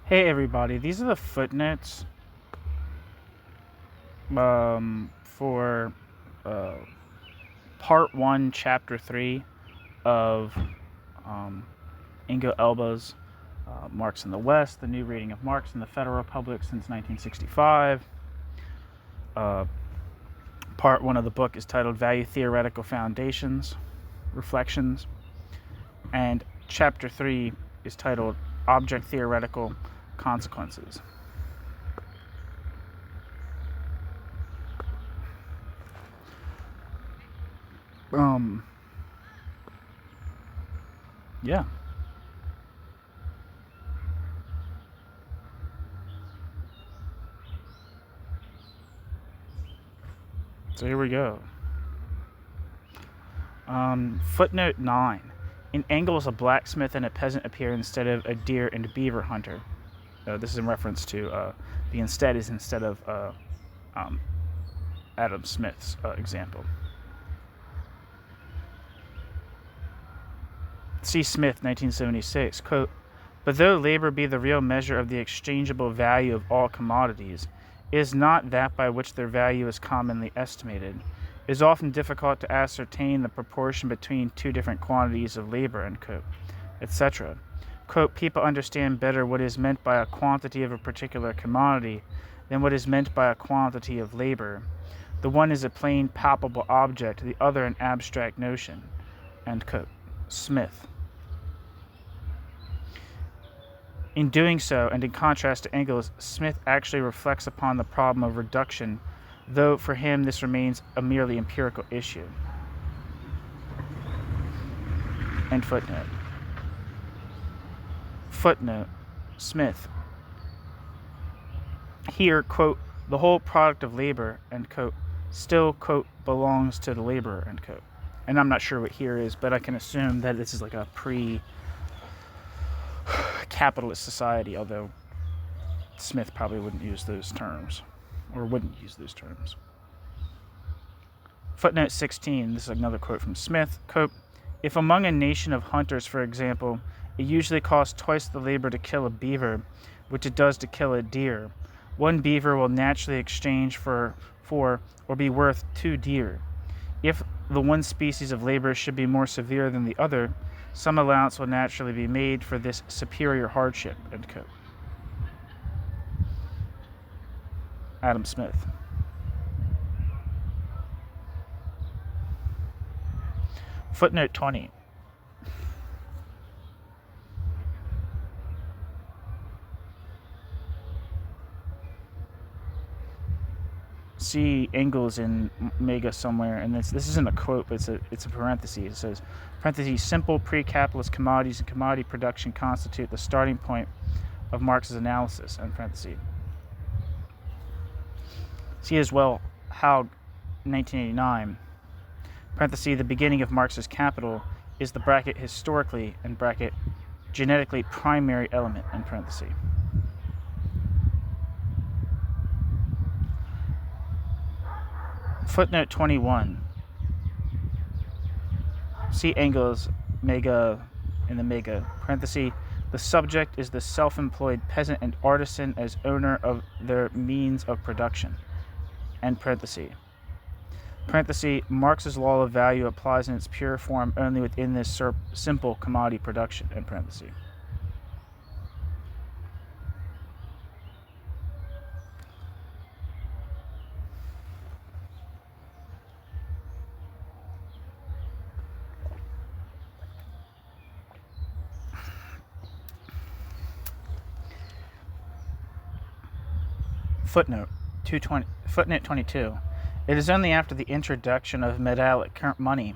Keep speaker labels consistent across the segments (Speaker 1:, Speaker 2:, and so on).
Speaker 1: Hey everybody, these are the footnotes for part 1, chapter 3 of Ingo Elbe's Marx in the West, the new reading of Marx in the Federal Republic since 1965. Part 1 of the book is titled Value Theoretical Foundations, Reflections, and chapter 3 is titled Object Theoretical Consequences. Yeah. So here we go. Footnote 9. In Engels, a blacksmith and a peasant appear instead of a deer and beaver hunter. This is in reference to the instead is instead of Adam Smith's example. C. Smith, 1976, quote, "But though labor be the real measure of the exchangeable value of all commodities, it is not that by which their value is commonly estimated. It is often difficult to ascertain the proportion between two different quantities of labor," unquote, etc. Quote, "People understand better what is meant by a quantity of a particular commodity than what is meant by a quantity of labor. The one is a plain, palpable object, the other an abstract notion," end quote. Smith. In doing so, and in contrast to Engels, Smith actually reflects upon the problem of reduction, though for him this remains a merely empirical issue. End footnote. Footnote. Smith. Here, quote, "the whole product of labor," end quote, still, quote, "belongs to the laborer," end quote. And I'm not sure what here is, but I can assume that this is like a pre-capitalist society, although Smith probably wouldn't use those terms, or wouldn't use those terms. Footnote 16, this is another quote from Smith, quote, "If among a nation of hunters, for example, it usually costs twice the labor to kill a beaver, which it does to kill a deer, one beaver will naturally exchange for or be worth 2 deer. If the one species of labor should be more severe than the other, some allowance will naturally be made for this superior hardship," end quote. Adam Smith. Footnote 20. See Engels in Mega somewhere, and this isn't a quote, but it's a parenthesis. It says, parentheses, "Simple pre-capitalist commodities and commodity production constitute the starting point of Marx's analysis," end parenthesis. See as well how 1989, parenthesis, "the beginning of Marx's Capital is the bracket historically and bracket genetically primary element," end parenthesis. Footnote 21. See Engels, Mega, in the Mega, parenthesis, "The subject is the self-employed peasant and artisan as owner of their means of production," end parenthesis. Parenthesis, "Marx's law of value applies in its pure form only within this simple commodity production," end parenthesis. Footnote 22. "It is only after the introduction of metallic current money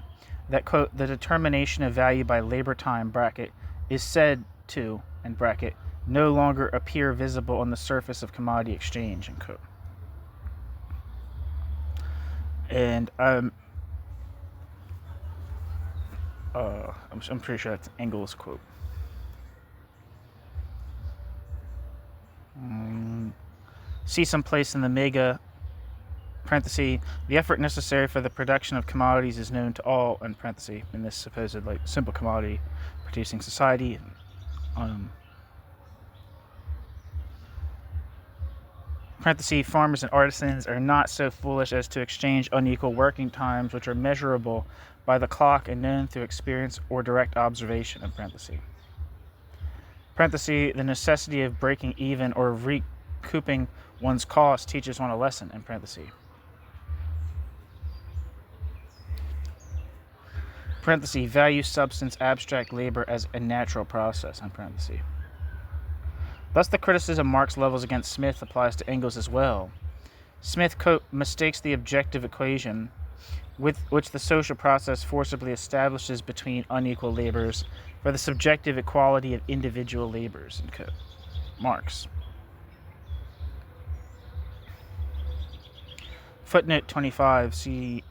Speaker 1: that, quote, the determination of value by labor time bracket is said to, and bracket, no longer appear visible on the surface of commodity exchange," end quote. And I'm pretty sure that's Engels' quote. See someplace in the Mega, parenthesis, "The effort necessary for the production of commodities is known to all," end parenthesis, in this supposed simple commodity producing society. parentheses, farmers and artisans are not so foolish as to exchange unequal working times, which are measurable by the clock and known through experience or direct observation, in parentheses. Parentheses, the necessity of breaking even or recouping one's cost teaches one a lesson, in parentheses. Parentheses, value, substance, abstract labor as a natural process, in parentheses. Thus, the criticism Marx levels against Smith applies to Engels as well. Smith, quote, mistakes the objective equation with which the social process forcibly establishes between unequal labors for the subjective equality of individual labors, end quote. Marx. Footnote 25, see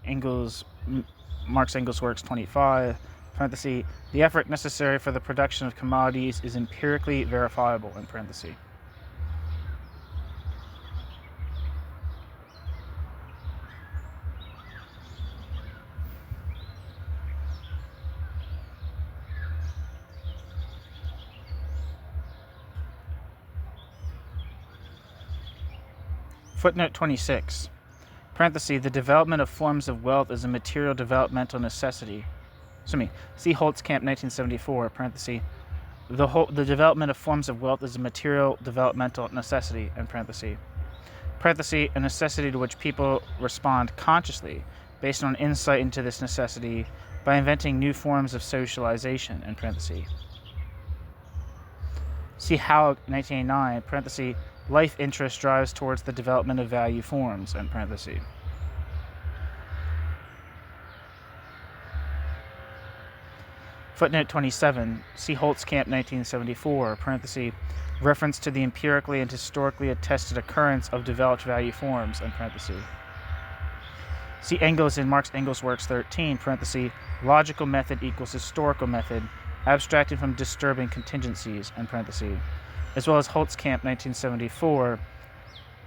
Speaker 1: Marx Engels Works 25, parenthesis, the effort necessary for the production of commodities is empirically verifiable, in parenthesis. Footnote 26, parenthesis, the development of forms of wealth is a material developmental necessity. See Holtzkamp, 1974, parenthesis, the development of forms of wealth is a material developmental necessity, in parenthesis. Parenthesis, a necessity to which people respond consciously based on insight into this necessity by inventing new forms of socialization, in parenthesis. See Haug, 1989, parenthesis, life interest drives towards the development of value forms, in parentheses. Footnote 27, see Holtzkamp, 1974, parentheses, reference to the empirically and historically attested occurrence of developed value forms, in parentheses. See Engels in Marx Engels Works 13, parentheses, logical method equals historical method, abstracted from disturbing contingencies, in parentheses, as well as Holtzkamp, 1974,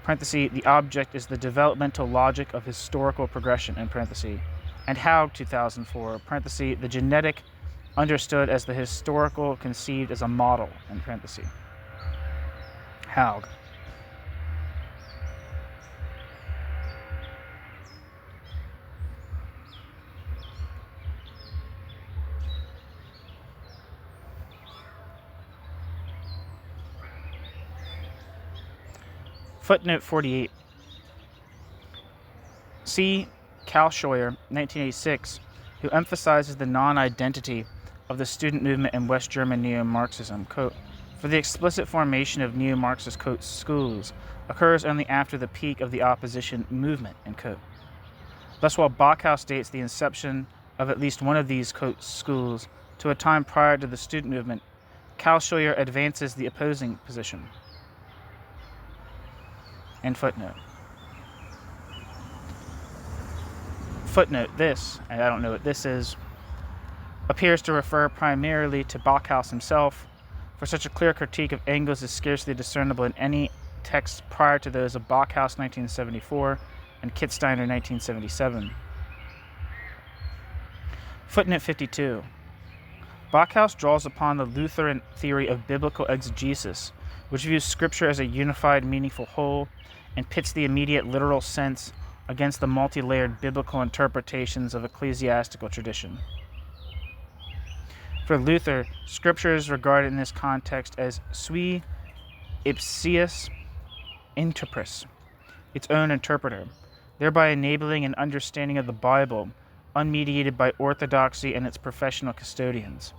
Speaker 1: parentheses, the object is the developmental logic of historical progression, in parentheses, and Haug, 2004, parentheses, the genetic understood as the historical conceived as a model, in parentheses. Haug. Footnote 48. See Karl Scheuer, 1986, who emphasizes the non-identity of the student movement in West German neo-Marxism, quote, for the explicit formation of neo-Marxist, quote, schools occurs only after the peak of the opposition movement, end quote. Thus, while Backhaus dates the inception of at least one of these, quote, schools to a time prior to the student movement, Karl Scheuer advances the opposing position. End footnote. Footnote, this, and I don't know what this is, appears to refer primarily to Backhaus himself, for such a clear critique of Engels is scarcely discernible in any text prior to those of Backhaus 1974 and Kitzsteiner 1977. Footnote 52. Backhaus draws upon the Lutheran theory of biblical exegesis, which views Scripture as a unified, meaningful whole, and pits the immediate literal sense against the multi-layered biblical interpretations of ecclesiastical tradition. For Luther, Scripture is regarded in this context as sui ipsius interpres, its own interpreter, thereby enabling an understanding of the Bible unmediated by orthodoxy and its professional custodians.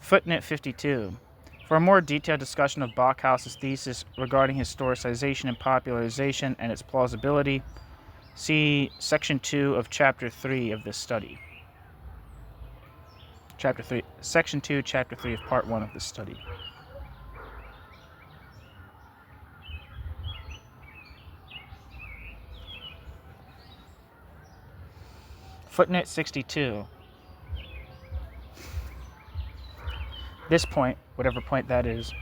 Speaker 1: Footnote 52. For a more detailed discussion of Backhaus's thesis regarding historicization and popularization and its plausibility, see Section 2 of Chapter 3 of this study. Section 2, Chapter 3 of Part 1 of this study. Footnote 62. This point, whatever point that is,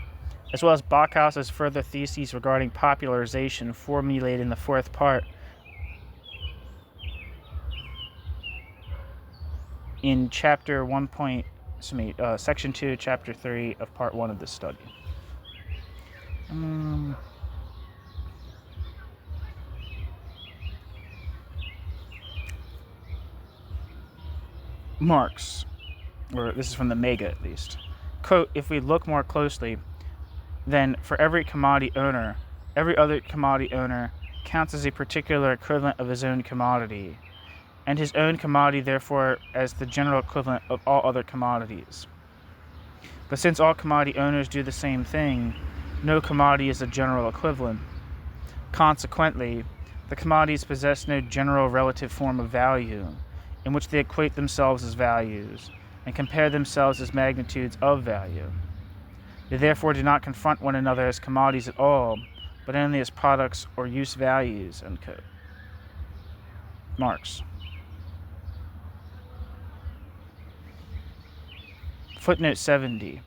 Speaker 1: as well as Backhaus's further theses regarding popularization formulated in the fourth part in Chapter 1. Section 2, Chapter 3 of Part 1 of this study. Marx, or this is from the Mega at least. Quote, if we look more closely, then for every commodity owner, every other commodity owner counts as a particular equivalent of his own commodity, and his own commodity therefore as the general equivalent of all other commodities. But since all commodity owners do the same thing, no commodity is a general equivalent. Consequently, the commodities possess no general relative form of value, in which they equate themselves as values, and compare themselves as magnitudes of value. They therefore do not confront one another as commodities at all, but only as products or use values. Unquote. Marx. Footnote 70.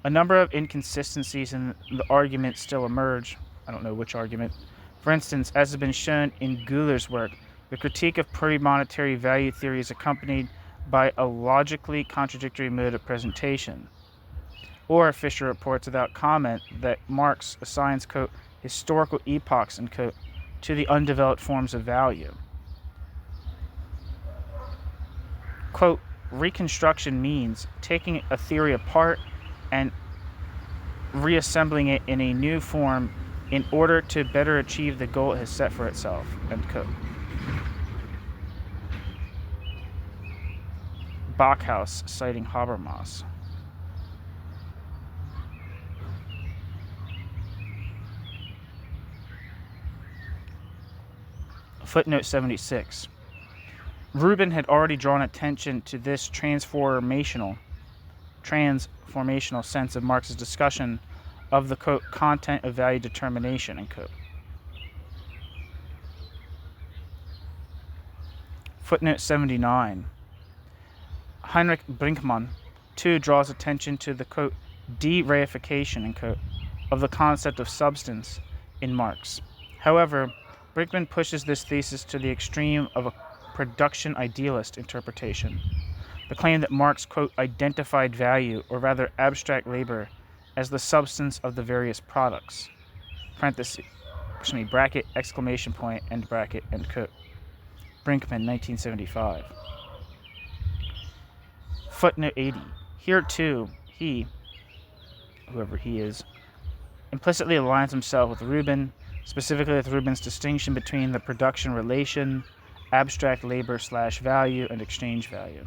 Speaker 1: A number of inconsistencies in the argument still emerge. I don't know which argument. For instance, as has been shown in Güller's work, the critique of pre-monetary value theory is accompanied by a logically contradictory mode of presentation. Or Fisher reports without comment that Marx assigns, quote, historical epochs, unquote, to the undeveloped forms of value. Quote, reconstruction means taking a theory apart and reassembling it in a new form in order to better achieve the goal it has set for itself, end quote. Backhaus, citing Habermas. Footnote 76. Rubin had already drawn attention to this transformational sense of Marx's discussion of the, quote, content of value determination, end quote. Footnote 79. Heinrich Brinkmann, too, draws attention to the, quote, de-reification, end quote, of the concept of substance in Marx. However, Brinkmann pushes this thesis to the extreme of a production idealist interpretation. The claim that Marx, quote, identified value, or rather abstract labor, as the substance of the various products. Bracket, exclamation point, end bracket, end quote. Brinkmann, 1975. Footnote 80. Here too, he, whoever he is, implicitly aligns himself with Rubin, specifically with Rubin's distinction between the production relation, abstract labor / value, and exchange value.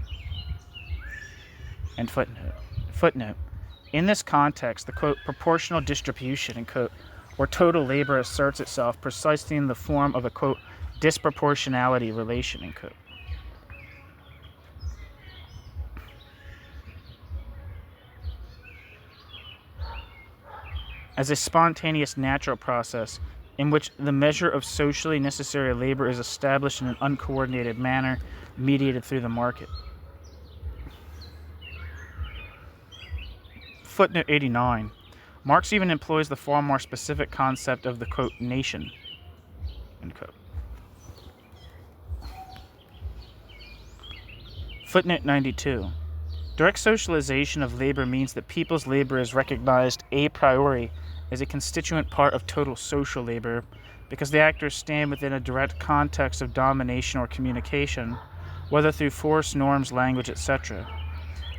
Speaker 1: And footnote. In this context, the, quote, proportional distribution, end quote, or total labor asserts itself precisely in the form of a, quote, disproportionality relation, end quote. As a spontaneous natural process in which the measure of socially necessary labor is established in an uncoordinated manner mediated through the market. Footnote 89. Marx even employs the far more specific concept of the, quote, nation, end quote. Footnote 92. Direct socialization of labor means that people's labor is recognized a priori as a constituent part of total social labor because the actors stand within a direct context of domination or communication, whether through force, norms, language, etc.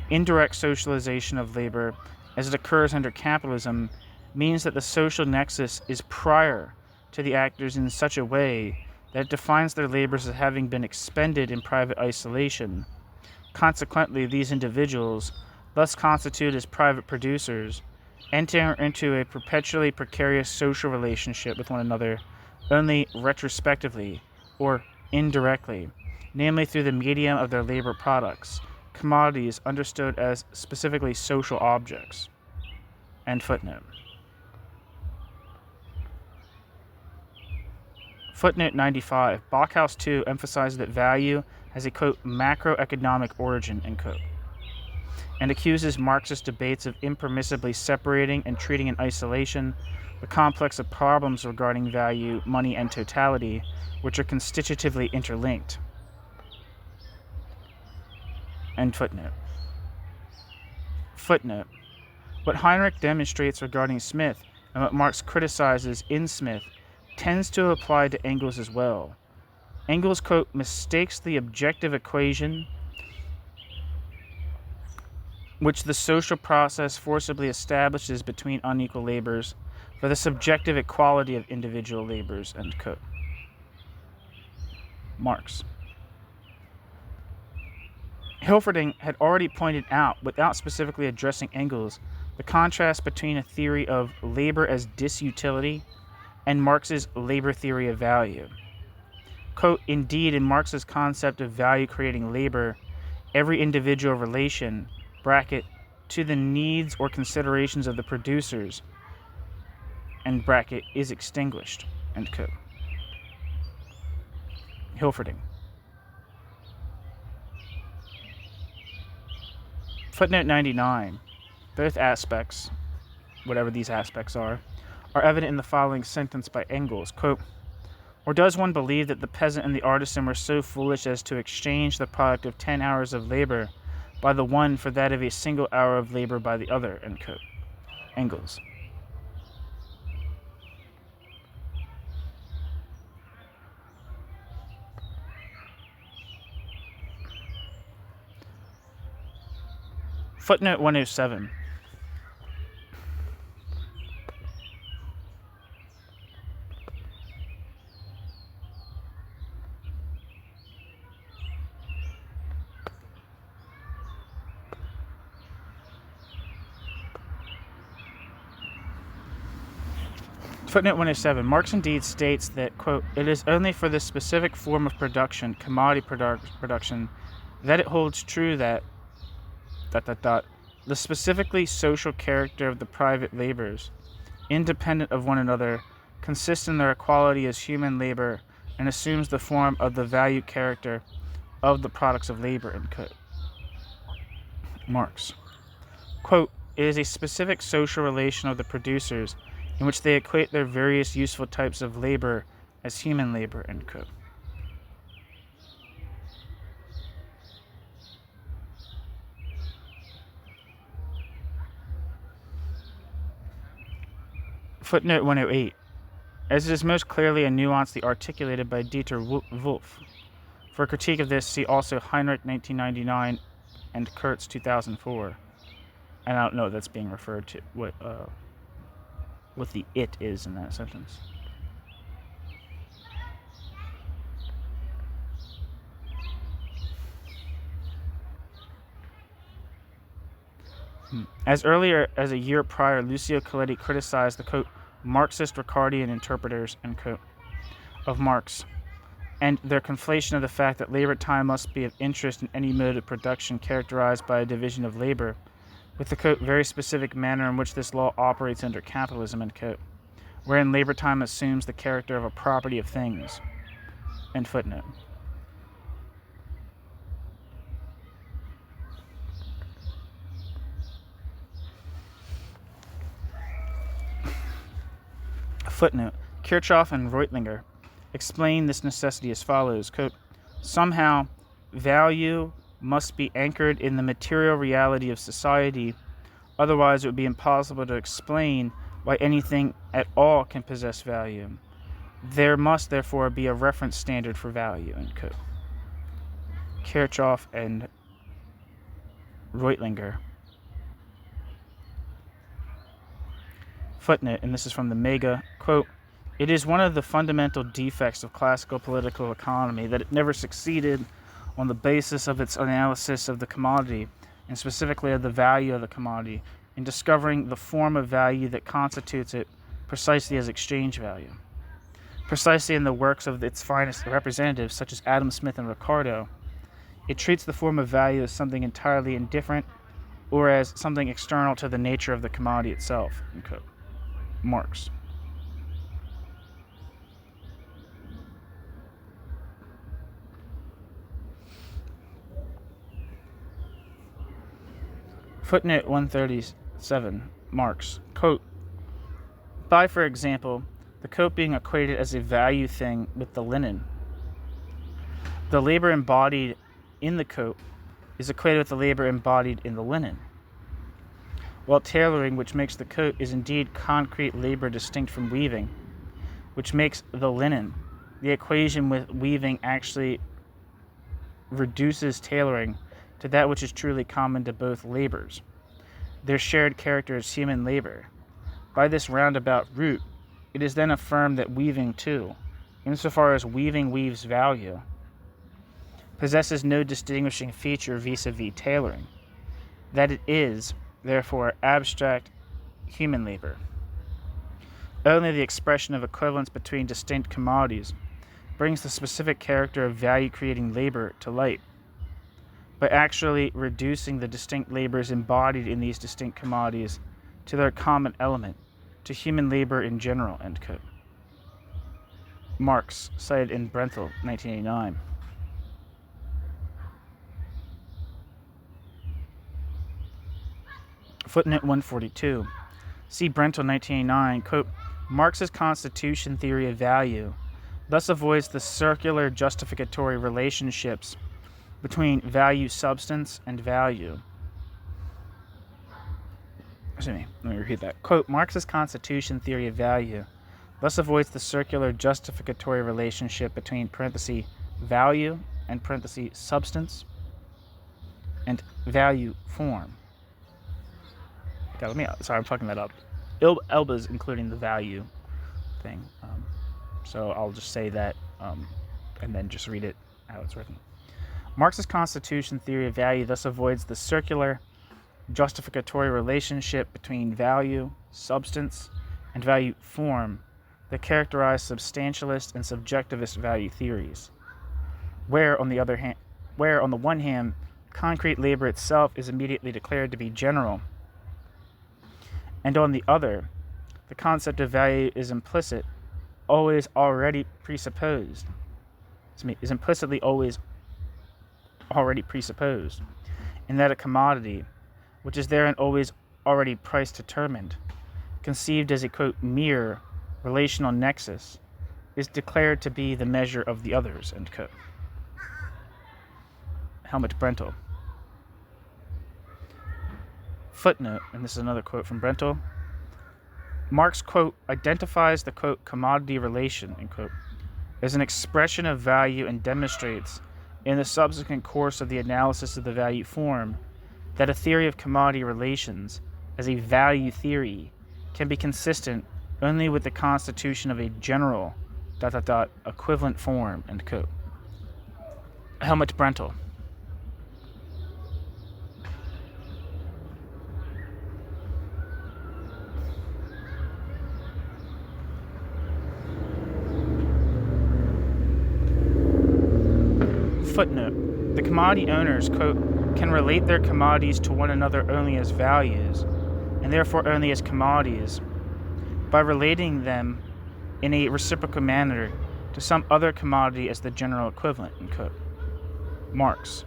Speaker 1: Indirect socialization of labor, as it occurs under capitalism, means that the social nexus is prior to the actors in such a way that it defines their labors as having been expended in private isolation. Consequently, these individuals, thus constituted as private producers, enter into a perpetually precarious social relationship with one another only retrospectively or indirectly, namely through the medium of their labor products, commodities understood as specifically social objects. End footnote. Footnote 95. Backhaus, too, emphasizes that value has a, quote, macroeconomic origin, end quote, and accuses Marxist debates of impermissibly separating and treating in isolation the complex of problems regarding value, money, and totality, which are constitutively interlinked. End footnote. Footnote. What Heinrich demonstrates regarding Smith and what Marx criticizes in Smith tends to apply to Engels as well. Engels, quote, mistakes the objective equation which the social process forcibly establishes between unequal labors for the subjective equality of individual labors, end quote. Marx. Hilferding had already pointed out, without specifically addressing Engels, the contrast between a theory of labor as disutility and Marx's labor theory of value. Quote, indeed, in Marx's concept of value-creating labor, every individual relation, bracket, to the needs or considerations of the producers, and bracket, is extinguished, end quote. Hilferding. Footnote 99. Both aspects, whatever these aspects are evident in the following sentence by Engels, quote, or does one believe that the peasant and the artisan were so foolish as to exchange the product of 10 hours of labor by the one for that of a single hour of labor by the other, end quote. Engels. Footnote 107. Footnote 107. Marx indeed states that, quote, it is only for this specific form of production, commodity production, that it holds true that, the specifically social character of the private labors, independent of one another, consists in their equality as human labor and assumes the form of the value character of the products of labor, end quote. Marx. Quote, it is a specific social relation of the producers in which they equate their various useful types of labor as human labor, end quote. Footnote 108. As it is most clearly and nuancedly articulated by Dieter Wolff. For a critique of this, see also Heinrich 1999 and Kurtz 2004. And I don't know what that's being referred to, what the it is in that sentence. As earlier as a year prior, Lucio Coletti criticized the, quote, Marxist Ricardian interpreters, end quote, of Marx, and their conflation of the fact that labor time must be of interest in any mode of production characterized by a division of labor, with the, quote, very specific manner in which this law operates under capitalism, end quote, wherein labor time assumes the character of a property of things, end footnote. Footnote. Kirchhoff and Reutlinger explain this necessity as follows, quote, somehow value must be anchored in the material reality of society, otherwise it would be impossible to explain why anything at all can possess value. There must therefore be a reference standard for value, end quote. Kirchhoff and Reutlinger. Footnote, and this is from the Mega, quote, it is one of the fundamental defects of classical political economy that it never succeeded on the basis of its analysis of the commodity, and specifically of the value of the commodity, in discovering the form of value that constitutes it precisely as exchange value. Precisely in the works of its finest representatives, such as Adam Smith and Ricardo, it treats the form of value as something entirely indifferent or as something external to the nature of the commodity itself, end quote. Marx. Footnote 137, Marx, quote, by, for example, the coat being equated as a value thing with the linen. The labor embodied in the coat is equated with the labor embodied in the linen. while tailoring, which makes the coat, is indeed concrete labor distinct from weaving, which makes the linen. The equation with weaving actually reduces tailoring to that which is truly common to both labors. Their shared character is human labor. By this roundabout route, it is then affirmed that weaving, too, insofar as weaving weaves value, possesses no distinguishing feature vis-a-vis tailoring, that it is, therefore, abstract human labor. Only the expression of equivalence between distinct commodities brings the specific character of value-creating labor to light, by actually reducing the distinct labors embodied in these distinct commodities to their common element, to human labor in general. End quote. Marx, cited in Brenthel, 1989. Footnote 142. See Brenthel, 1989, quote, Marx's constitution theory of value thus avoids the circular justificatory relationships between value substance and value. Excuse me, let me repeat that. Quote, Marx's constitution theory of value thus avoids the circular justificatory relationship between parenthesis value and parenthesis substance and value form. Okay, sorry, I'm fucking that up. Elbe is including the value thing. So I'll just say that and then just read it how it's written. Marx's constitution theory of value thus avoids the circular justificatory relationship between value, substance, and value form that characterize substantialist and subjectivist value theories, where on the one hand, concrete labor itself is immediately declared to be general, and on the other, the concept of value is implicitly always already presupposed, in that a commodity, which is therein always already price determined, conceived as a, quote, mere relational nexus, is declared to be the measure of the others, end quote. Helmut Brenthel. Footnote, and this is another quote from Brenthel. Marx, quote, identifies the, quote, commodity relation, end quote, as an expression of value and demonstrates, in the subsequent course of the analysis of the value form, that a theory of commodity relations, as a value theory, can be consistent only with the constitution of a general ... equivalent form, end quote. Helmut Brenthel. Footnote. The commodity owners, quote, can relate their commodities to one another only as values, and therefore only as commodities, by relating them in a reciprocal manner to some other commodity as the general equivalent, end quote. Marx.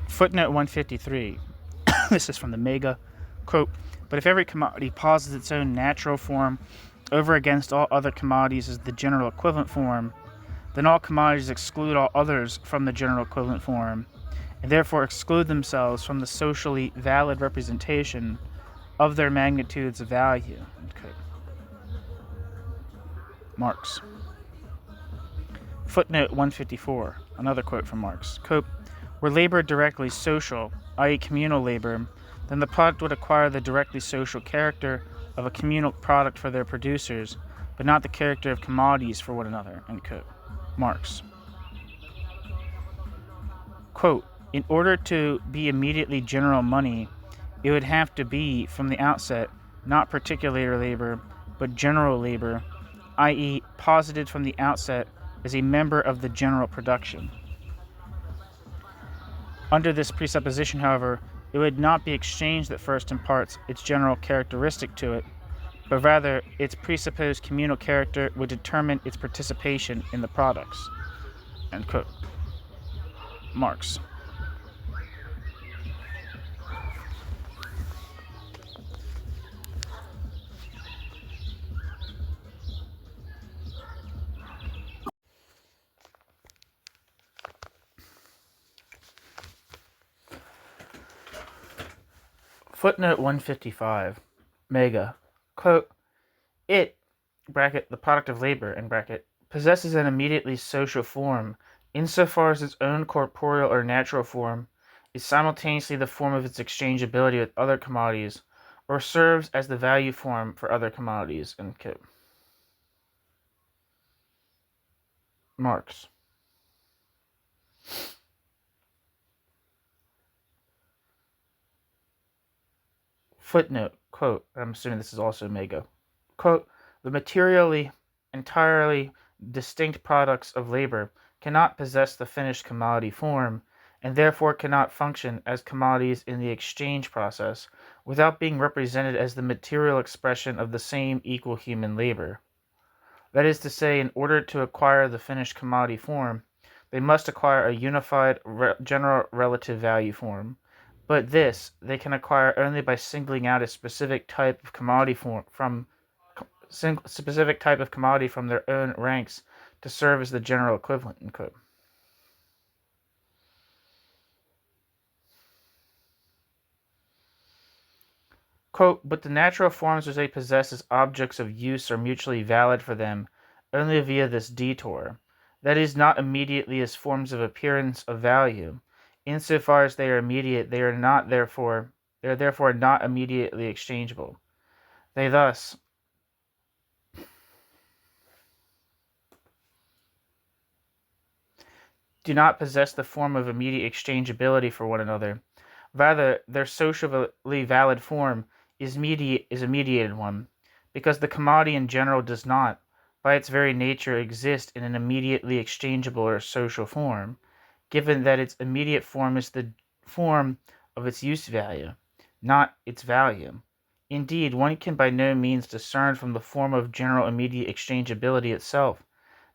Speaker 1: Footnote 153. This is from the Mega. Quote, but if every commodity posits its own natural form over against all other commodities as the general equivalent form, then all commodities exclude all others from the general equivalent form, and therefore exclude themselves from the socially valid representation of their magnitudes of value. Okay. Marx. Footnote 154, another quote from Marx. Quote, were labor directly social, i.e. communal labor, then the product would acquire the directly social character of a communal product for their producers, but not the character of commodities for one another, end quote. Marx. Quote, in order to be immediately general money, it would have to be, from the outset, not particular labor, but general labor, i.e. posited from the outset as a member of the general production. Under this presupposition, however, it would not be exchange that first imparts its general characteristic to it, but rather its presupposed communal character would determine its participation in the products. End quote. Marx. Footnote 155, Mega, quote, it, bracket, the product of labor, end bracket, possesses an immediately social form, insofar as its own corporeal or natural form is simultaneously the form of its exchangeability with other commodities, or serves as the value form for other commodities, end quote. Marx. Footnote, quote, I'm assuming this is also Mega, quote, the materially entirely distinct products of labor cannot possess the finished commodity form, and therefore cannot function as commodities in the exchange process without being represented as the material expression of the same equal human labor. That is to say, in order to acquire the finished commodity form, they must acquire a unified general relative value form. But this they can acquire only by singling out a specific type of commodity from their own ranks to serve as the general equivalent. End quote. Quote, but the natural forms which they possess as objects of use are mutually valid for them only via this detour, that is, not immediately as forms of appearance of value. Insofar as they are immediate, they are therefore not immediately exchangeable. They thus do not possess the form of immediate exchangeability for one another. Rather, their socially valid form is a mediated one, because the commodity in general does not, by its very nature, exist in an immediately exchangeable or social form, given that its immediate form is the form of its use value, not its value. Indeed, one can by no means discern from the form of general immediate exchangeability itself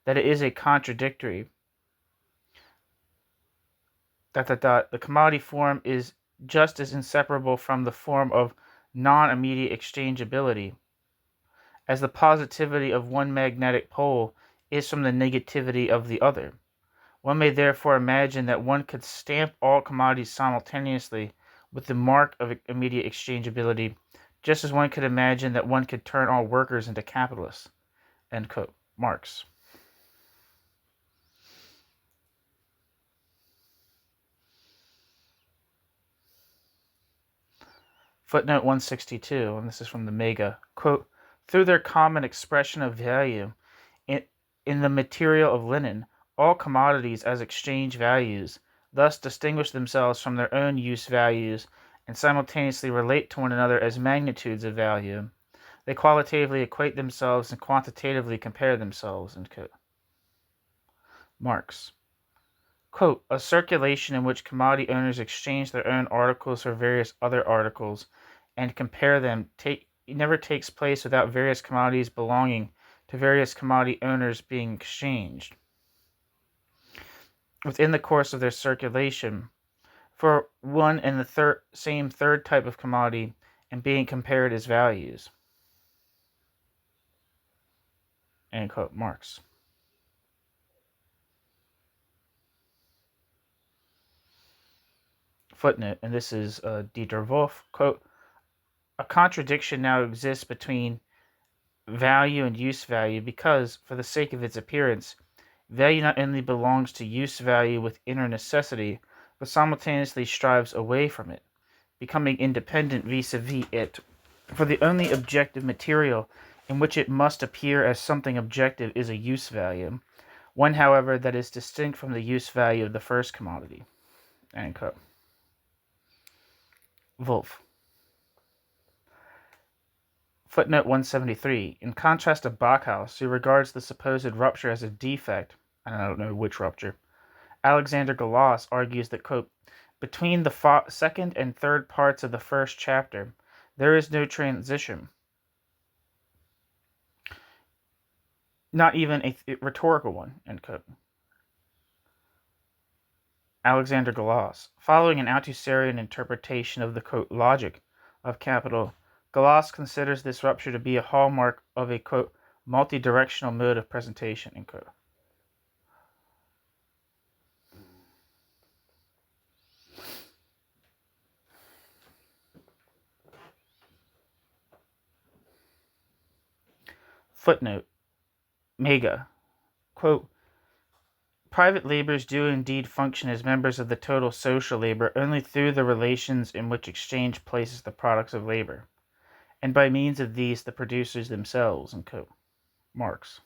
Speaker 1: that it is a contradictory, the commodity form is just as inseparable from the form of non-immediate exchangeability as the positivity of one magnetic pole is from the negativity of the other. One may therefore imagine that one could stamp all commodities simultaneously with the mark of immediate exchangeability, just as one could imagine that one could turn all workers into capitalists. End quote. Marx. Footnote 162, and this is from the Mega, quote, through their common expression of value in the material of linen, all commodities as exchange values thus distinguish themselves from their own use values and simultaneously relate to one another as magnitudes of value. They qualitatively equate themselves and quantitatively compare themselves. End quote. Marx. Quote, a circulation in which commodity owners exchange their own articles for various other articles and compare them never takes place without various commodities belonging to various commodity owners being exchanged within the course of their circulation for one and the same third type of commodity and being compared as values. End quote. Marx. Footnote, and this is Dieter Wolf, quote, a contradiction now exists between value and use value because, for the sake of its appearance, value not only belongs to use value with inner necessity, but simultaneously strives away from it, becoming independent vis-a-vis it, for the only objective material in which it must appear as something objective is a use value, one, however, that is distinct from the use value of the first commodity. End quote. Wolf. Footnote 173. In contrast to Bachhaus, who regards the supposed rupture as a defect, I don't know which rupture, Alexander Galois argues that, quote, between the second and third parts of the first chapter, there is no transition, not even a rhetorical one, end quote. Alexander Galois, following an Althusserian interpretation of the, quote, logic of capital, Galois considers this rupture to be a hallmark of a, quote, multi-directional mode of presentation, end quote. Footnote. Mega. Quote, private laborers do indeed function as members of the total social labor only through the relations in which exchange places the products of labor, and by means of these the producers themselves, unquote. Marx.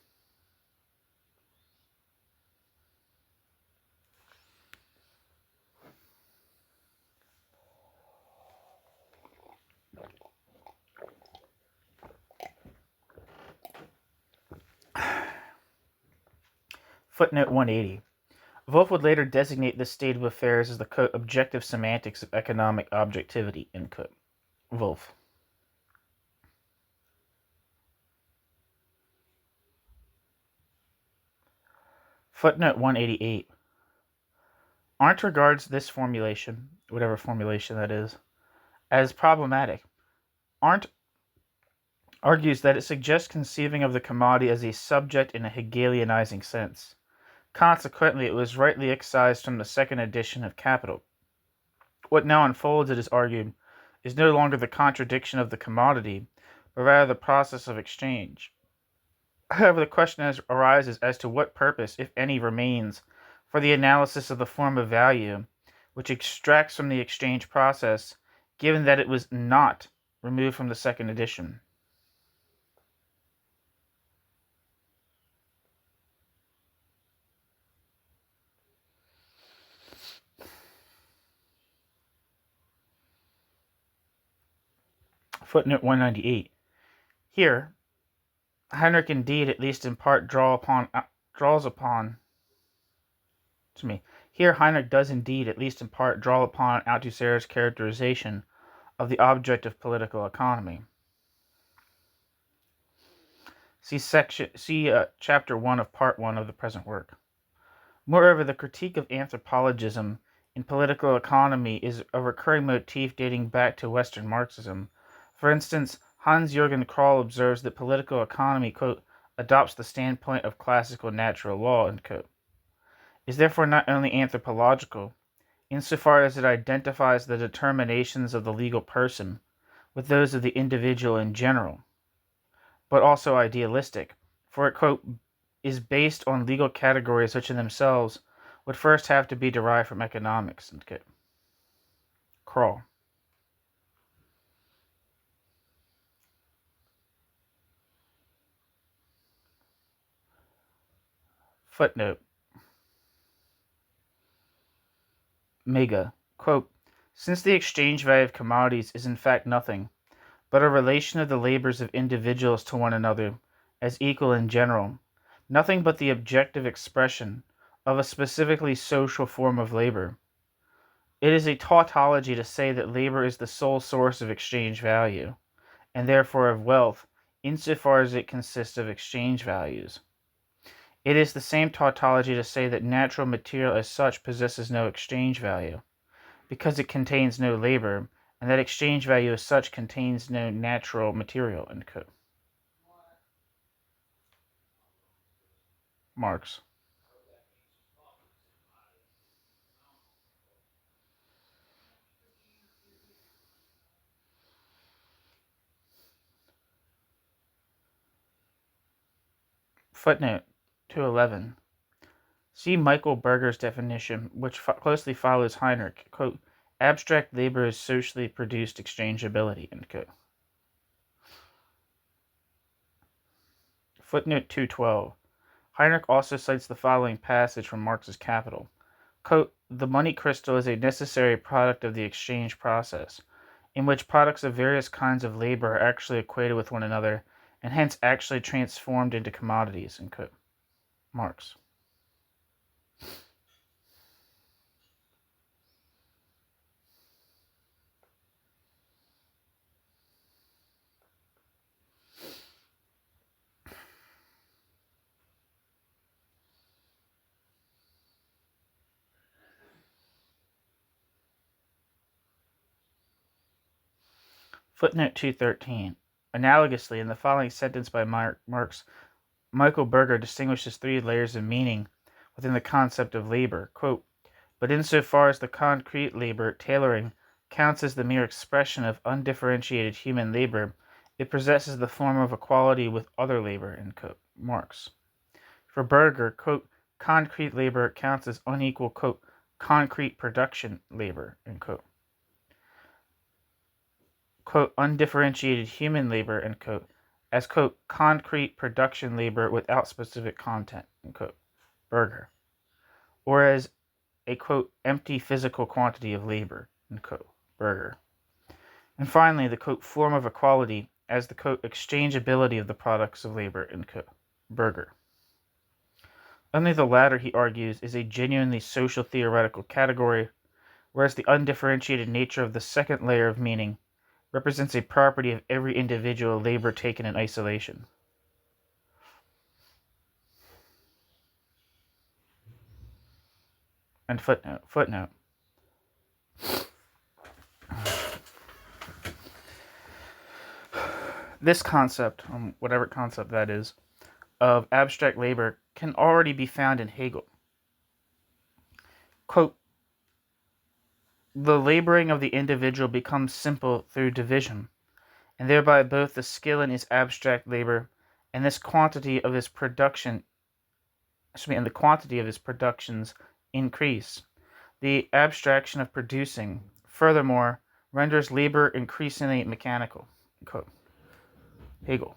Speaker 1: Footnote 180. Wolff would later designate this state of affairs as the, quote, objective semantics of economic objectivity, end quote. Wolff. Footnote 188. Arndt regards this formulation, whatever formulation that is, as problematic. Arndt argues that it suggests conceiving of the commodity as a subject in a Hegelianizing sense. Consequently, it was rightly excised from the second edition of Capital. What now unfolds, it is argued, is no longer the contradiction of the commodity, but rather the process of exchange. However, the question arises as to what purpose, if any, remains for the analysis of the form of value, which extracts from the exchange process, given that it was not removed from the second edition. Footnote 198. Here, Heinrich indeed, at least in part, Here Heinrich does indeed, at least in part, draw upon Althusser's characterization of the object of political economy. See chapter 1 of part 1 of the present work. Moreover, the critique of anthropologism in political economy is a recurring motif dating back to Western Marxism. For instance, Hans-Jürgen Kroll observes that political economy, quote, adopts the standpoint of classical natural law, end quote, is therefore not only anthropological, insofar as it identifies the determinations of the legal person with those of the individual in general, but also idealistic, for it, quote, is based on legal categories which in themselves would first have to be derived from economics, end quote. Kroll. Footnote. Mega. Quote, since the exchange value of commodities is in fact nothing, but a relation of the labors of individuals to one another as equal in general, nothing but the objective expression of a specifically social form of labor, it is a tautology to say that labor is the sole source of exchange value, and therefore of wealth, insofar as it consists of exchange values. It is the same tautology to say that natural material as such possesses no exchange value, because it contains no labor, and that exchange value as such contains no natural material, end quote. Marx. Footnote 211. See Michael Berger's definition, which closely follows Heinrich. Quote, abstract labor is socially produced exchangeability, end quote. Footnote 212. Heinrich also cites the following passage from Marx's Capital. Quote, the money crystal is a necessary product of the exchange process, in which products of various kinds of labor are actually equated with one another, and hence actually transformed into commodities, end quote. Marx. Footnote 213. Analogously, in the following sentence by Marx, Michael Berger distinguishes three layers of meaning within the concept of labor. Quote, but insofar as the concrete labor, tailoring, counts as the mere expression of undifferentiated human labor, It possesses the form of equality with other labor, end quote. Marx. For Berger, quote, concrete labor counts as unequal, quote, concrete production labor, end quote. Quote, undifferentiated human labor, end quote, as, quote, concrete production labor without specific content, end quote. Berger. Or as a, quote, empty physical quantity of labor, end quote. Berger. And finally, the, quote, form of equality as the, quote, exchangeability of the products of labor, end quote. Berger. Only the latter, he argues, is a genuinely social theoretical category, whereas the undifferentiated nature of the second layer of meaning represents a property of every individual labor taken in isolation. And footnote. This concept, whatever concept that is, of abstract labor can already be found in Hegel. Quote, the laboring of the individual becomes simple through division, and thereby both the skill in his abstract labor and the quantity of his productions increase. The abstraction of producing, furthermore, renders labor increasingly mechanical. Quote. Hegel.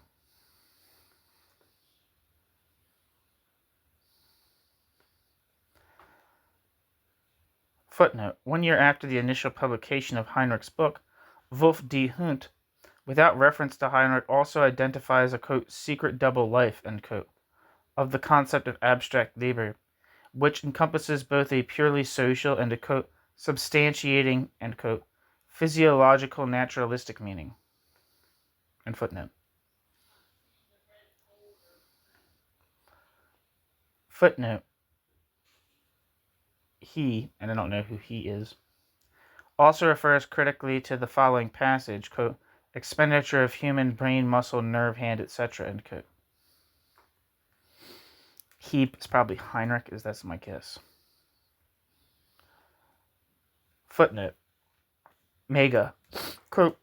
Speaker 1: Footnote. 1 year after the initial publication of Heinrich's book, Wolf D. Hund, without reference to Heinrich, also identifies a, quote, secret double life, end quote, of the concept of abstract labor, which encompasses both a purely social and a, quote, substantiating, end quote, physiological naturalistic meaning. And footnote. Footnote. He, and I don't know who he is, also refers critically to the following passage, quote, expenditure of human brain, muscle, nerve, hand, etc., end quote. He is probably Heinrich, that's my guess. Footnote. Mega. Quote,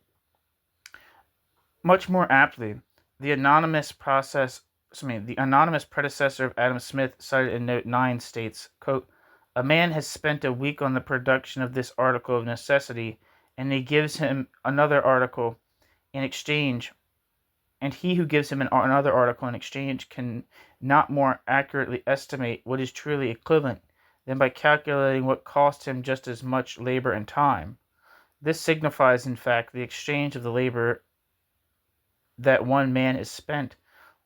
Speaker 1: much more aptly, the anonymous predecessor of Adam Smith, cited in Note 9, states, quote, a man has spent a week on the production of this article of necessity, and he gives him another article in exchange, and he who gives him another article in exchange can not more accurately estimate what is truly equivalent than by calculating what cost him just as much labor and time. This signifies, in fact, the exchange of the labor that one man has spent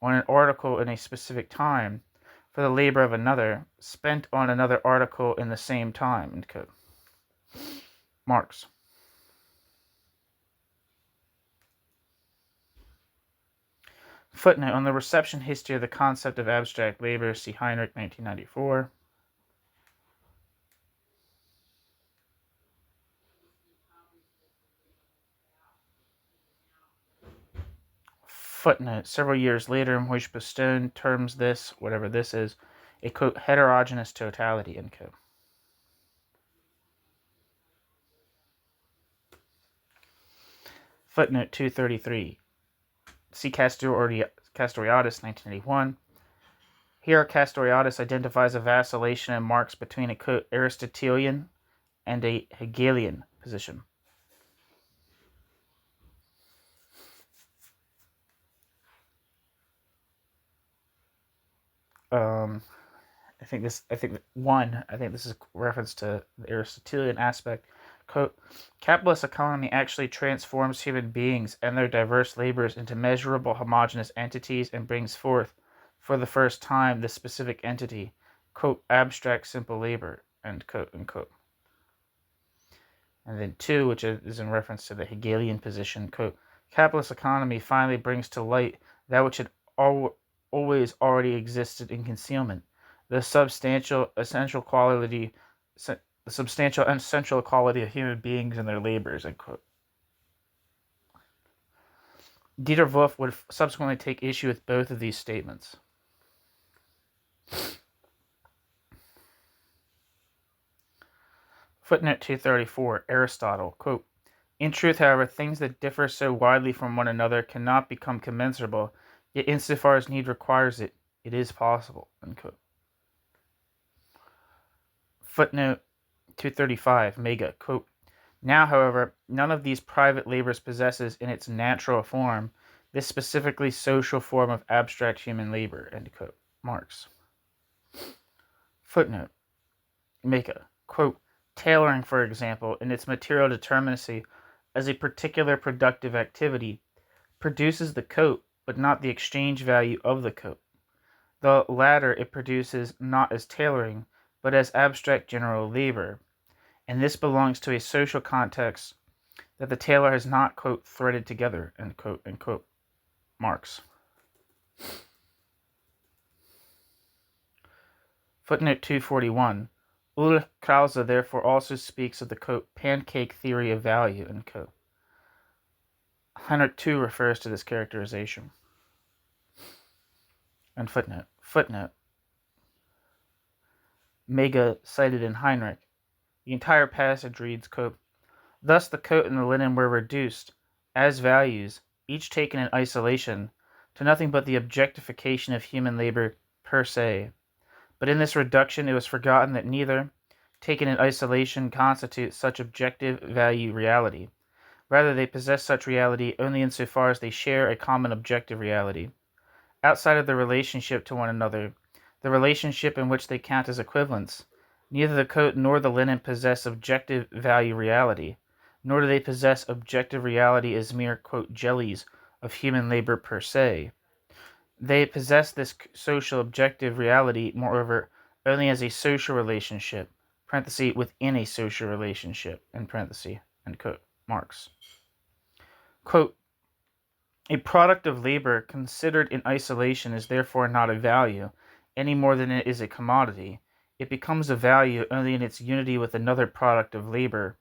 Speaker 1: on an article in a specific time for the labor of another spent on another article in the same time, end quote. Marx. Footnote. On the reception history of the concept of abstract labor, see Heinrich, 1994. Footnote. Several years later, Moishe Bastone terms this, whatever this is, a, quote, heterogeneous totality, end quote. Footnote 233. See Castoriadis, 1981. Here, Castoriadis identifies a vacillation in Marx between a, quote, Aristotelian and a Hegelian position. I think this is a reference to the Aristotelian aspect. Quote, capitalist economy actually transforms human beings and their diverse labors into measurable homogeneous entities and brings forth, for the first time, the specific entity, quote, abstract simple labor, end quote, end quote. And then 2, which is in reference to the Hegelian position, quote, capitalist economy finally brings to light that which had always already existed in concealment, the substantial and essential equality of human beings and their labors, end quote. Dieter Wolff would subsequently take issue with both of these statements. Footnote 234, Aristotle, quote, In truth, however, things that differ so widely from one another cannot become commensurable, yet insofar as need requires it, it is possible. Unquote. Footnote 235, Mega, quote, now, however, none of these private labors possesses in its natural form this specifically social form of abstract human labor, end quote. Marx. Footnote, Mega, quote, tailoring, for example, in its material determinacy as a particular productive activity, produces the coat, but not the exchange value of the coat. The latter it produces not as tailoring, but as abstract general labor, and this belongs to a social context that the tailor has not, quote, threaded together, end quote. Marx. Footnote 241. Ulrich Krause therefore also speaks of the, quote, pancake theory of value, end quote. Heinrich too refers to this characterization. And footnote. Mega cited in Heinrich. The entire passage reads, quote, thus the coat and the linen were reduced, as values, each taken in isolation, to nothing but the objectification of human labor per se. But in this reduction it was forgotten that neither, taken in isolation, constitutes such objective value reality. Rather, they possess such reality only insofar as they share a common objective reality. Outside of the relationship to one another, the relationship in which they count as equivalents, neither the coat nor the linen possess objective value reality, nor do they possess objective reality as mere, quote, jellies of human labor per se. They possess this social objective reality, moreover, only as a social relationship, parenthesis, within a social relationship, end parenthesis, end quote. Marx. Quote, a product of labor considered in isolation is therefore not a value, any more than it is a commodity. It becomes a value only in its unity with another product of labor,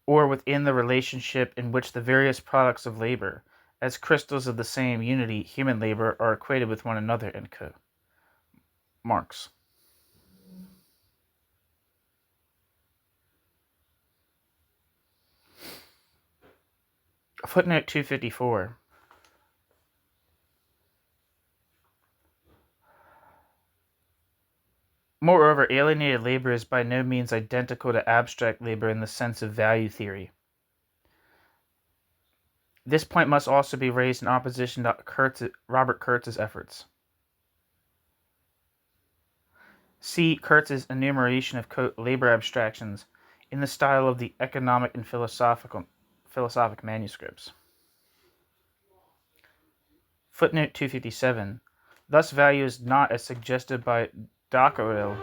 Speaker 1: or within the relationship in which the various products of labor, as crystals of the same unity, human labor, are equated with one another, end quote. Marx. Footnote 254. Moreover, alienated labor is by no means identical to abstract labor in the sense of value theory. This point must also be raised in opposition to Robert Kurtz's efforts. See Kurtz's enumeration of, quote, labor abstractions in the style of the economic and philosophic manuscripts. Footnote 257. Thus value is not, as suggested by Dockereau,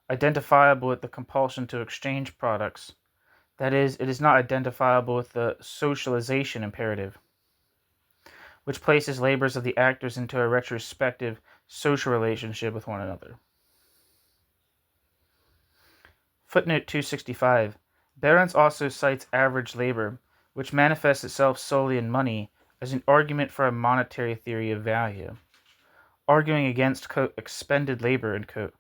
Speaker 1: identifiable with the compulsion to exchange products. That is, it is not identifiable with the socialization imperative, which places labors of the actors into a retrospective social relationship with one another. Footnote 265. Behrens also cites average labor, which manifests itself solely in money, as an argument for a monetary theory of value. Arguing against, quote, expended labor, end quote,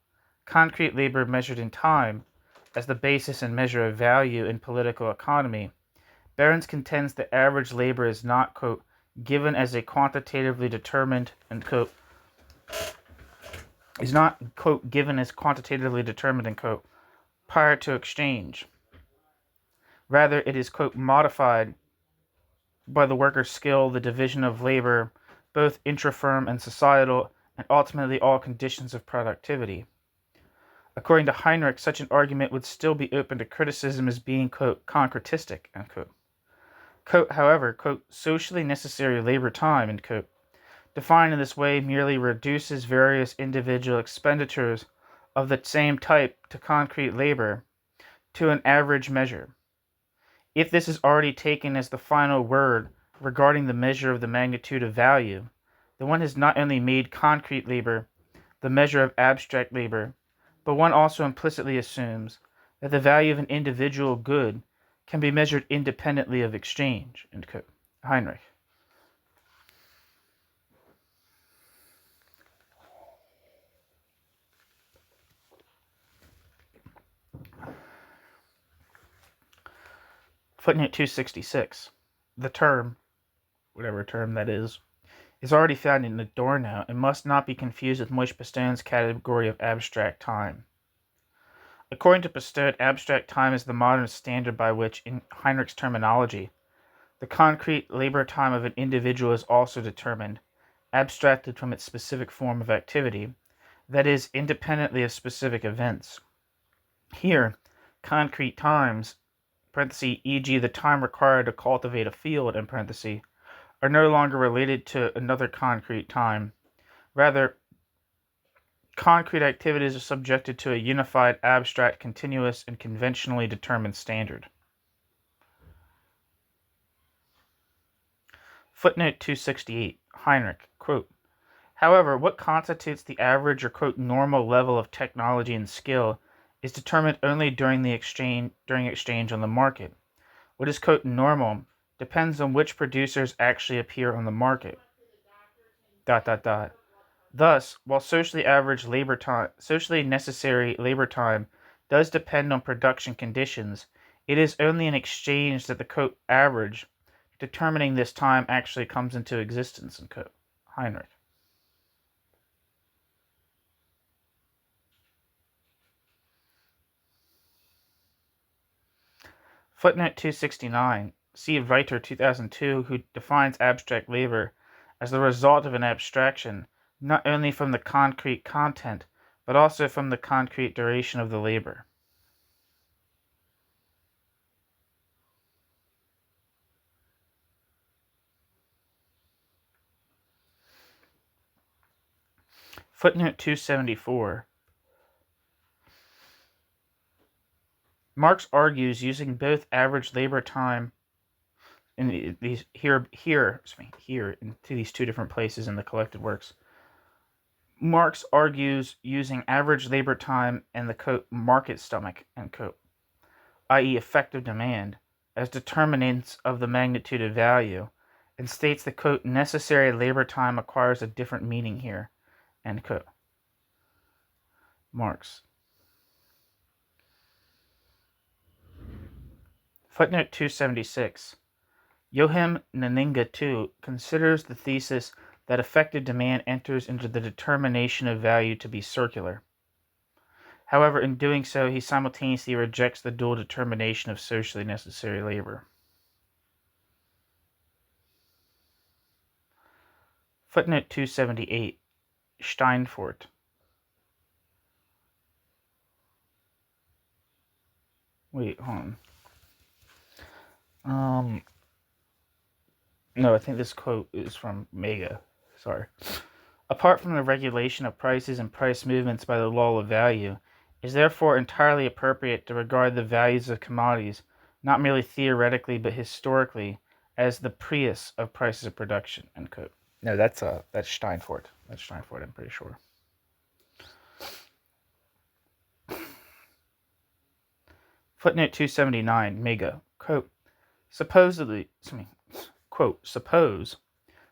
Speaker 1: concrete labor measured in time, as the basis and measure of value in political economy, Behrens contends that average labor is not, quote, given as a quantitatively determined, end quote, is not, quote, given as quantitatively determined, end quote, prior to exchange. Rather, it is, quote, modified by the worker's skill, the division of labor, both intra-firm and societal, and ultimately all conditions of productivity. According to Heinrich, such an argument would still be open to criticism as being, quote, concretistic, end quote. Quote, however, quote, socially necessary labor time, end quote, defined in this way merely reduces various individual expenditures of the same type to concrete labor to an average measure. If this is already taken as the final word regarding the measure of the magnitude of value, then one has not only made concrete labor the measure of abstract labor, but one also implicitly assumes that the value of an individual good can be measured independently of exchange, end quote. Heinrich. Footnote 266. The term, whatever term that is already found in Adorno and must not be confused with Moishe Pastone's category of abstract time. According to Pastone, abstract time is the modern standard by which, in Heinrich's terminology, the concrete labor time of an individual is also determined, abstracted from its specific form of activity, that is, independently of specific events. Here, concrete times, e.g. the time required to cultivate a field, are no longer related to another concrete time. Rather, concrete activities are subjected to a unified, abstract, continuous, and conventionally determined standard. Footnote 268. Heinrich, quote, however, what constitutes the average or, quote, normal level of technology and skill is determined only during exchange on the market. What is, quote, normal depends on which producers actually appear on the market. ... Thus, while socially necessary labor time does depend on production conditions, it is only in exchange that the, quote, average determining this time actually comes into existence, unquote. Heinrich. Footnote 269. See Reiter 2002, who defines abstract labor as the result of an abstraction, not only from the concrete content, but also from the concrete duration of the labor. Footnote 274. Marx argues using both average labor time in these here into these two different places in the collected works. Marx argues using average labor time and the, quote, market stomach, end quote, i.e. effective demand, as determinants of the magnitude of value, and states that, quote, necessary labor time acquires a different meaning here, end quote. Marx. Footnote 276. Joachim Nninga, too, considers the thesis that effective demand enters into the determination of value to be circular. However, in doing so, he simultaneously rejects the dual determination of socially necessary labor. Footnote 278. Steinfort. Wait, hold on. No, I think this quote is from Mega. Sorry. Apart from the regulation of prices and price movements by the law of value, it is therefore entirely appropriate to regard the values of commodities, not merely theoretically but historically, as the prius of prices of production, end quote. No, that's Steinfort. That's Steinfort, I'm pretty sure. Footnote 279, Mega, quote, suppose,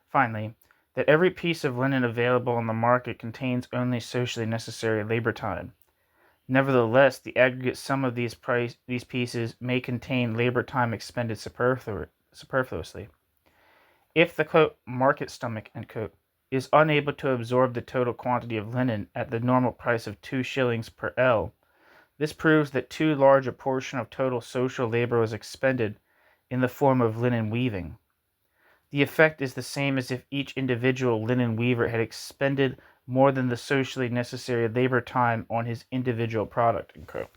Speaker 1: finally, that every piece of linen available on the market contains only socially necessary labor time. Nevertheless, the aggregate sum of these pieces may contain labor time expended superfluously. If the, quote, market stomach, end quote, is unable to absorb the total quantity of linen at the normal price of 2 shillings per ell, this proves that too large a portion of total social labor was expended in the form of linen weaving. The effect is the same as if each individual linen weaver had expended more than the socially necessary labor time on his individual product, end quote.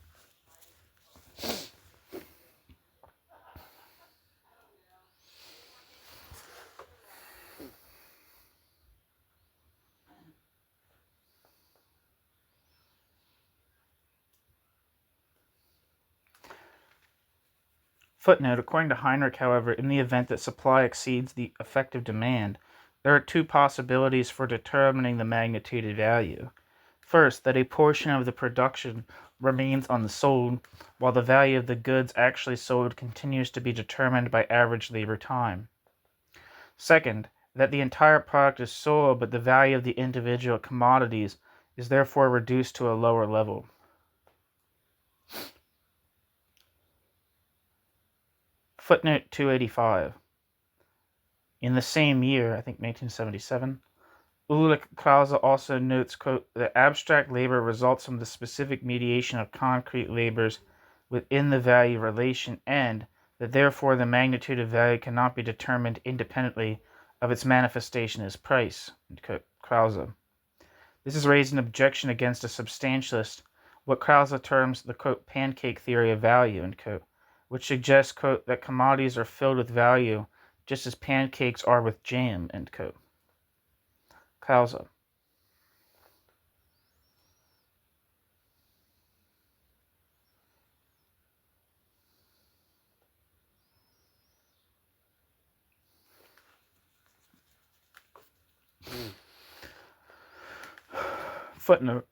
Speaker 1: Footnote, according to Heinrich, however, in the event that supply exceeds the effective demand, there are two possibilities for determining the magnitude of value. First, that a portion of the production remains unsold, while the value of the goods actually sold continues to be determined by average labor time. Second, that the entire product is sold, but the value of the individual commodities is therefore reduced to a lower level. Footnote 285. In the same year, I think 1977, Ulrich Krause also notes, quote, that abstract labor results from the specific mediation of concrete labors within the value relation, and that therefore the magnitude of value cannot be determined independently of its manifestation as price, quote, Krause. This has raised an objection against a substantialist, what Krause terms the, quote, pancake theory of value, end quote, which suggests, quote, that commodities are filled with value just as pancakes are with jam, end quote. Krause. Footnote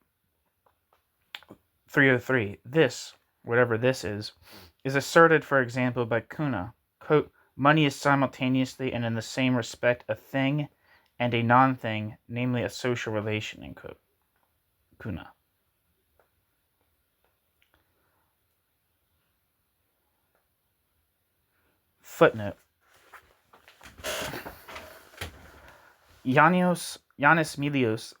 Speaker 1: 303. This, whatever this is asserted, for example, by Kuna. Quote, money is simultaneously and in the same respect a thing and a non-thing, namely a social relation, end quote. Kuna. Footnote. Yanis Milios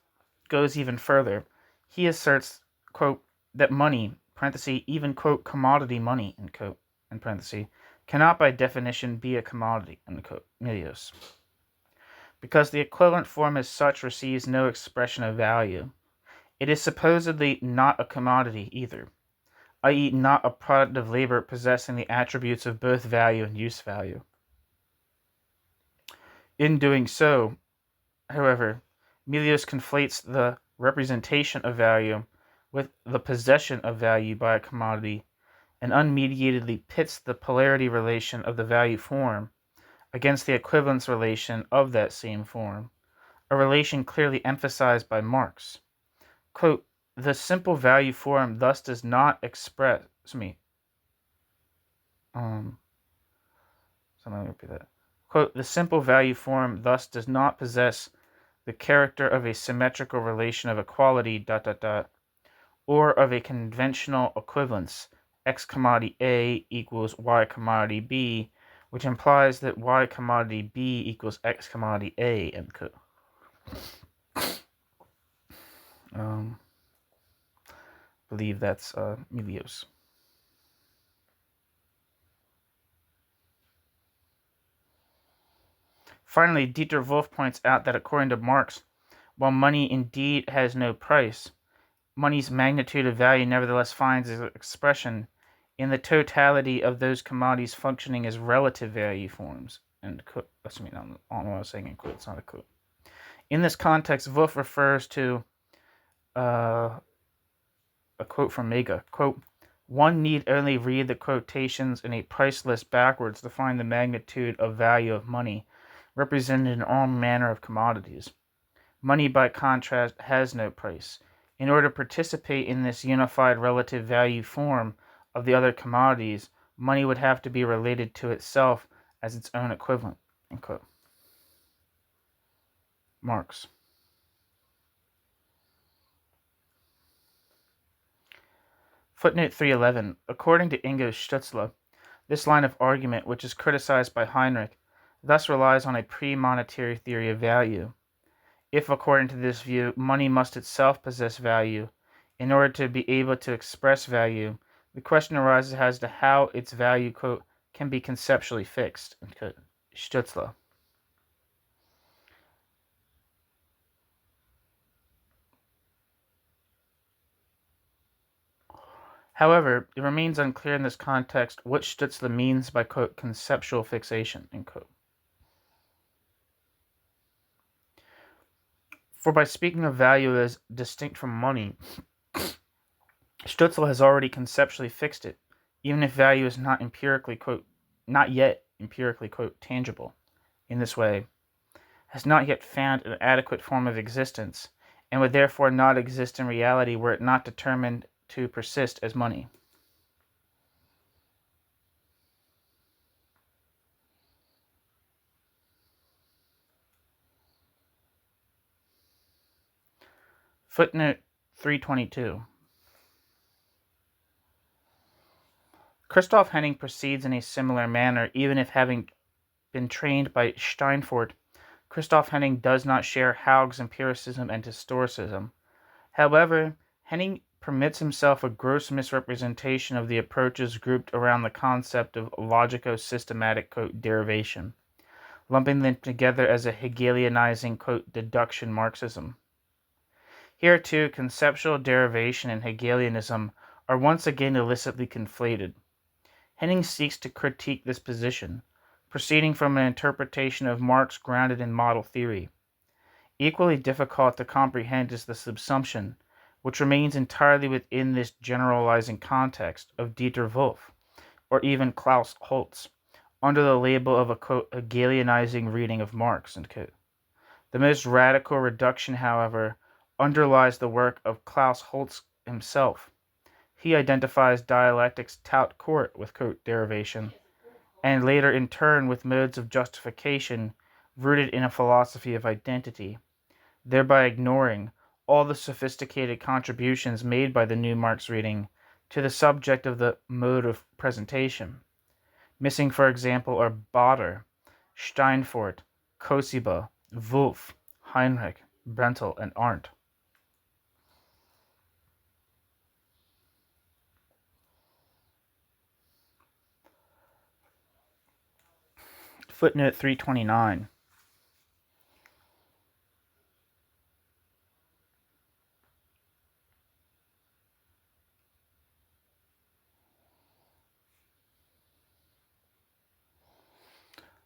Speaker 1: goes even further. He asserts, quote, that money, parenthesis, even, quote, commodity money, end quote, in parenthesis, cannot by definition be a commodity, end quote, Milios, because the equivalent form as such receives no expression of value. It is supposedly not a commodity either, i.e. not a product of labor possessing the attributes of both value and use value. In doing so, however, Milios conflates the representation of value with the possession of value by a commodity, and unmediatedly pits the polarity relation of the value form against the equivalence relation of that same form, a relation clearly emphasized by Marx. Quote, the simple value form thus does not express me. Let me repeat that. Quote, the simple value form thus does not possess the character of a symmetrical relation of equality, or of a conventional equivalence, X commodity A equals Y commodity B, which implies that Y commodity B equals X commodity A, end quote. Believe that's Milios. Finally, Dieter Wolff points out that according to Marx, while money indeed has no price, money's magnitude of value nevertheless finds its expression in the totality of those commodities functioning as relative value forms. And quote, I mean, on what I was saying in quotes, not a quote. In this context, Wolff refers to a quote from Mega. Quote, one need only read the quotations in a price list backwards to find the magnitude of value of money represented in all manner of commodities. Money, by contrast, has no price. In order to participate in this unified relative value form of the other commodities, money would have to be related to itself as its own equivalent. End quote. Marx. Footnote 311. According to Ingo Stutzla, this line of argument, which is criticized by Heinrich, thus relies on a pre-monetary theory of value. If, according to this view, money must itself possess value, in order to be able to express value, the question arises as to how its value, quote, can be conceptually fixed, quote, Stutzla. However, it remains unclear in this context what Stutzla means by, quote, conceptual fixation, end quote. For by speaking of value as distinct from money, Stutzla has already conceptually fixed it, even if value is not empirically, quote, not yet empirically, quote, tangible. In this way, has not yet found an adequate form of existence, and would therefore not exist in reality were it not determined to persist as money. Footnote 322. Christoph Henning proceeds in a similar manner, even if having been trained by Steinfort, Christoph Henning does not share Haug's empiricism and historicism. However, Henning permits himself a gross misrepresentation of the approaches grouped around the concept of logico-systematic derivation, lumping them together as a Hegelianizing deduction Marxism. Here, too, conceptual derivation and Hegelianism are once again illicitly conflated. Henning seeks to critique this position, proceeding from an interpretation of Marx grounded in model theory. Equally difficult to comprehend is the subsumption, which remains entirely within this generalizing context, of Dieter Wolff, or even Klaus Holtz, under the label of a Hegelianizing reading of Marx. The most radical reduction, however, underlies the work of Klaus Holtz himself. He identifies dialectic's tout court with derivation, and later in turn with modes of justification rooted in a philosophy of identity, thereby ignoring all the sophisticated contributions made by the new Marx reading to the subject of the mode of presentation. Missing, for example, are Bader, Steinfort, Kosiba, Wolff, Heinrich, Brentel, and Arndt. Footnote 329.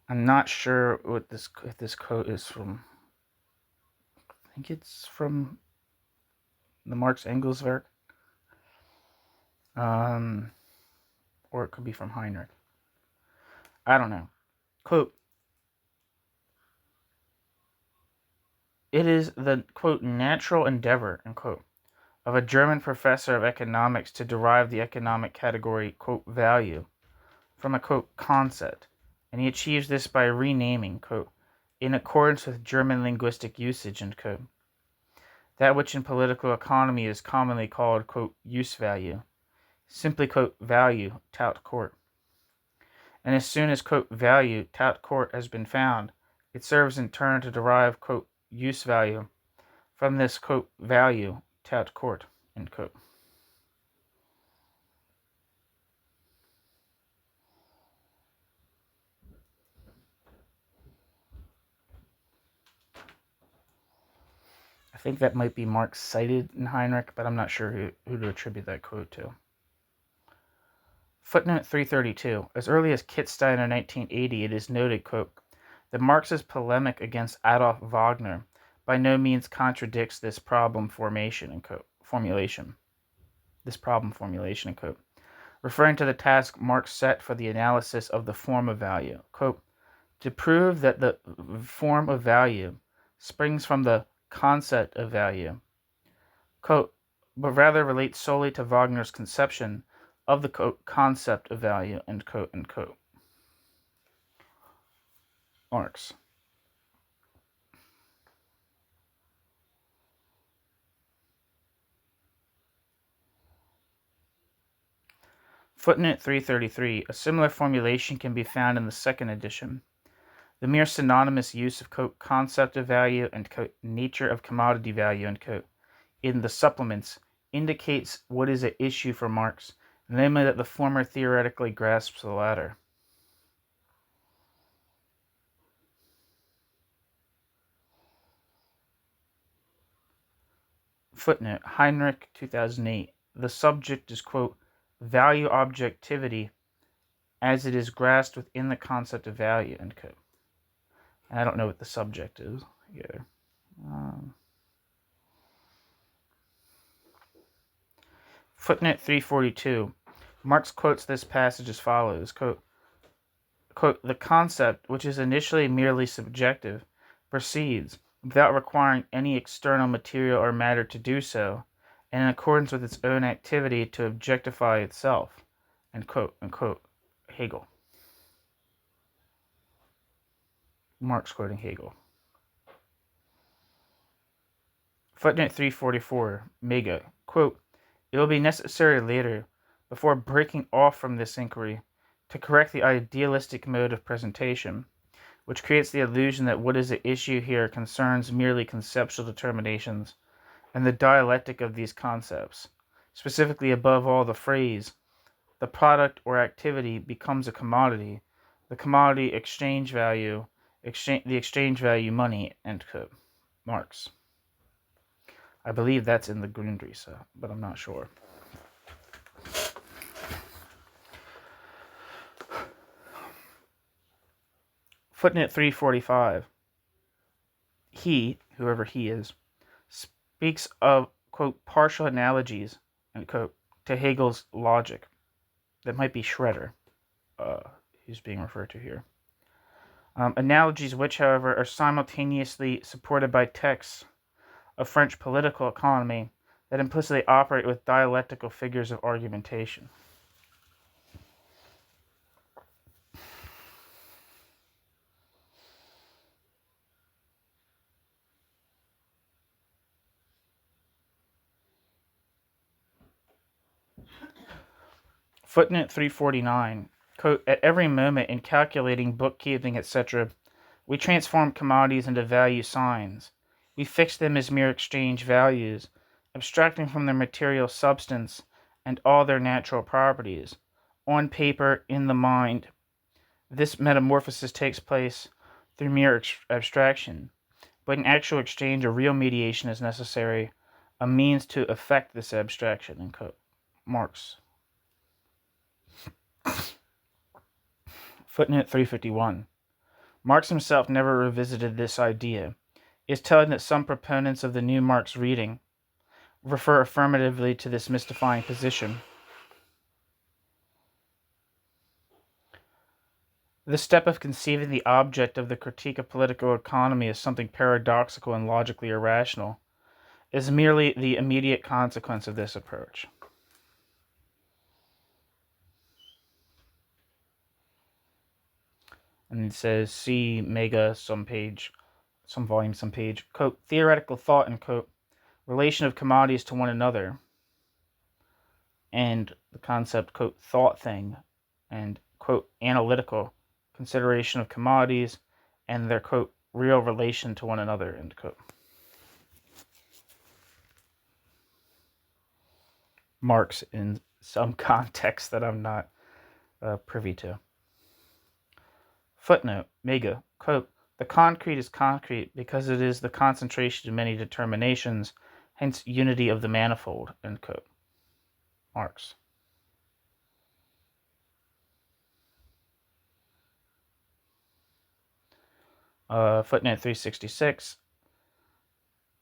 Speaker 1: I'm not sure what this quote is from. I think it's from the Marx Engels work. Or it could be from Heinrich. I don't know. Quote, it is the, quote, natural endeavor, unquote, of a German professor of economics to derive the economic category, quote, value, from a, quote, concept, and he achieves this by renaming, quote, in accordance with German linguistic usage, unquote, that which in political economy is commonly called, quote, use value, simply, quote, value, tout court. And as soon as, quote, value, tout court has been found, it serves in turn to derive, quote, use value from this, quote, value, tout court, end quote. I think that might be Marx cited in Heinrich, but I'm not sure who to attribute that quote to. Footnote 332. As early as Kittsteiner 1980, it is noted, quote, that Marx's polemic against Adolf Wagner by no means contradicts this problem formulation, end quote. Referring to the task Marx set for the analysis of the form of value, quote, to prove that the form of value springs from the concept of value, quote, but rather relates solely to Wagner's conception of the, quote, concept of value, end quote, end quote. Marx. Footnote 333. A similar formulation can be found in the second edition. The mere synonymous use of, quote, concept of value and, quote, nature of commodity value, end quote, in the supplements indicates what is at issue for Marx, namely that the former theoretically grasps the latter. Footnote, Heinrich, 2008. The subject is, quote, value objectivity as it is grasped within the concept of value, end quote. And I don't know what the subject is either. Footnote 342. Marx quotes this passage as follows, quote, the concept, which is initially merely subjective, proceeds, without requiring any external material or matter to do so, and in accordance with its own activity to objectify itself, end quote, unquote. Hegel. Marx quoting Hegel. Footnote 344, Mega, quote, it will be necessary later before breaking off from this inquiry to correct the idealistic mode of presentation, which creates the illusion that what is at issue here concerns merely conceptual determinations and the dialectic of these concepts, specifically above all the phrase, the product or activity becomes a commodity, the commodity exchange value, the exchange value money, end quote. Marx. I believe that's in the Grundrisse, but I'm not sure. Footnote 345. He, whoever he is, speaks of, quote, partial analogies, end quote, to Hegel's logic. That might be Schroeder, who's being referred to here. Analogies which, however, are simultaneously supported by texts of French political economy that implicitly operate with dialectical figures of argumentation. Footnote 349, quote, at every moment in calculating, bookkeeping, etc., we transform commodities into value signs. We fix them as mere exchange values, abstracting from their material substance and all their natural properties. On paper, in the mind, this metamorphosis takes place through mere abstraction, but in actual exchange, a real mediation is necessary, a means to effect this abstraction, end quote. Marx. Footnote 351. Marx himself never revisited this idea. He is telling that some proponents of the new Marx reading refer affirmatively to this mystifying position. The step of conceiving the object of the critique of political economy as something paradoxical and logically irrational is merely the immediate consequence of this approach. And it says, see Mega, some page, some volume, some page, quote, theoretical thought, and quote, relation of commodities to one another, and the concept, quote, thought thing, and, quote, analytical, consideration of commodities, and their, quote, real relation to one another, end quote. Marx in some context that I'm not privy to. Footnote, Mega, quote, the concrete is concrete because it is the concentration of many determinations, hence unity of the manifold, end quote. Marx. Footnote 366.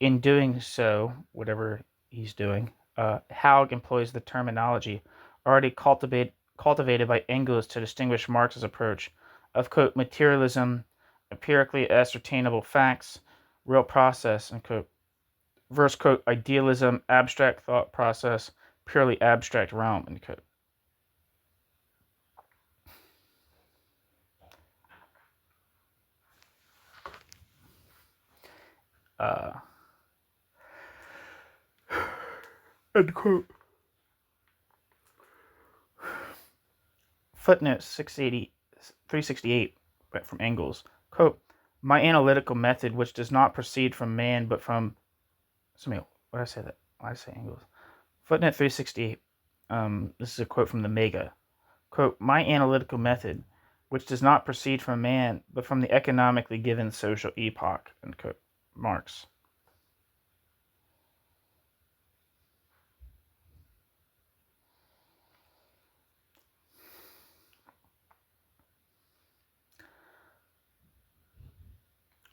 Speaker 1: In doing so, whatever he's doing, Haug employs the terminology already cultivated by Engels to distinguish Marx's approach of, quote, materialism, empirically ascertainable facts, real process, and, quote, versus, quote, idealism, abstract thought process, purely abstract realm, end quote. End quote. Footnote 368 from Engels, quote, my analytical method, which does not proceed from man but from, what did I say that? Why did I say Engels? Footnote 368, this is a quote from the Mega, quote, my analytical method, which does not proceed from man but from the economically given social epoch, end quote. Marx.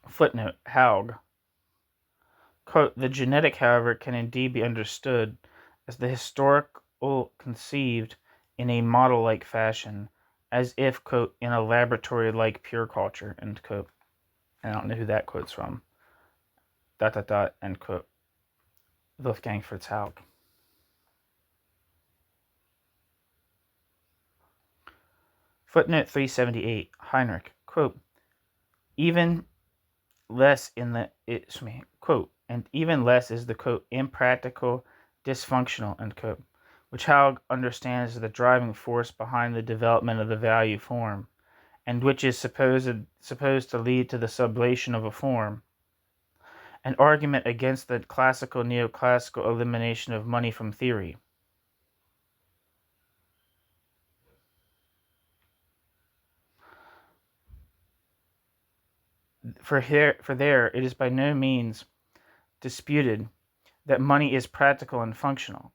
Speaker 1: Footnote, Haug, quote, the genetic, however, can indeed be understood as the historical conceived in a model-like fashion, as if, quote, in a laboratory-like pure culture, end quote. I don't know who that quote's from. ... end quote. Wolfgang Fritz Haug. Footnote 378, Heinrich, quote, even less in the, quote, and even less is the, quote, impractical, dysfunctional, end quote, which Haug understands as the driving force behind the development of the value form, and which is supposed to lead to the sublation of a form. An argument against the classical neoclassical elimination of money from theory. For there, it is by no means disputed that money is practical and functional.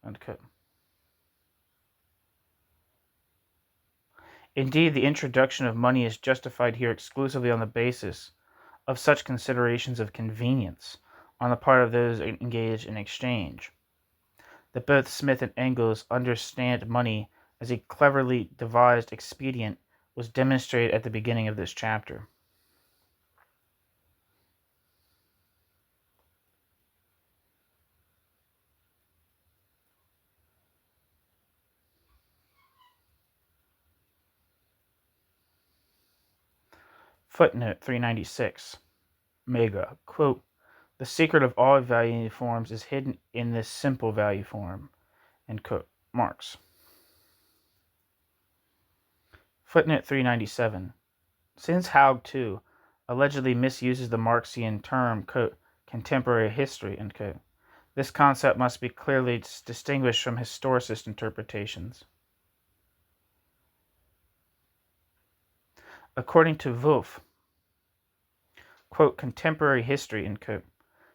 Speaker 1: Indeed, the introduction of money is justified here exclusively on the basis of such considerations of convenience on the part of those engaged in exchange, that both Smith and Engels understand money as a cleverly devised expedient was demonstrated at the beginning of this chapter. Footnote 396. Mega, quote, "The secret of all value forms is hidden in this simple value form," end quote. Marx. Footnote 397. Since Haug, too, allegedly misuses the Marxian term, quote, "contemporary history," end quote, this concept must be clearly distinguished from historicist interpretations. According to Wolff, quote, "contemporary history," end quote,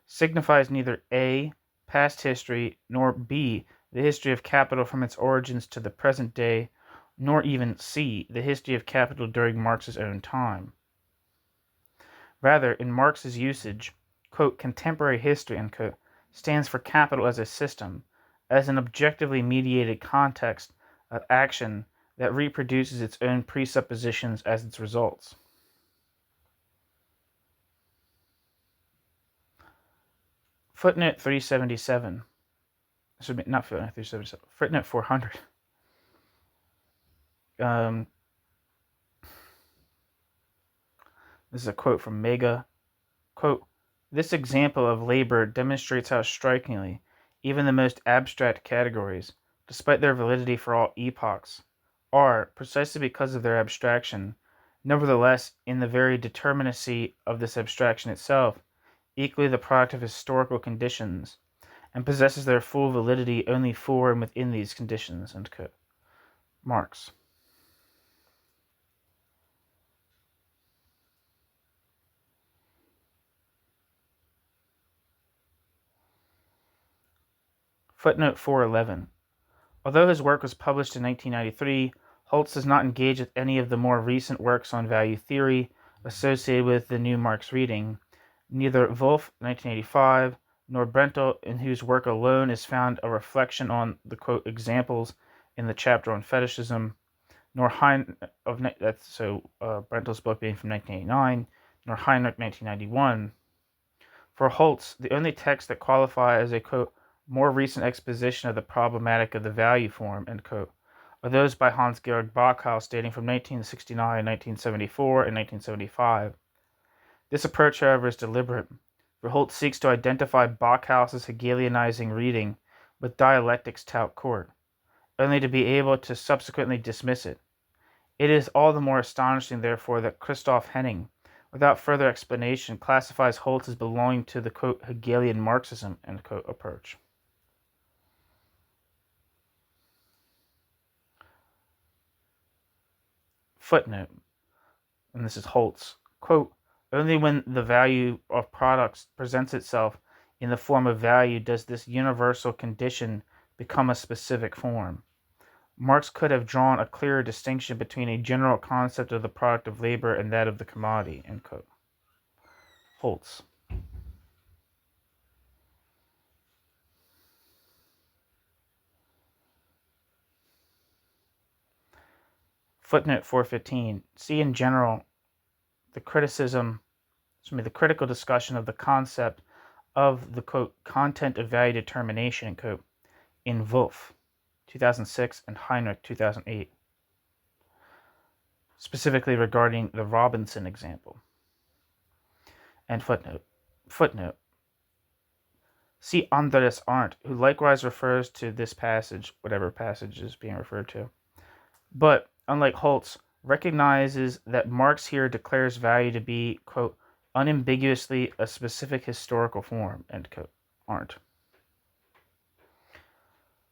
Speaker 1: signifies neither A, past history, nor B, the history of capital from its origins to the present day, nor even C, the history of capital during Marx's own time. Rather, in Marx's usage, quote, "contemporary history," end quote, stands for capital as a system, as an objectively mediated context of action that reproduces its own presuppositions as its results. Footnote 377. Not footnote 377. Footnote 400. This is a quote from Mega. Quote, "This example of labor demonstrates how strikingly even the most abstract categories, despite their validity for all epochs, are, precisely because of their abstraction, nevertheless, in the very determinacy of this abstraction itself, equally the product of historical conditions, and possesses their full validity only for and within these conditions," end quote. Marx. Footnote 411. Although his work was published in 1993, Holtz does not engage with any of the more recent works on value theory associated with the new Marx reading. Neither Wolff, 1985, nor Brentel, in whose work alone is found a reflection on the, quote, examples in the chapter on fetishism, nor Brentel's book being from 1989, nor Heinrich, 1991. For Holtz, the only texts that qualify as a, quote, more recent exposition of the problematic of the value form, end quote, are those by Hans-Georg Backhaus dating from 1969, 1974, and 1975. This approach, however, is deliberate, for Holtz seeks to identify Backhaus's Hegelianizing reading with Dialectic's tout court, only to be able to subsequently dismiss it. It is all the more astonishing, therefore, that Christoph Henning, without further explanation, classifies Holtz as belonging to the, quote, Hegelian Marxism, end quote, approach. Footnote, and this is Holtz, quote, "Only when the value of products presents itself in the form of value does this universal condition become a specific form. Marx could have drawn a clearer distinction between a general concept of the product of labor and that of the commodity," end quote. Holtz. Footnote 415. See in general the critical discussion of the concept of the, quote, content of value determination, end quote, in Wolff, 2006, and Heinrich, 2008, specifically regarding the Robinson example. And footnote. See Andres Arndt, who likewise refers to this passage, whatever passage is being referred to, but, unlike Holtz, recognizes that Marx here declares value to be, quote, unambiguously a specific historical form, end quote. Arndt.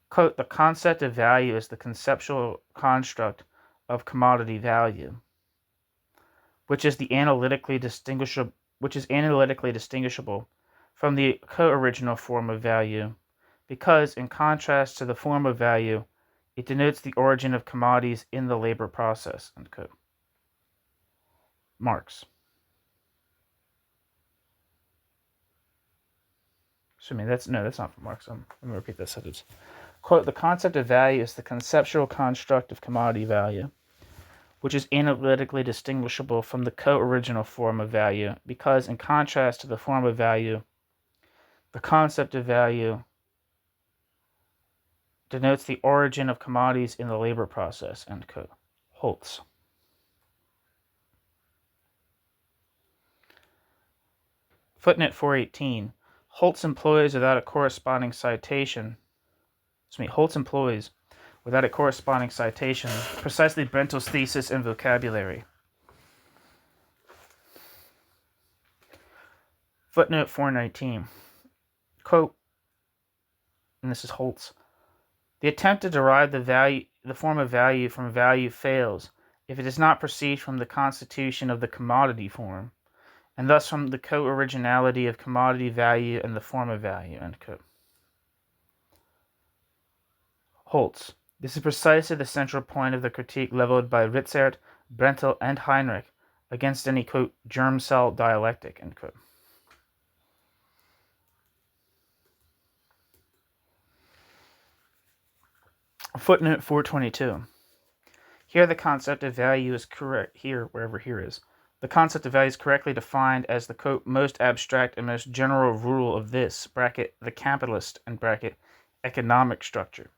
Speaker 1: Quote, the concept of value is the conceptual construct of commodity value, which is analytically distinguishable from the co-original form of value, because, in contrast to the form of value, it denotes the origin of commodities in the labor process. End quote. Marx. That's not from Marx. Let me repeat that sentence. Quote, the concept of value is the conceptual construct of commodity value, which is analytically distinguishable from the co-original form of value, because, in contrast to the form of value, the concept of value denotes the origin of commodities in the labor process. End quote. Holtz. Footnote 418. Holtz employs without a corresponding citation precisely Brentel's thesis and vocabulary. Footnote 419. Quote, and this is Holtz, the attempt to derive the form of value from value fails if it does not proceed from the constitution of the commodity form, and thus from the co-originality of commodity value and the form of value. End quote. Holtz. This is precisely the central point of the critique leveled by Ritzert, Brentel, and Heinrich against any, quote, germ cell dialectic, end quote. Footnote 422. Here the concept of value is correct. Wherever here is. The concept of value is correctly defined as the, quote, most abstract and most general rule of this, bracket, the capitalist, and bracket, economic structure.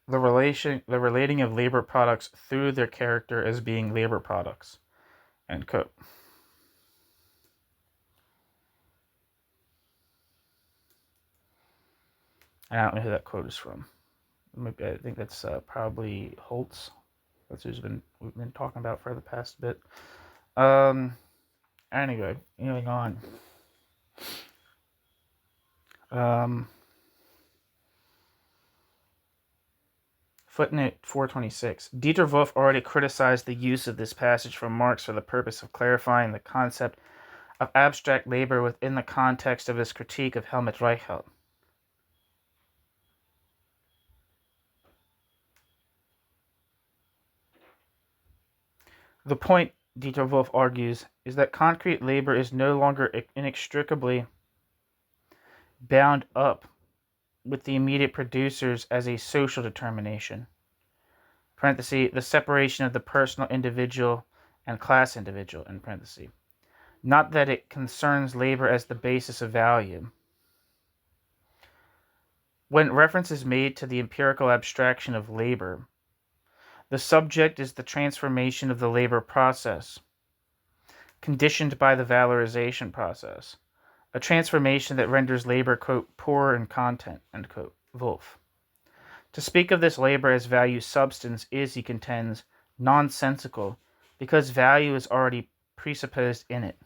Speaker 1: The relating of labor products through their character as being labor products, end quote. I don't know who that quote is from. I think that's probably Holtz. That's who's we've been talking about for the past bit. Anyway, moving on. Footnote 426. Dieter Wolff already criticized the use of this passage from Marx for the purpose of clarifying the concept of abstract labor within the context of his critique of Helmut Reichelt. The point, Dieter Wolff argues, is that concrete labor is no longer inextricably bound up with the immediate producers as a social determination. Parenthesis, the separation of the personal individual and class individual, in parenthesis. Not that it concerns labor as the basis of value. When reference is made to the empirical abstraction of labor, the subject is the transformation of the labor process, conditioned by the valorization process, a transformation that renders labor, quote, poorer in content, end quote. Wolff. To speak of this labor as value substance is, he contends, nonsensical, because value is already presupposed in it.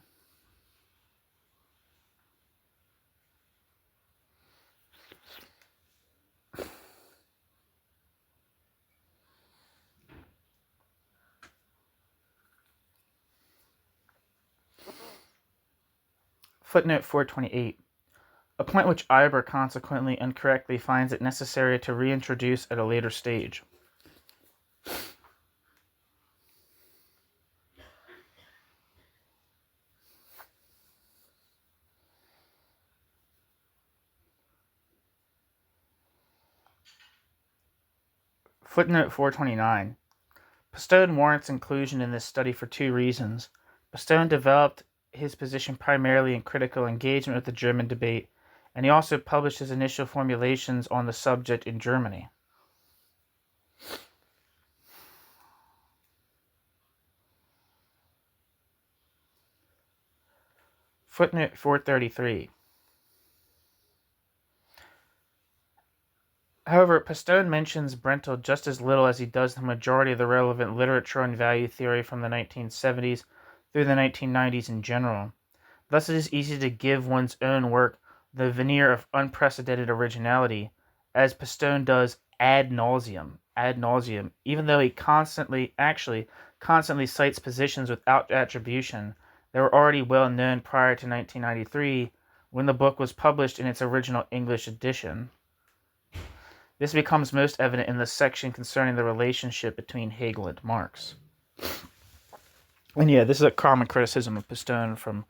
Speaker 1: Footnote 428. A point which Eber consequently incorrectly finds it necessary to reintroduce at a later stage. Footnote 429. Pistone warrants inclusion in this study for two reasons. Pistone developed his position primarily in critical engagement with the German debate, and he also published his initial formulations on the subject in Germany. Footnote 433. However, Pistone mentions Brentel just as little as he does the majority of the relevant literature on value theory from the 1970s through the 1990s in general. Thus, it is easy to give one's own work the veneer of unprecedented originality, as Pistone does ad nauseum, even though he constantly cites positions without attribution that were already well known prior to 1993 when the book was published in its original English edition. This becomes most evident in the section concerning the relationship between Hegel and Marx. And yeah, this is a common criticism of Pistone from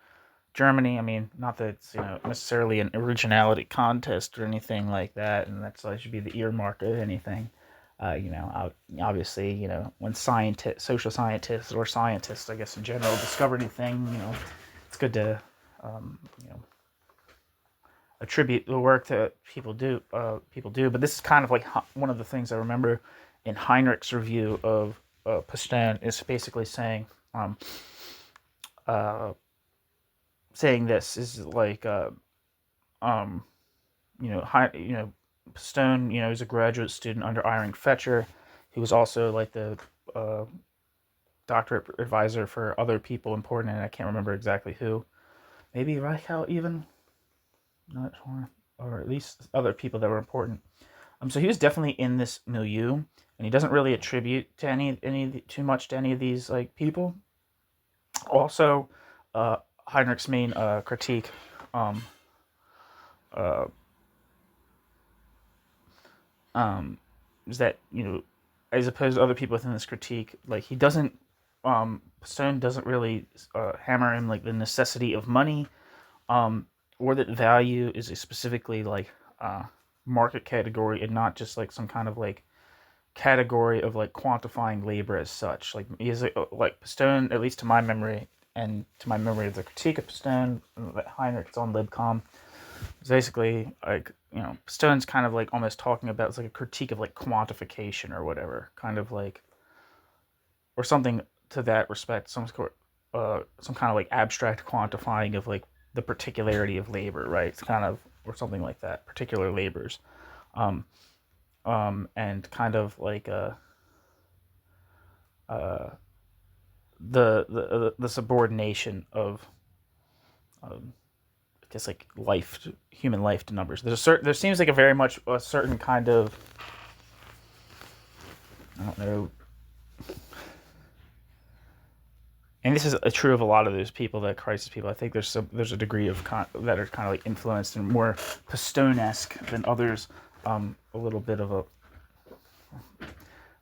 Speaker 1: Germany. I mean, not that it's necessarily an originality contest or anything like that, and that's should be the earmark of anything. Obviously, when social scientists or scientists, I guess in general, discover anything, it's good to, attribute the work that people do. But this is kind of like one of the things I remember in Heinrich's review of Pistone is basically saying, saying this is like, Pistone, is a graduate student under Irving Fetcher, who was also like the doctorate advisor for other people important, and I can't remember exactly who. Maybe Reichelt even, not sure, or at least other people that were important. So he was definitely in this milieu, and he doesn't really attribute to too much to any of these like people. Also, Heinrich's main critique is that as opposed to other people within this critique, like he doesn't, Stone doesn't really hammer in like the necessity of money, or that value is a specifically like market category and not just like some kind of like category of like quantifying labor as such. Like he is like Pistone, at least to my memory and to my memory of the critique of Pistone that Heinrich's on Libcom, is basically like Pistone's kind of like almost talking about, it's like a critique of like quantification or whatever, kind of like, or something to that respect, some kind of like abstract quantifying of like the particularity of labor, right? It's kind of, or something like that, particular labors, and kind of like the subordination of I guess like human life to numbers. There seems like there seems like a certain kind of, I don't know, and this is true of a lot of those people, that crisis people. I think there's a degree of that are kind of like influenced and more Pistone-esque than others. A little bit of a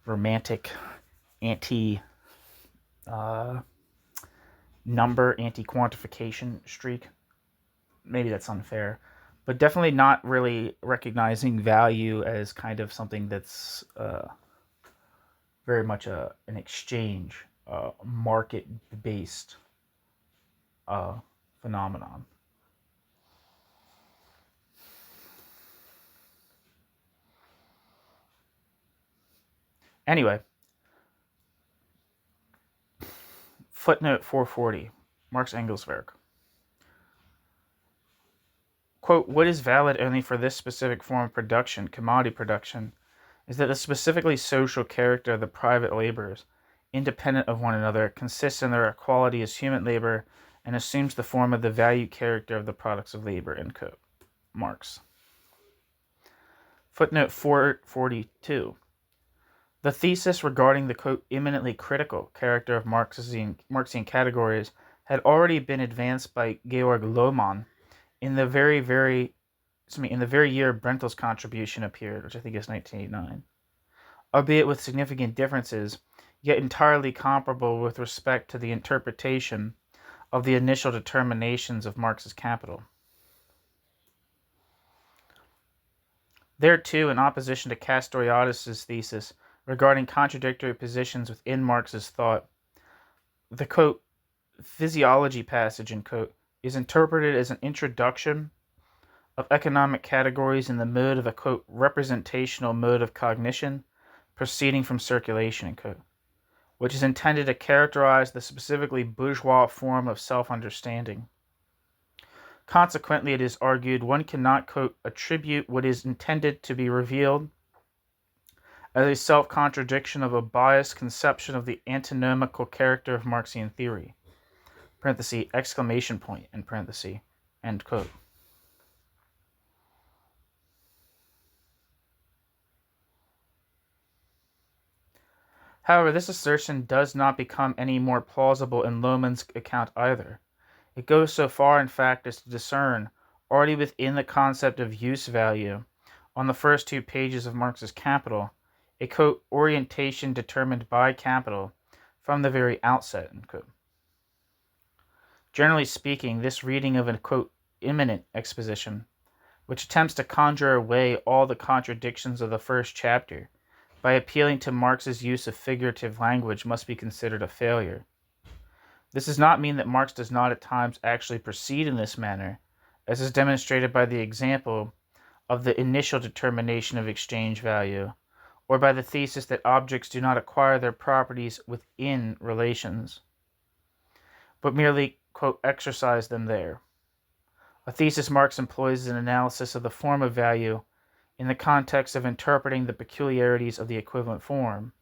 Speaker 1: romantic anti-quantification streak. Maybe that's unfair, but definitely not really recognizing value as kind of something that's very much an exchange, market-based phenomenon. Anyway, footnote 440, Marx Engels work. Quote, what is valid only for this specific form of production, commodity production, is that the specifically social character of the private laborers, independent of one another, consists in their equality as human labor and assumes the form of the value character of the products of labor, end quote. Marx. Footnote 442. The thesis regarding the, quote, eminently critical character of Marxian categories had already been advanced by Georg Lohmann in the very year Brentel's contribution appeared, which I think is 1989, albeit with significant differences, yet entirely comparable with respect to the interpretation of the initial determinations of Marx's Capital. There too, in opposition to Castoriadis' thesis regarding contradictory positions within Marx's thought, the, quote, physiology passage, end quote, is interpreted as an introduction of economic categories in the mode of a, quote, representational mode of cognition proceeding from circulation, end quote, which is intended to characterize the specifically bourgeois form of self-understanding. Consequently, it is argued, one cannot, quote, attribute what is intended to be revealed as a self-contradiction of a biased conception of the antinomical character of Marxian theory. Parenthesis, exclamation point, in parenthesis, end quote. However, this assertion does not become any more plausible in Lohmann's account either. It goes so far, in fact, as to discern, already within the concept of use value, on the first 2 pages of Marx's Capital, a, quote, orientation determined by capital from the very outset, end quote. Generally speaking, this reading of a, quote, imminent exposition, which attempts to conjure away all the contradictions of the first chapter by appealing to Marx's use of figurative language, must be considered a failure. This does not mean that Marx does not at times actually proceed in this manner, as is demonstrated by the example of the initial determination of exchange value, or by the thesis that objects do not acquire their properties within relations, but merely, quote, exercise them there. A thesis Marx employs as an analysis of the form of value in the context of interpreting the peculiarities of the equivalent form.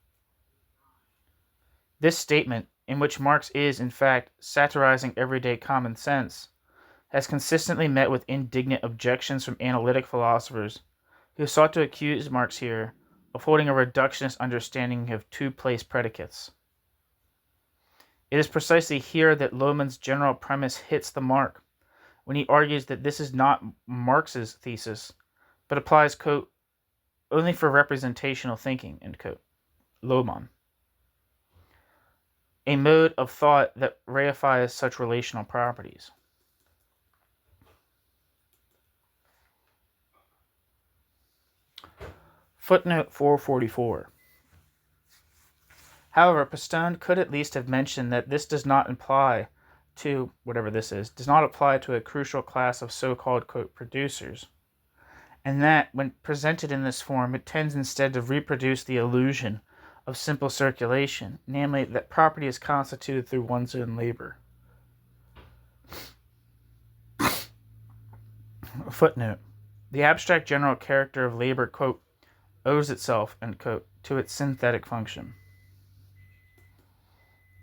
Speaker 1: This statement, in which Marx is, in fact, satirizing everyday common sense, has consistently met with indignant objections from analytic philosophers who sought to accuse Marx here of holding a reductionist understanding of two-place predicates. It is precisely here that Lohmann's general premise hits the mark, when he argues that this is not Marx's thesis, but applies, quote, only for representational thinking, end quote. Lohmann. A mode of thought that reifies such relational properties. Footnote 444. However, Postone could at least have mentioned that this does not apply to, whatever this is, does not apply to a crucial class of so-called, quote, producers, and that, when presented in this form, it tends instead to reproduce the illusion of simple circulation, namely that property is constituted through one's own labor. Footnote. The abstract general character of labor, quote, owes itself, end quote, to its synthetic function.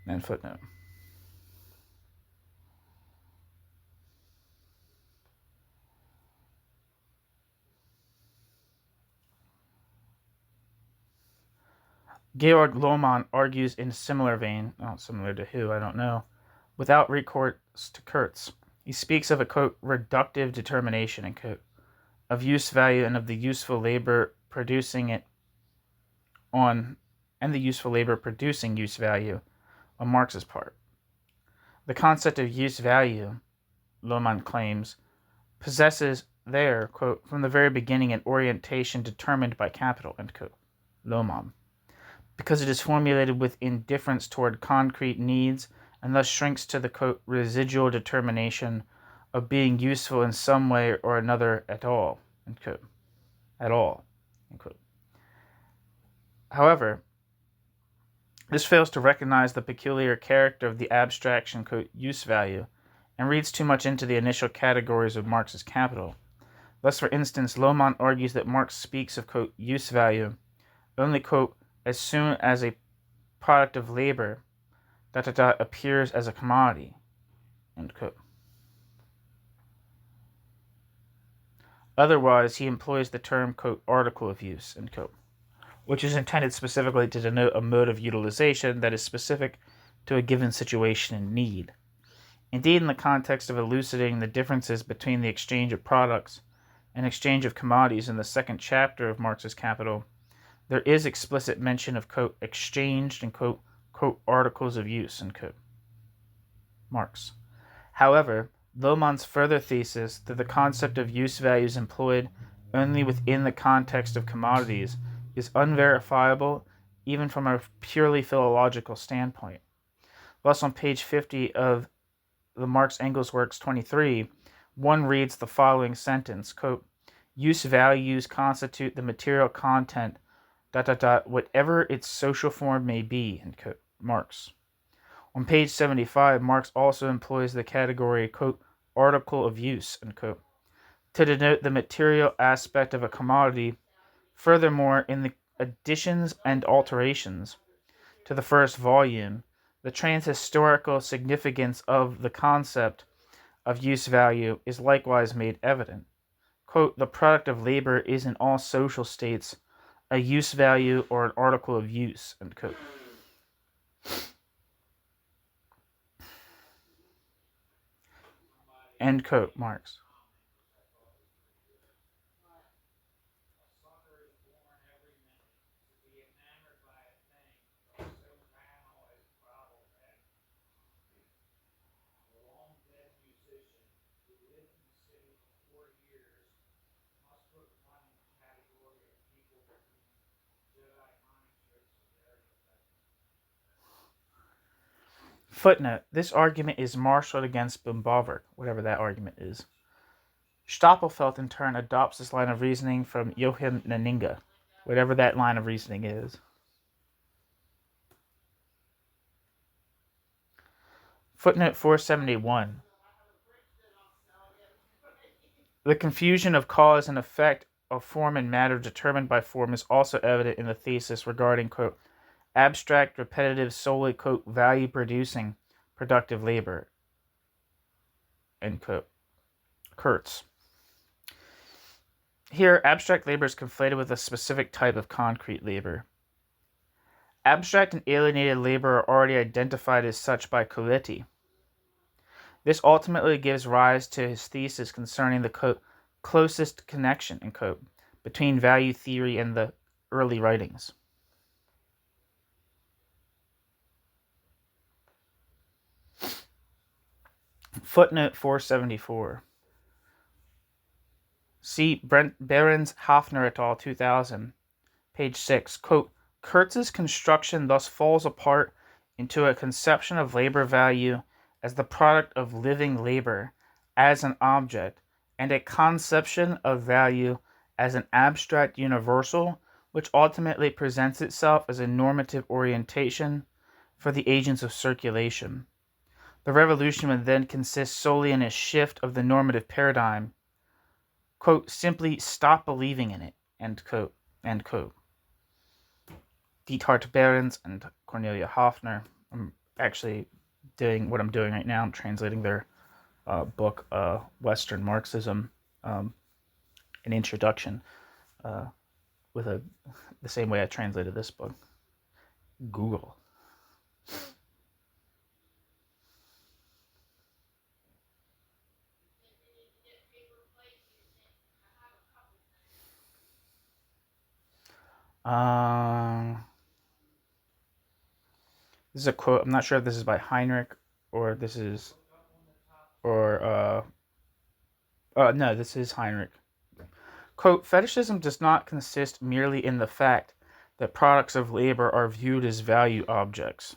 Speaker 1: End footnote. Georg Lohmann argues in a similar vein, similar to who, I don't know, without recourse to Kurtz. He speaks of a, quote, reductive determination, end quote, of use value and of the useful labor producing it on, and the useful labor producing use value on Marx's part. The concept of use value, Lohmann claims, possesses there, quote, from the very beginning an orientation determined by capital, end quote, Lohmann, because it is formulated with indifference toward concrete needs and thus shrinks to the, quote, residual determination of being useful in some way or another at all, end quote, at all, end quote. However, this fails to recognize the peculiar character of the abstraction, quote, use value, and reads too much into the initial categories of Marx's Capital. Thus, for instance, Lohmann argues that Marx speaks of, quote, use value only, quote, as soon as a product of labor appears as a commodity, end quote. Otherwise, he employs the term, quote, article of use, end quote, which is intended specifically to denote a mode of utilization that is specific to a given situation and need. Indeed, in the context of elucidating the differences between the exchange of products and exchange of commodities in the second chapter of Marx's Capital, there is explicit mention of, quote, exchanged and, quote, articles of use, end quote. Marx. However, Lohmann's further thesis that the concept of use value is employed only within the context of commodities is unverifiable even from a purely philological standpoint. Thus, on page 50 of the Marx-Engels Works 23, one reads the following sentence, quote, use values constitute the material content whatever its social form may be, end quote, Marx. On page 75, Marx also employs the category, quote, article of use, end quote, to denote the material aspect of a commodity. Furthermore, in the additions and alterations to the first volume, the transhistorical significance of the concept of use value is likewise made evident. Quote, the product of labor is in all social states a use value or an article of use, end quote. End quote, Marx. Footnote, this argument is marshaled against Bumbaver, whatever that argument is. Stoppelfeld, in turn, adopts this line of reasoning from Joachim Naninga, whatever that line of reasoning is. Footnote 471. The confusion of cause and effect of form and matter determined by form is also evident in the thesis regarding, quote, abstract, repetitive, solely, quote, value-producing, productive labor, end quote. Kurtz. Here, abstract labor is conflated with a specific type of concrete labor. Abstract and alienated labor are already identified as such by Coletti. This ultimately gives rise to his thesis concerning the, quote, closest connection, end quote, between value theory and the early writings. Footnote 474. See Behrens, Hafner et al. 2000, page 6. Quote, Kurtz's construction thus falls apart into a conception of labor value as the product of living labor as an object, and a conception of value as an abstract universal, which ultimately presents itself as a normative orientation for the agents of circulation. The revolution would then consist solely in a shift of the normative paradigm. Quote, simply stop believing in it, end quote, end quote. Diethard Behrens and Cornelia Hafner. I'm actually doing what I'm doing right now. I'm translating their book, Western Marxism, an introduction, with the same way I translated this book. Google. This is a quote. I'm not sure if this is by Heinrich or this is, no, this is Heinrich. Quote, fetishism does not consist merely in the fact that products of labor are viewed as value objects.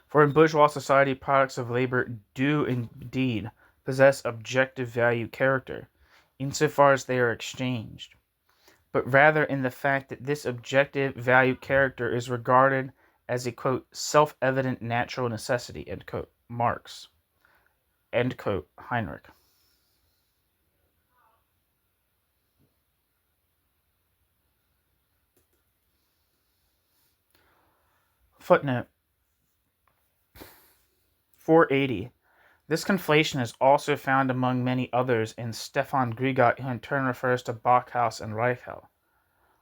Speaker 1: For in bourgeois society, products of labor do indeed possess objective value character, insofar as they are exchanged, but rather in the fact that this objective value character is regarded as a, quote, self-evident natural necessity, end quote, Marx, end quote, Heinrich. Footnote 480. This conflation is also found among many others in Stefan Grigat, who in turn refers to Backhaus and Reichel.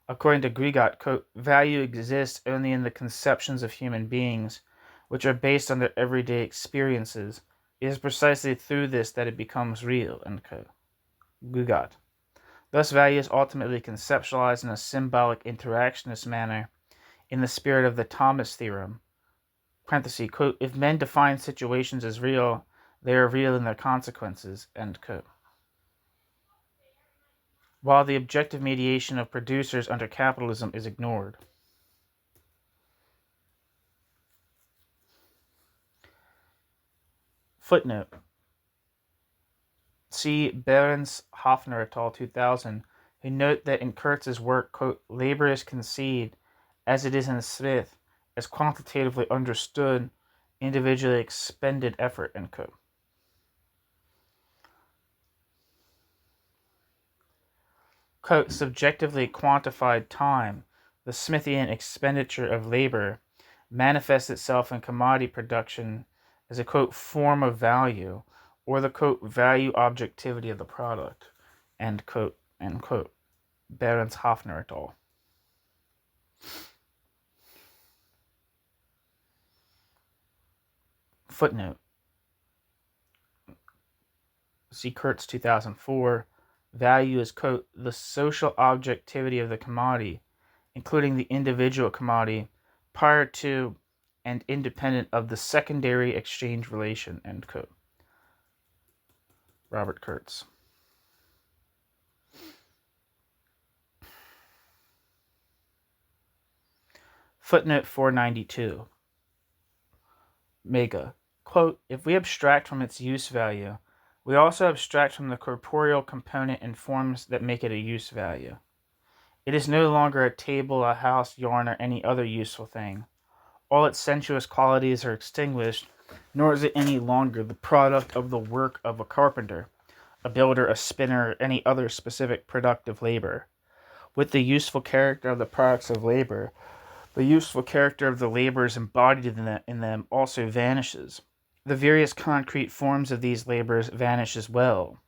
Speaker 1: According to Grigat, quote, value exists only in the conceptions of human beings, which are based on their everyday experiences. It is precisely through this that it becomes real, end quote. Grigat. Thus, value is ultimately conceptualized in a symbolic interactionist manner in the spirit of the Thomas theorem. Parenthesis, quote, if men define situations as real, they are real in their consequences, end quote. While the objective mediation of producers under capitalism is ignored. Footnote. See Behrens, Hafner et al. 2000, who note that in Kurtz's work, quote, labor is conceived, as it is in Smith, as quantitatively understood, individually expended effort, end quote. quote, subjectively quantified time, the Smithian expenditure of labor, manifests itself in commodity production as a, quote, form of value, or the, quote, value objectivity of the product, end quote, end quote. Behrens Hofner et al. Footnote. See Kurtz 2004. Value is, quote, the social objectivity of the commodity, including the individual commodity, prior to and independent of the secondary exchange relation, end quote. Robert Kurtz. Footnote 492. Mega. Quote, if we abstract from its use value, we also abstract from the corporeal component and forms that make it a use value. It is no longer a table, a house, yarn, or any other useful thing. All its sensuous qualities are extinguished, nor is it any longer the product of the work of a carpenter, a builder, a spinner, or any other specific productive labor. With the useful character of the products of labor, the useful character of the labors embodied in them also vanishes. The various concrete forms of these labors vanish as well.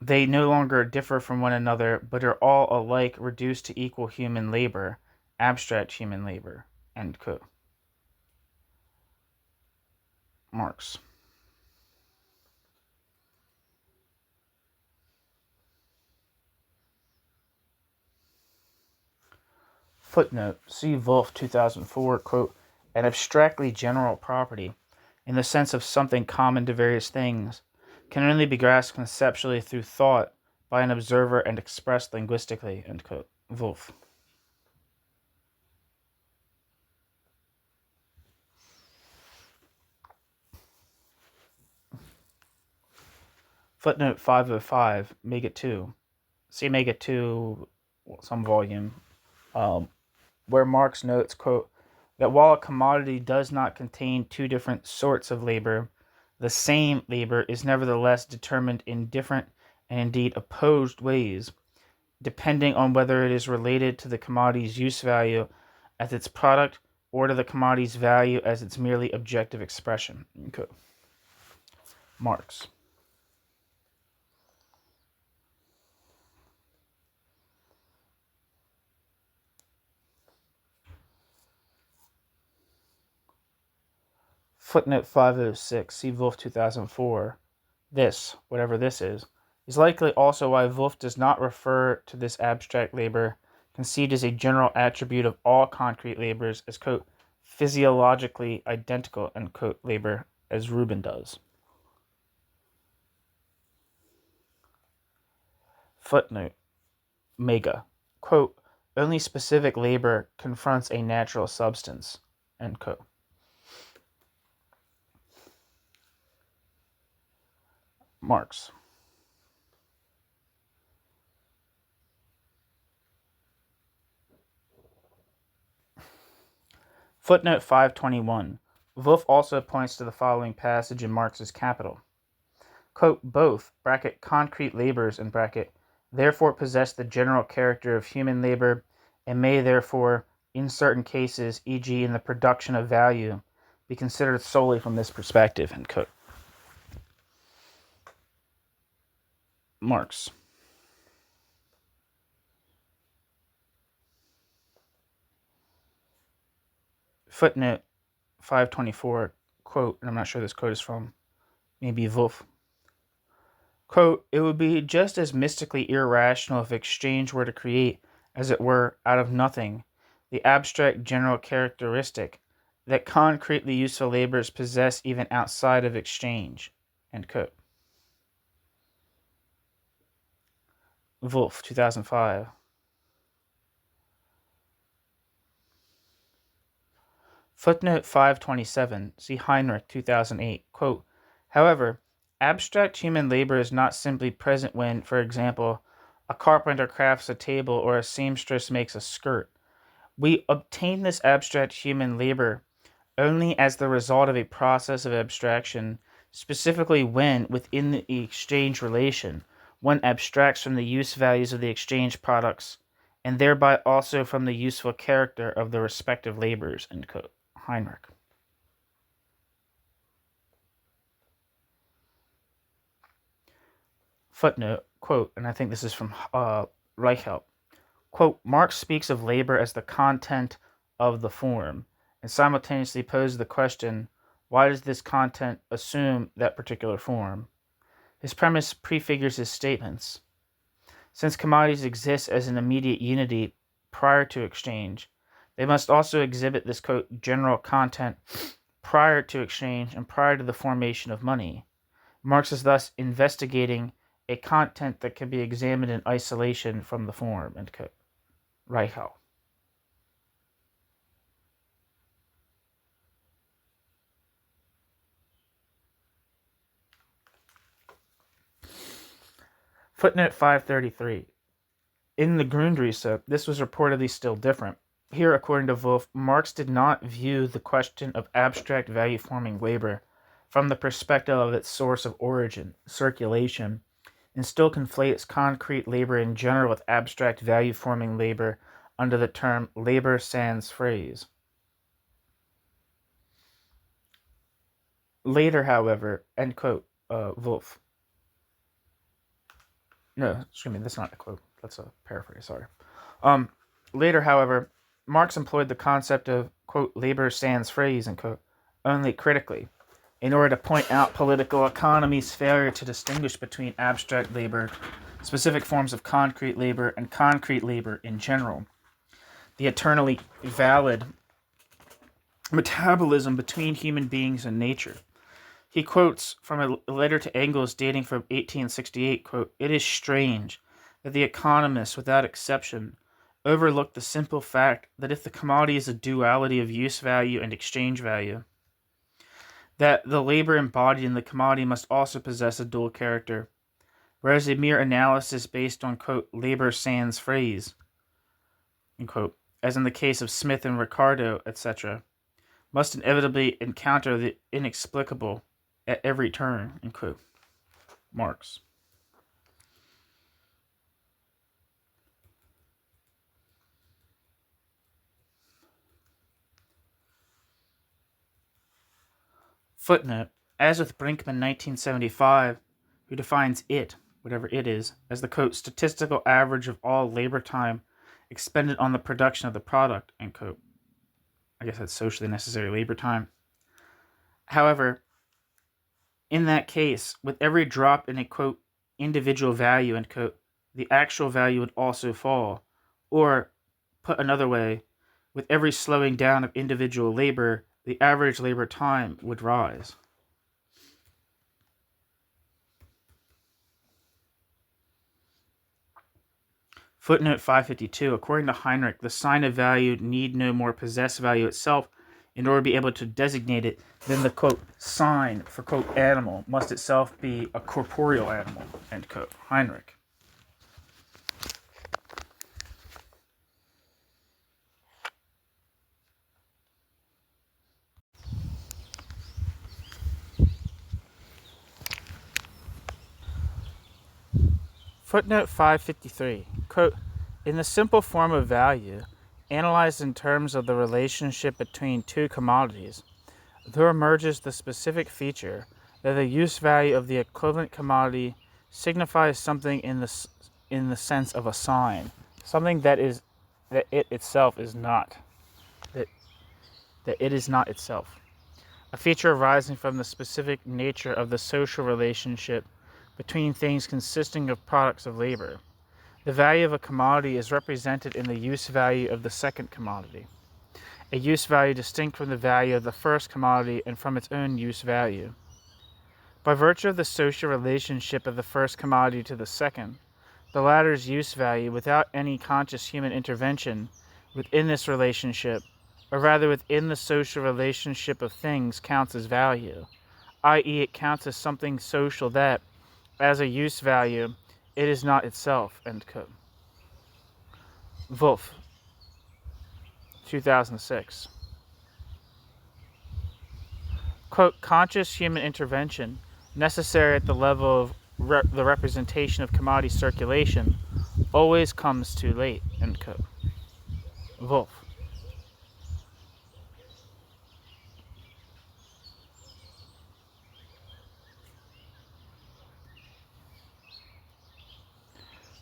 Speaker 1: They no longer differ from one another, but are all alike reduced to equal human labor, abstract human labor, end quote. Marx. Footnote. See Wolff 2004, quote, an abstractly general property, in the sense of something common to various things, can only be grasped conceptually through thought by an observer and expressed linguistically, end quote. Wolff. Footnote 505, Mega 2. See Mega 2, some volume, where Marx notes, quote, that while a commodity does not contain two different sorts of labor, the same labor is nevertheless determined in different and indeed opposed ways, depending on whether it is related to the commodity's use value as its product or to the commodity's value as its merely objective expression. Okay. Marx. Footnote 506, see Wolff 2004. This, whatever this is likely also why Wolff does not refer to this abstract labor, conceived as a general attribute of all concrete labors, as, quote, physiologically identical, end quote, labor, as Rubin does. Footnote. Mega. Quote, only specific labor confronts a natural substance, end quote. Marx. Footnote 521. Wolff also points to the following passage in Marx's Capital. Quote, both, bracket, concrete labors, in bracket, therefore possess the general character of human labor, and may therefore, in certain cases, e.g. in the production of value, be considered solely from this perspective, end quote. Marx. Footnote 524, quote, and I'm not sure this quote is from, maybe Wolff. Quote, it would be just as mystically irrational if exchange were to create, as it were, out of nothing, the abstract general characteristic that concretely useful labors possess even outside of exchange, end quote. Wolff, 2005. Footnote 527, see Heinrich, 2008, quote, however, abstract human labor is not simply present when, for example, a carpenter crafts a table or a seamstress makes a skirt. We obtain this abstract human labor only as the result of a process of abstraction, specifically when, within the exchange relation, one abstracts from the use values of the exchange products, and thereby also from the useful character of the respective labors, end quote. Heinrich. Footnote, quote, and I think this is from Reichelt, quote, Marx speaks of labor as the content of the form, and simultaneously poses the question, why does this content assume that particular form? His premise prefigures his statements. Since commodities exist as an immediate unity prior to exchange, they must also exhibit this, quote, general content prior to exchange and prior to the formation of money. Marx is thus investigating a content that can be examined in isolation from the form, end quote. Reichel. Footnote 533. In the Grundrisse, this was reportedly still different. Here, according to Wolff, Marx did not view the question of abstract value-forming labor from the perspective of its source of origin, circulation, and still conflates concrete labor in general with abstract value-forming labor under the term labor sans phrase. Later, however, end quote, Wolff. No, excuse me, that's not a quote. That's a paraphrase, sorry. Later, however, Marx employed the concept of, quote, labor sans phrase, end quote, only critically, in order to point out political economy's failure to distinguish between abstract labor, specific forms of concrete labor, and concrete labor in general. The eternally valid metabolism between human beings and nature. He quotes from a letter to Engels dating from 1868, quote, it is strange that the economists, without exception, overlook the simple fact that if the commodity is a duality of use value and exchange value, that the labor embodied in the commodity must also possess a dual character, whereas a mere analysis based on, quote, labor sans phrase, end quote, as in the case of Smith and Ricardo, etc., must inevitably encounter the inexplicable at every turn, end quote. Marx. Footnote, as with Brinkman 1975, who defines it, whatever it is, as the, quote, statistical average of all labor time expended on the production of the product, end quote. I guess that's socially necessary labor time. However, in that case, with every drop in a, quote, individual value, end quote, the actual value would also fall. Or, put another way, with every slowing down of individual labor, the average labor time would rise. Footnote 552, according to Heinrich, the sign of value need no more possess value itself in order to be able to designate it than the, quote, sign for, quote, animal must itself be a corporeal animal, end quote. Heinrich. Footnote 553, quote, in the simple form of value, analyzed in terms of the relationship between two commodities, there emerges the specific feature that the use value of the equivalent commodity signifies something in the sense of a sign, something that it itself is not, that it is not itself. A feature arising from the specific nature of the social relationship between things consisting of products of labor. The value of a commodity is represented in the use value of the second commodity, a use value distinct from the value of the first commodity and from its own use value. By virtue of the social relationship of the first commodity to the second, the latter's use value, without any conscious human intervention within this relationship, or rather within the social relationship of things, counts as value, i.e. it counts as something social that, as a use value, it is not itself, end quote. Wolff, 2006. Quote, conscious human intervention, necessary at the level of the representation of commodity circulation always comes too late, end quote. Wolf.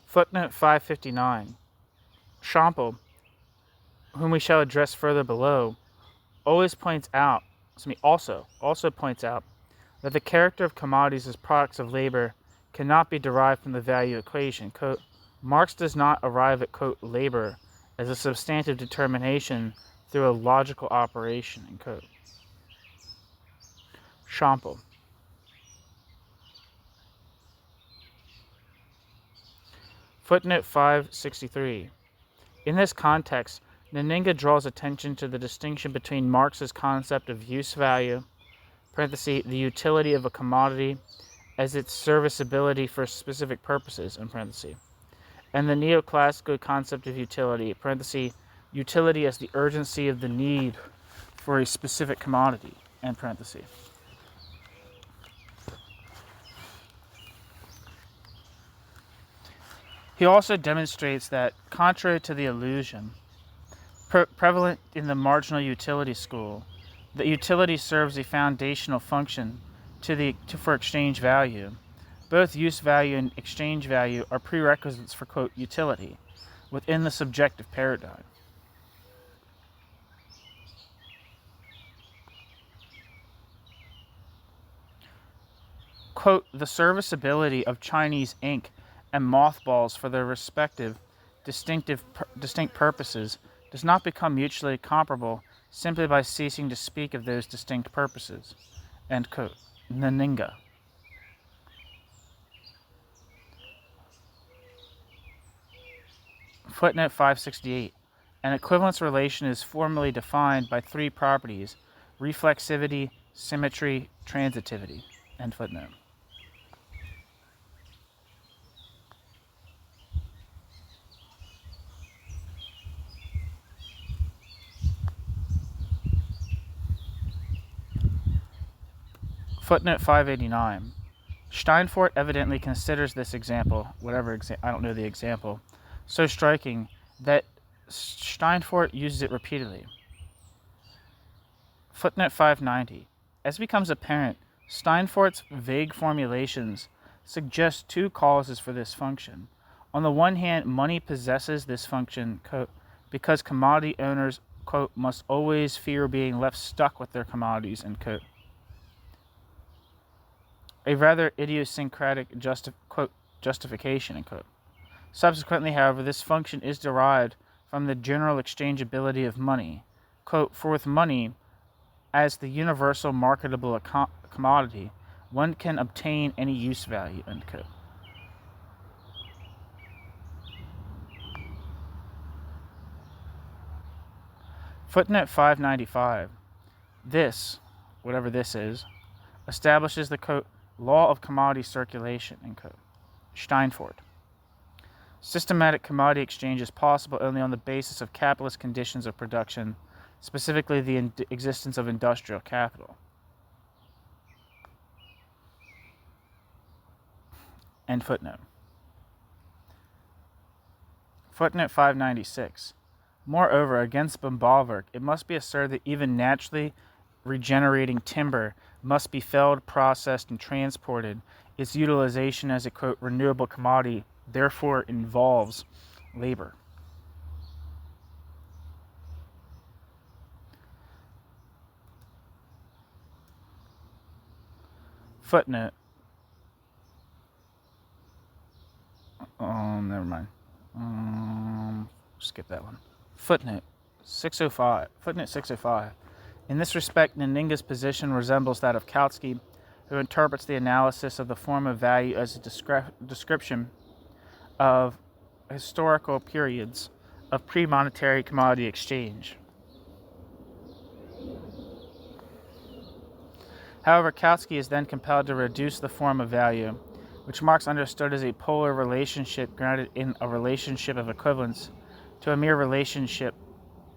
Speaker 1: Footnote 559. Schomple, whom we shall address further below, also points out that the character of commodities as products of labor cannot be derived from the value equation. Quote, Marx does not arrive at, quote, labor as a substantive determination through a logical operation, end quote. Schomple. Footnote 563. In this context, Nanninga draws attention to the distinction between Marx's concept of use value, parenthesis, the utility of a commodity as its serviceability for specific purposes, in parenthesis, and the neoclassical concept of utility, parenthesis, utility as the urgency of the need for a specific commodity, end parenthesis. He also demonstrates that, contrary to the illusion prevalent in the marginal utility school, that utility serves a foundational function for exchange value. Both use value and exchange value are prerequisites for, quote, utility within the subjective paradigm. Quote, the serviceability of Chinese ink and mothballs for their respective distinct purposes does not become mutually comparable simply by ceasing to speak of those distinct purposes. End quote. Nanninga. Footnote 568. An equivalence relation is formally defined by three properties: reflexivity, symmetry, transitivity. End footnote. Footnote 589. Steinfort evidently considers this example, I don't know the example, so striking that Steinfort uses it repeatedly. Footnote 590. As becomes apparent, Steinfort's vague formulations suggest two causes for this function. On the one hand, money possesses this function, quote, because commodity owners, quote, must always fear being left stuck with their commodities, end quote. A rather idiosyncratic justification, end quote. Subsequently, however, this function is derived from the general exchangeability of money. Quote, for with money, as the universal marketable commodity, one can obtain any use value, end quote. Footnote 595. This, whatever this is, establishes the, quote, law of commodity circulation, end quote. Steinfort. Systematic commodity exchange is possible only on the basis of capitalist conditions of production, specifically the existence of industrial capital. End footnote. Footnote 596. Moreover, against Bumbalwerk, it must be asserted that even naturally regenerating timber must be felled, processed, and transported. Its utilization as a, quote, renewable commodity therefore involves labor. Footnote. Never mind. Skip that one. Footnote 605. Footnote 605. In this respect, Nanninga's position resembles that of Kautsky, who interprets the analysis of the form of value as a description of historical periods of pre-monetary commodity exchange. However, Kautsky is then compelled to reduce the form of value, which Marx understood as a polar relationship grounded in a relationship of equivalence, to a mere relationship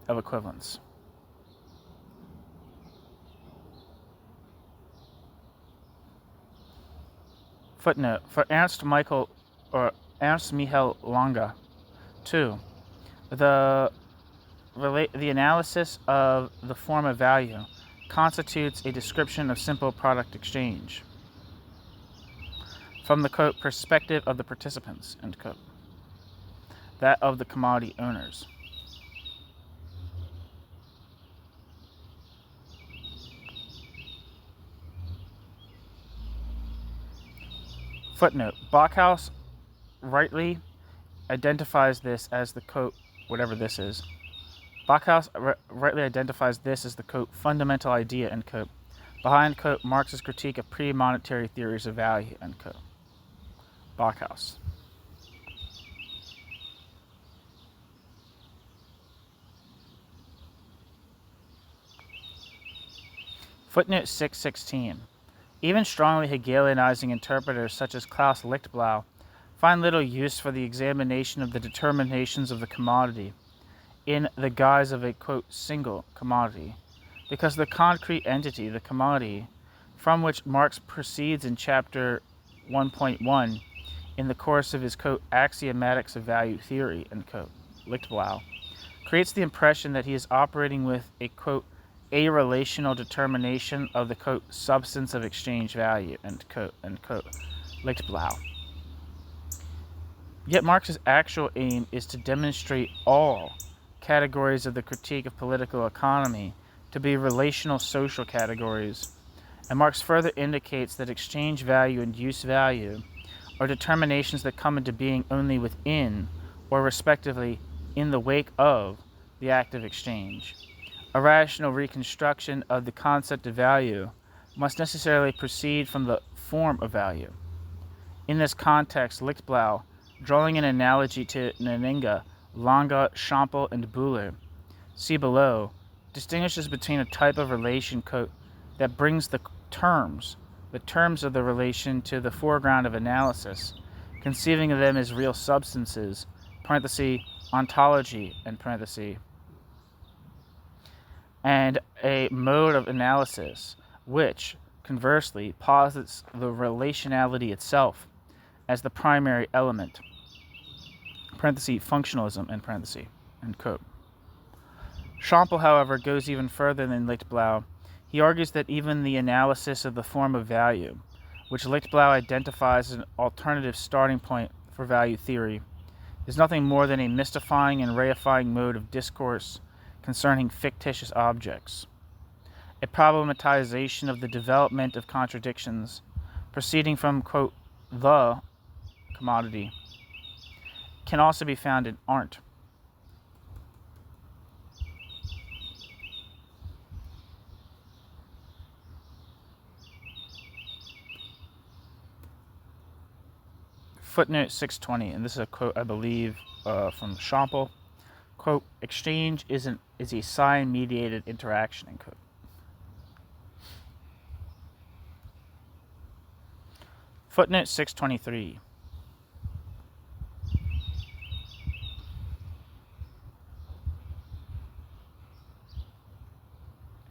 Speaker 1: of equivalence. Footnote: for Ernst Michael Lange, 2. The analysis of the form of value constitutes a description of simple product exchange from the, quote, perspective of the participants, end quote, that of the commodity owners. Footnote: Backhaus rightly identifies this as the, quote, whatever this is. Backhaus rightly identifies this as the, quote, fundamental idea, end quote, behind, quote, Marx's critique of pre-monetary theories of value, end quote. Backhaus. Footnote 616. Even strongly Hegelianizing interpreters such as Klaus Lichtblau find little use for the examination of the determinations of the commodity in the guise of a, quote, single commodity, because the concrete entity, the commodity, from which Marx proceeds in chapter 1.1 in the course of his, quote, axiomatics of value theory, end quote, Lichtblau, creates the impression that he is operating with a, quote, a relational determination of the, quote, substance of exchange value, end quote, Lichtblau. Yet Marx's actual aim is to demonstrate all categories of the critique of political economy to be relational social categories, and Marx further indicates that exchange value and use value are determinations that come into being only within, or respectively in the wake of, the act of exchange. A rational reconstruction of the concept of value must necessarily proceed from the form of value. In this context, Lichtblau, drawing an analogy to Nenninga, Lange, Schomple, and Buhler, see below, distinguishes between a type of relation, quote, that brings the terms of the relation to the foreground of analysis, conceiving of them as real substances, parenthesis, ontology, and parenthesis, and a mode of analysis which, conversely, posits the relationality itself as the primary element, parenthesis, functionalism, and parenthesis, end quote. Schomple, however, goes even further than Lichtblau. He argues that even the analysis of the form of value, which Lichtblau identifies as an alternative starting point for value theory, is nothing more than a mystifying and reifying mode of discourse concerning fictitious objects. A problematization of the development of contradictions proceeding from, quote, the commodity can also be found in Arndt. Footnote 620, and this is a quote, I believe, from Schomple. Quote, exchange is a sign-mediated interaction, end quote. Footnote 623.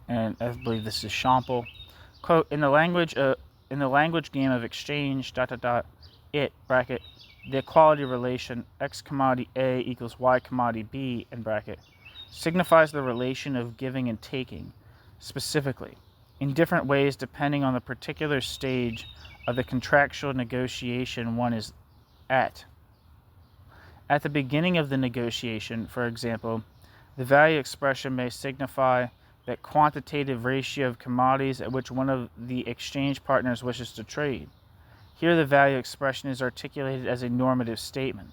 Speaker 1: And I believe this is Schomple. Quote, in the language game of exchange, it, bracket, the equality relation X commodity A equals Y commodity B, in bracket, signifies the relation of giving and taking, specifically, in different ways depending on the particular stage of the contractual negotiation one is at. At the beginning of the negotiation, for example, the value expression may signify that quantitative ratio of commodities at which one of the exchange partners wishes to trade. Here the value expression is articulated as a normative statement.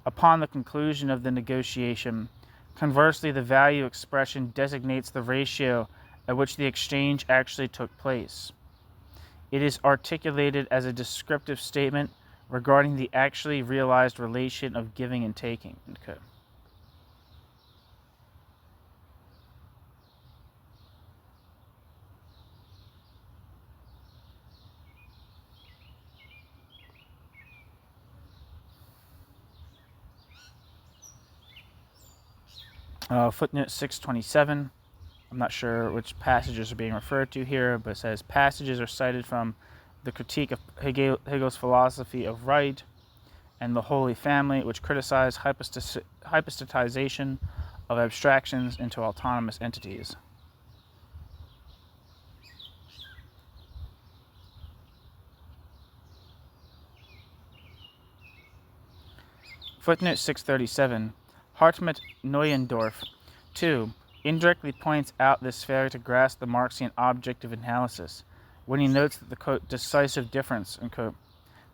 Speaker 1: Upon the conclusion of the negotiation, conversely, the value expression designates the ratio at which the exchange actually took place. It is articulated as a descriptive statement regarding the actually realized relation of giving and taking. Okay. Footnote 627. I'm not sure which passages are being referred to here, but it says passages are cited from the critique of Hegel's philosophy of right, and the Holy Family, which criticized hypostatization of abstractions into autonomous entities. Footnote 637. Hartmut Neuendorf, 2, indirectly points out this failure to grasp the Marxian object of analysis when he notes that the, quote, decisive difference, unquote,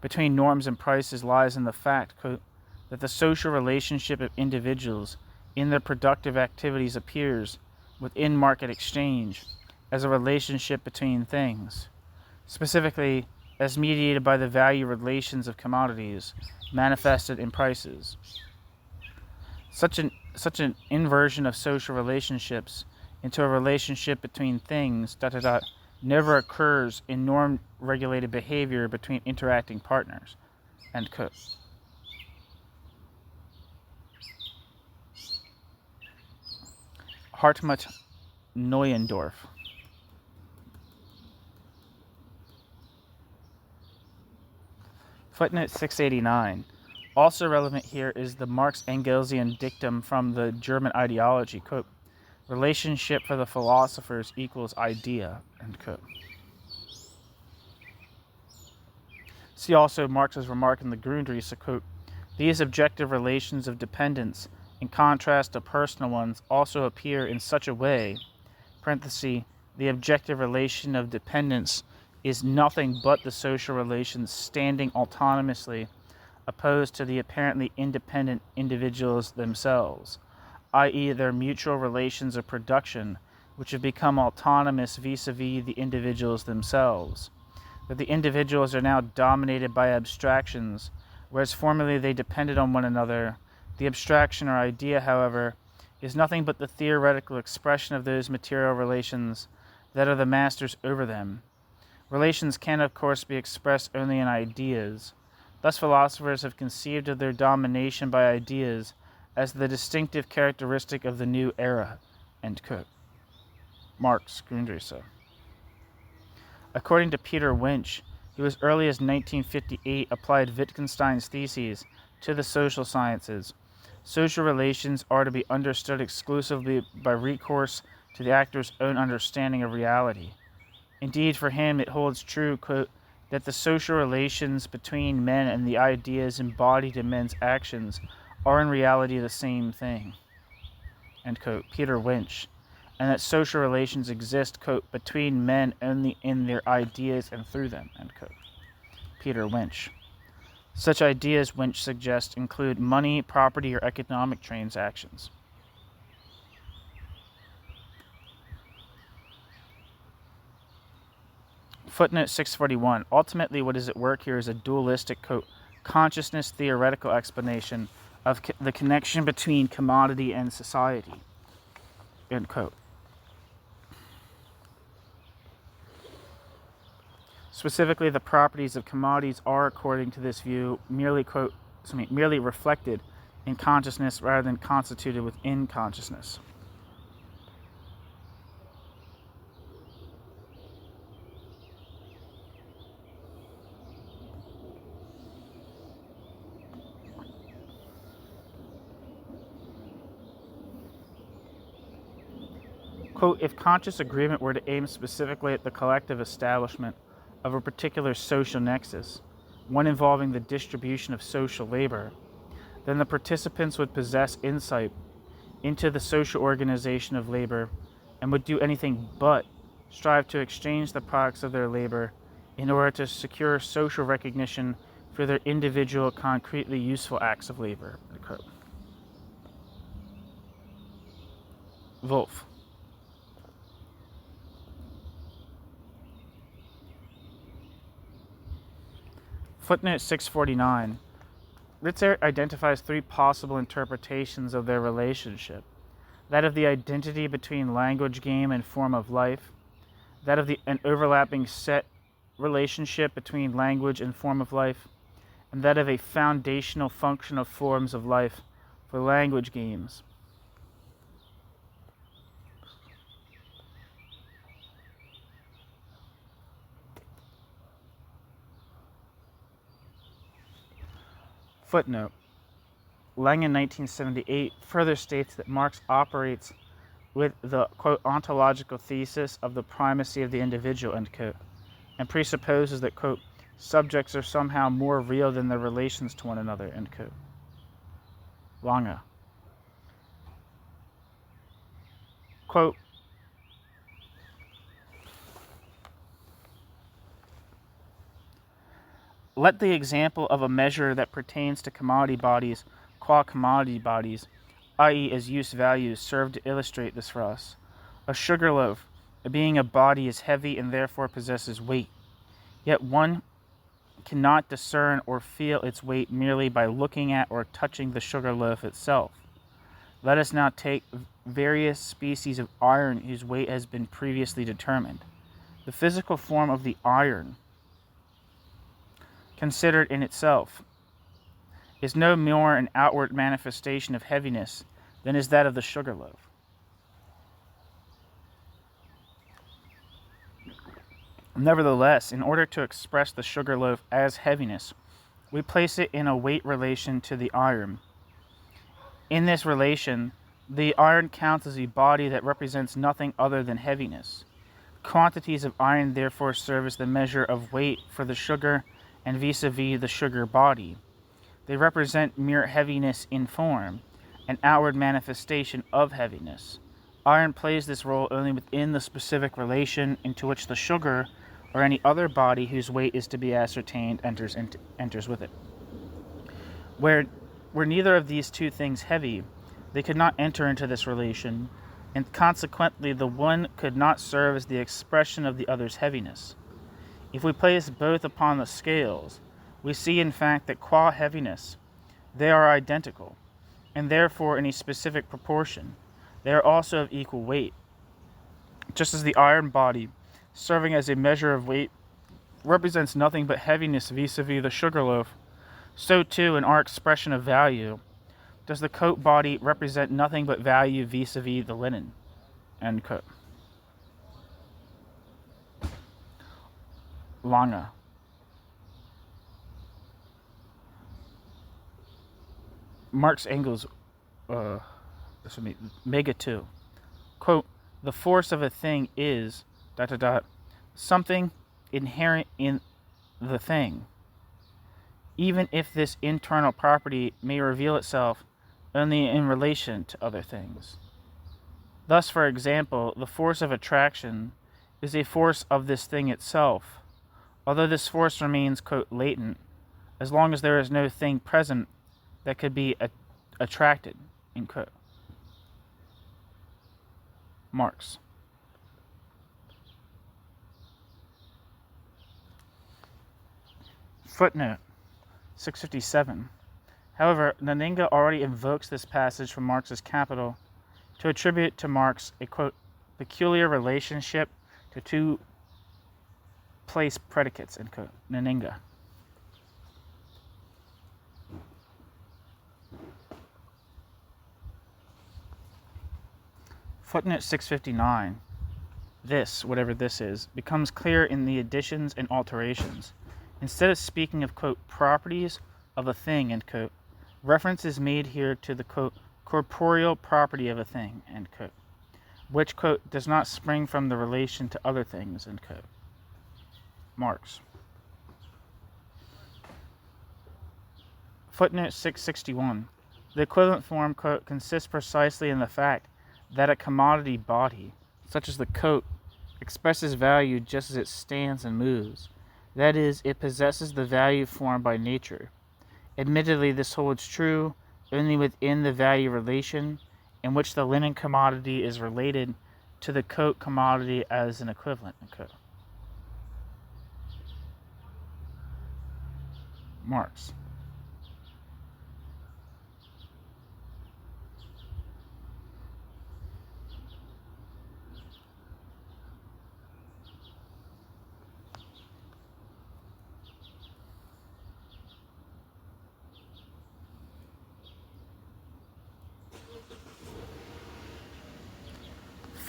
Speaker 1: between norms and prices lies in the fact, quote, that the social relationship of individuals in their productive activities appears, within market exchange, as a relationship between things, specifically as mediated by the value relations of commodities manifested in prices. Such an inversion of social relationships into a relationship between things never occurs in norm-regulated behavior between interacting partners. End quote. Hartmut Neuendorf. Footnote 689. Also relevant here is the Marx-Engelsian dictum from the German ideology, quote, relationship for the philosophers equals idea, end quote. See also Marx's remark in the Grundrisse, quote, these objective relations of dependence, in contrast to personal ones, also appear in such a way, parenthesis, the objective relation of dependence is nothing but the social relations standing autonomously opposed to the apparently independent individuals themselves, i.e. their mutual relations of production, which have become autonomous vis-a-vis the individuals themselves. That the individuals are now dominated by abstractions, whereas formerly they depended on one another. The abstraction or idea, however, is nothing but the theoretical expression of those material relations that are the masters over them. Relations can, of course, be expressed only in ideas. Thus philosophers have conceived of their domination by ideas as the distinctive characteristic of the new era. End quote. Marx, Grundrisse. According to Peter Winch, who as early as 1958 applied Wittgenstein's theses to the social sciences, social relations are to be understood exclusively by recourse to the actor's own understanding of reality. Indeed, for him it holds true, quote, that the social relations between men and the ideas embodied in men's actions are in reality the same thing, end quote, Peter Winch, and that social relations exist, quote, between men only in their ideas and through them, end quote, Peter Winch. Such ideas, Winch suggests, include money, property, or economic transactions. Footnote 641. Ultimately, what is at work here is a dualistic, quote, consciousness theoretical explanation of the connection between commodity and society, end quote. Specifically, the properties of commodities are, according to this view, merely reflected in consciousness rather than constituted within consciousness. Quote, if conscious agreement were to aim specifically at the collective establishment of a particular social nexus, one involving the distribution of social labor, then the participants would possess insight into the social organization of labor and would do anything but strive to exchange the products of their labor in order to secure social recognition for their individual concretely useful acts of labor. Wolff. Footnote 649. Ritzer identifies three possible interpretations of their relationship. That of the identity between language game and form of life, that of an overlapping set relationship between language and form of life, and that of a foundational function of forms of life for language games. Footnote. Lange, 1978, further states that Marx operates with the, quote, ontological thesis of the primacy of the individual, end quote, and presupposes that, quote, subjects are somehow more real than their relations to one another, end quote. Lange. Quote, let the example of a measure that pertains to commodity bodies qua commodity bodies, i.e. as use values, serve to illustrate this for us. A sugar loaf, being a body, is heavy and therefore possesses weight. Yet one cannot discern or feel its weight merely by looking at or touching the sugar loaf itself. Let us now take various species of iron whose weight has been previously determined. The physical form of the iron, considered in itself, is no more an outward manifestation of heaviness than is that of the sugar loaf. Nevertheless, in order to express the sugar loaf as heaviness, we place it in a weight relation to the iron. In this relation, the iron counts as a body that represents nothing other than heaviness. Quantities of iron therefore serve as the measure of weight for the sugar and vis-a-vis the sugar body. They represent mere heaviness in form, an outward manifestation of heaviness. Iron plays this role only within the specific relation into which the sugar or any other body whose weight is to be ascertained enters with it. Where neither of these two things heavy, they could not enter into this relation, and consequently the one could not serve as the expression of the other's heaviness. If we place both upon the scales, we see in fact that qua heaviness they are identical, and therefore in a specific proportion they are also of equal weight. Just as the iron body, serving as a measure of weight, represents nothing but heaviness vis-a-vis the sugar loaf, so too in our expression of value does the coat body represent nothing but value vis-a-vis the linen. End quote. Lange. Marx Engels, Mega 2. Quote, the force of a thing is, ... something inherent in the thing, even if this internal property may reveal itself only in relation to other things. Thus, for example, the force of attraction is a force of this thing itself, although this force remains, quote, latent, as long as there is no thing present that could be attracted, end quote. Marx. Footnote 657. However, Nanninga already invokes this passage from Marx's Capital to attribute to Marx a, quote, peculiar relationship to two place predicates, end quote. Nanninga. Footnote 659. This, whatever this is, becomes clear in the additions and alterations. Instead of speaking of, quote, properties of a thing, end quote, reference is made here to the, quote, corporeal property of a thing, end quote, which, quote, does not spring from the relation to other things, end quote. Marx. Footnote 661. The equivalent form, quote, consists precisely in the fact that a commodity body, such as the coat, expresses value just as it stands and moves. That is, it possesses the value formed by nature. Admittedly, this holds true only within the value relation in which the linen commodity is related to the coat commodity as an equivalent. Marx.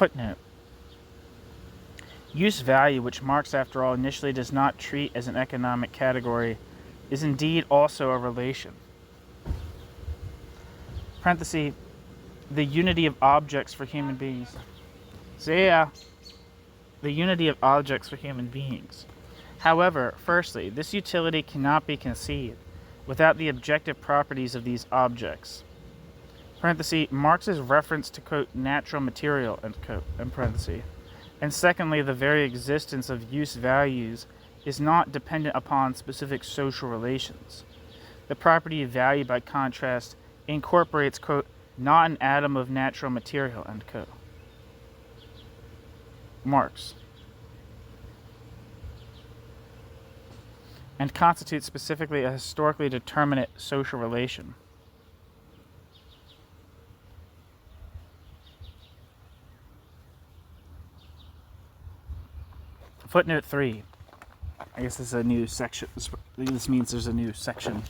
Speaker 1: Footnote. Use value, which Marx, after all, initially does not treat as an economic category, is indeed also a relation. parenthesis, the unity of objects for human beings. So yeah, the unity of objects for human beings. However, firstly, this utility cannot be conceived without the objective properties of these objects. Parenthesis, Marx's reference to, quote, natural material, end quote, in parenthesis. And secondly, the very existence of use values is not dependent upon specific social relations. The property of value, by contrast, incorporates, quote, not an atom of natural material, end quote. Marx. And constitutes specifically a historically determinate social relation. Footnote 3. I guess this is a new section. This means there's a new section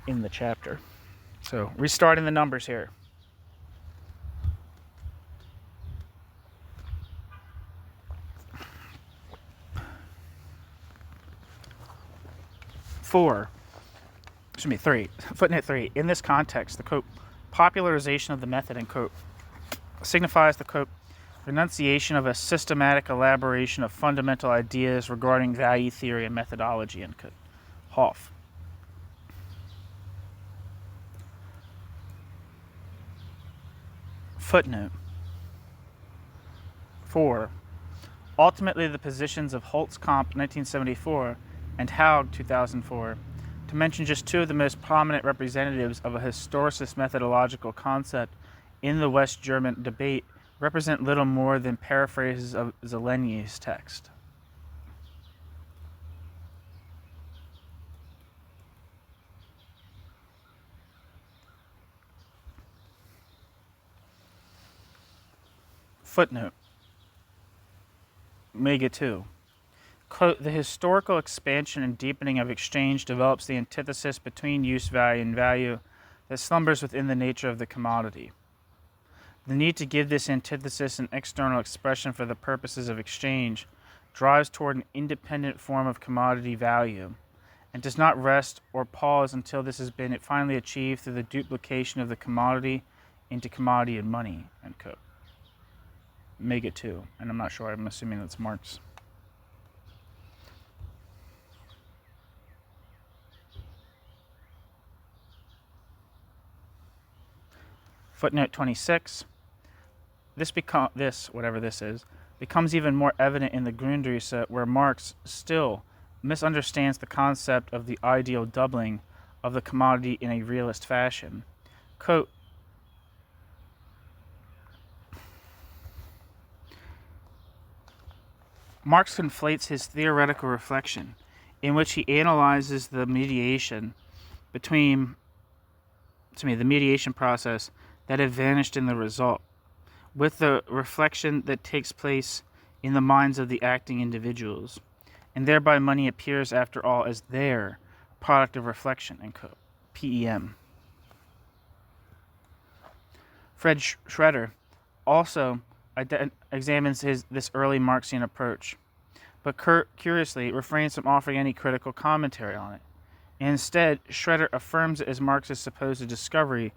Speaker 1: in the chapter. So, restarting the numbers here. Three. Footnote 3. In this context, the, quote, popularization of the method, end quote, signifies the, quote, renunciation of a systematic elaboration of fundamental ideas regarding value theory and methodology, end quote. Hoff. Footnote 4. Ultimately, the positions of Holtzkamp 1974 and Haug 2004, to mention just two of the most prominent representatives of a historicist methodological concept in the West German debate, represent little more than paraphrases of Zelenyi's text. Footnote. Mega 2. Quote, the historical expansion and deepening of exchange develops the antithesis between use value and value that slumbers within the nature of the commodity. The need to give this antithesis an external expression for the purposes of exchange drives toward an independent form of commodity value, and does not rest or pause until this has been finally achieved through the duplication of the commodity into commodity and money, end quote. Mega 2, and I'm not sure, I'm assuming that's Marx. Footnote 26. Whatever this is, becomes even more evident in the Grundrisse, where Marx still misunderstands the concept of the ideal doubling of the commodity in a realist fashion. Quote, Marx conflates his theoretical reflection, in which he analyzes the mediation process that had vanished in the result, with the reflection that takes place in the minds of the acting individuals, and thereby money appears, after all, as their product of reflection, end quote. PEM. Fred Schroeder also examines this early Marxian approach, but curiously refrains from offering any critical commentary on it. Instead, Schroeder affirms it as Marx's supposed discovery,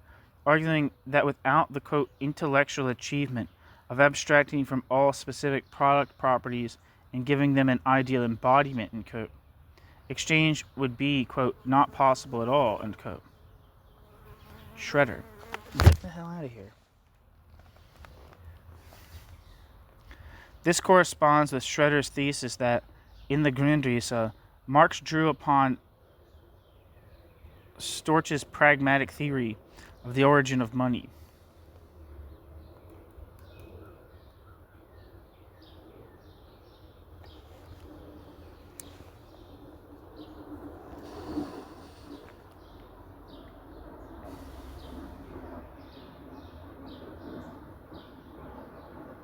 Speaker 1: arguing that without the, quote, intellectual achievement of abstracting from all specific product properties and giving them an ideal embodiment, end quote, exchange would be, quote, not possible at all, end quote. Schroeder. Get the hell out of here. This corresponds with Schroeder's thesis that, in the Grundrisse, Marx drew upon Storch's pragmatic theory of the origin of money.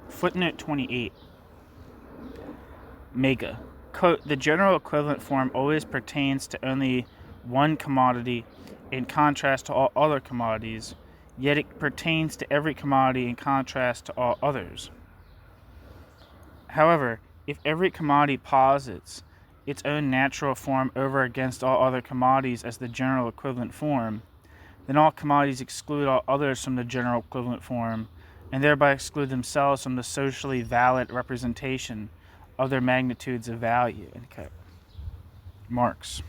Speaker 1: Footnote 28. Mega. Quote, the general equivalent form always pertains to only one commodity in contrast to all other commodities, yet it pertains to every commodity in contrast to all others. However, if every commodity posits its own natural form over against all other commodities as the general equivalent form, then all commodities exclude all others from the general equivalent form, and thereby exclude themselves from the socially valid representation of their magnitudes of value. Okay. Marx.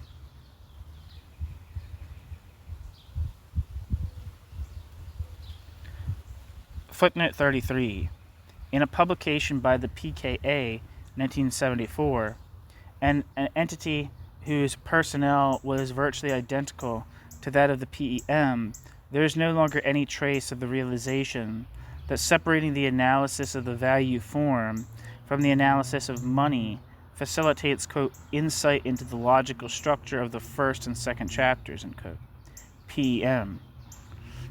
Speaker 1: Footnote 33. In a publication by the PKA, 1974, an entity whose personnel was virtually identical to that of the PEM, there is no longer any trace of the realization that separating the analysis of the value form from the analysis of money facilitates, quote, insight into the logical structure of the first and second chapters, end quote. PEM.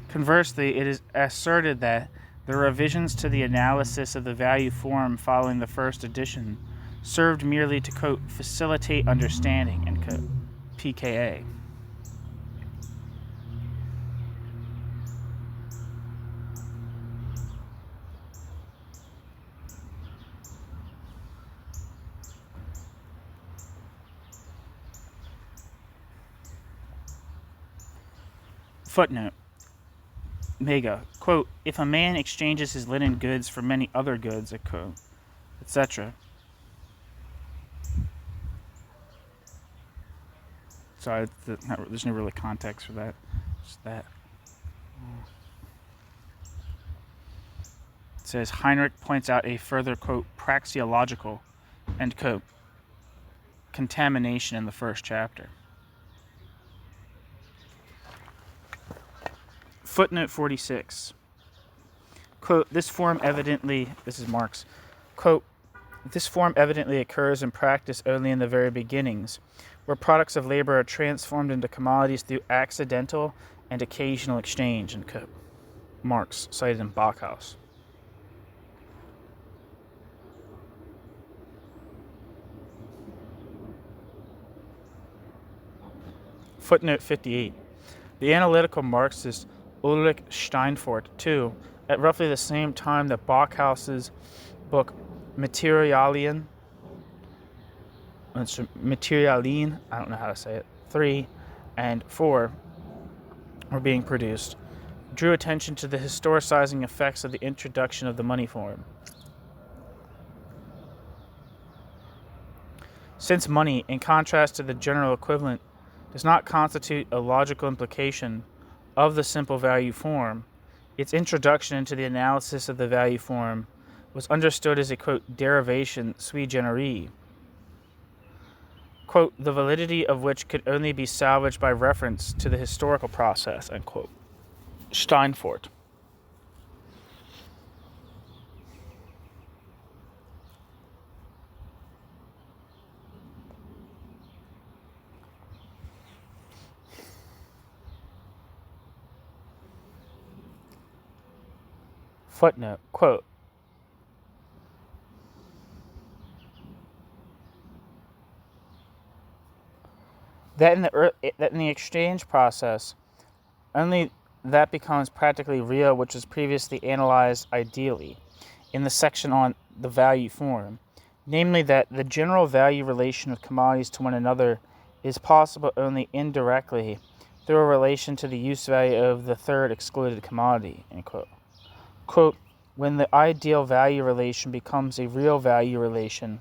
Speaker 1: Conversely, it is asserted that the revisions to the analysis of the value form following the first edition served merely to, quote, facilitate understanding, end quote. PKA. Footnote. Mega, quote, if a man exchanges his linen goods for many other goods, etc. Sorry, there's no really context for that. Just that. It says, Heinrich points out a further, quote, praxeological, end quote, contamination in the first chapter. Footnote 46. Quote, this is Marx, quote, this form evidently occurs in practice only in the very beginnings, where products of labor are transformed into commodities through accidental and occasional exchange, end quote. Marx, cited in Bachhaus. Footnote 58. The analytical Marxist Ulrich Steinfort, too, at roughly the same time that Bachhaus's book Materialien, I don't know how to say it, 3 and 4 were being produced, drew attention to the historicizing effects of the introduction of the money form. Since money, in contrast to the general equivalent, does not constitute a logical implication of the simple value form, its introduction into the analysis of the value form was understood as a, quote, derivation sui generis, quote, the validity of which could only be salvaged by reference to the historical process, end quote. Steinfort. Footnote, quote, that in the exchange process, only that becomes practically real which was previously analyzed ideally in the section on the value form, namely that the general value relation of commodities to one another is possible only indirectly through a relation to the use value of the third excluded commodity, end quote. Quote, when the ideal value relation becomes a real value relation,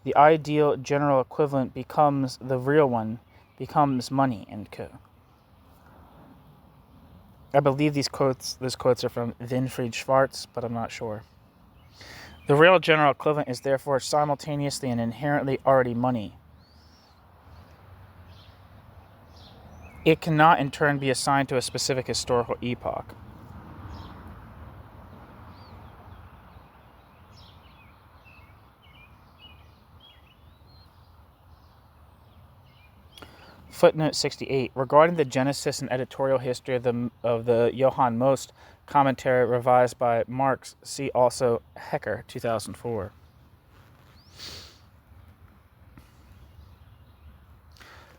Speaker 1: the ideal general equivalent becomes the real one, becomes money, end quote. I believe those quotes are from Winfried Schwarz, but I'm not sure. The real general equivalent is therefore simultaneously and inherently already money. It cannot in turn be assigned to a specific historical epoch. Footnote 68. Regarding the genesis and editorial history of the Johann Most commentary revised by Marx, see also Hecker, 2004.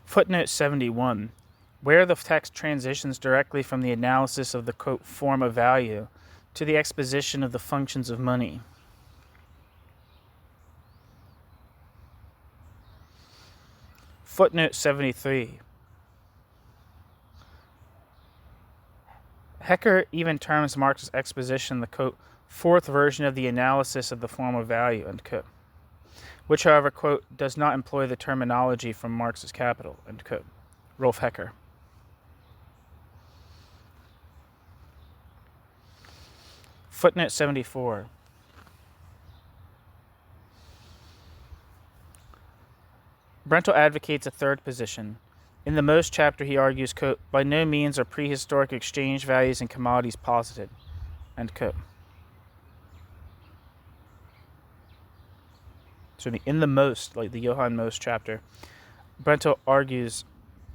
Speaker 1: Footnote 71. Where the text transitions directly from the analysis of the, quote, form of value to the exposition of the functions of money. Footnote 73. Hecker even terms Marx's exposition the, quote, fourth version of the analysis of the form of value, end quote, which, however, quote, does not employ the terminology from Marx's Capital, end quote. Rolf Hecker. Footnote 74. Brentel advocates a third position. In the Most chapter, he argues, quote, by no means are prehistoric exchange values and commodities posited, end quote. So in the Most, like the Johann Most chapter, Brentel argues,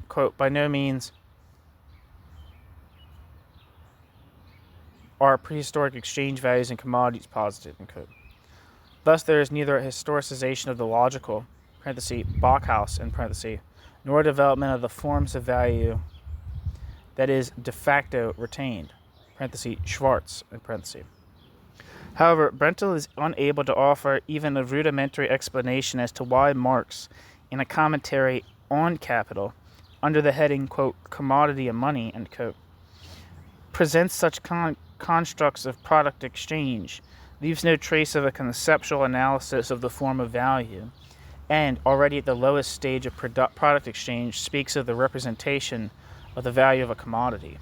Speaker 1: quote, by no means are prehistoric exchange values and commodities posited, end quote. Thus, there is neither a historicization of the logical, parenthesis, Bauhaus, in parenthesis, nor a development of the forms of value that is de facto retained, parenthesis, Schwartz, in parenthesis. However, Brentel is unable to offer even a rudimentary explanation as to why Marx, in a commentary on Capital, under the heading, quote, commodity and money, end quote, presents such constructs of product exchange, leaves no trace of a conceptual analysis of the form of value, and, already at the lowest stage of product exchange, speaks of the representation of the value of a commodity.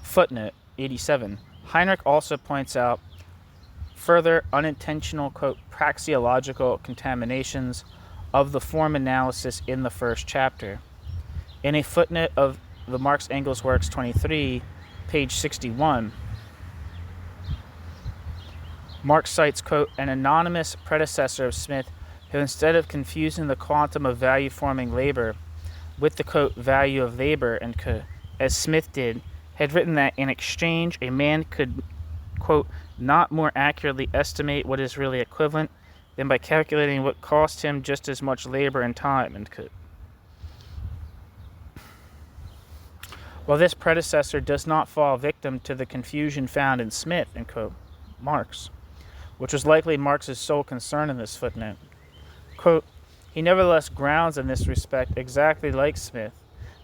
Speaker 1: Footnote 87. Heinrich also points out further unintentional, quote, praxeological contaminations of the form analysis in the first chapter. In a footnote of the Marx Engels Works 23, page 61, Marx cites, quote, an anonymous predecessor of Smith who, instead of confusing the quantum of value-forming labor with the, quote, value of labor, and as Smith did, had written that in exchange a man could, quote, not more accurately estimate what is really equivalent than by calculating what cost him just as much labor and time, end quote. While this predecessor does not fall victim to the confusion found in Smith, end quote, Marx, which was likely Marx's sole concern in this footnote, quote, he nevertheless grounds in this respect, exactly like Smith,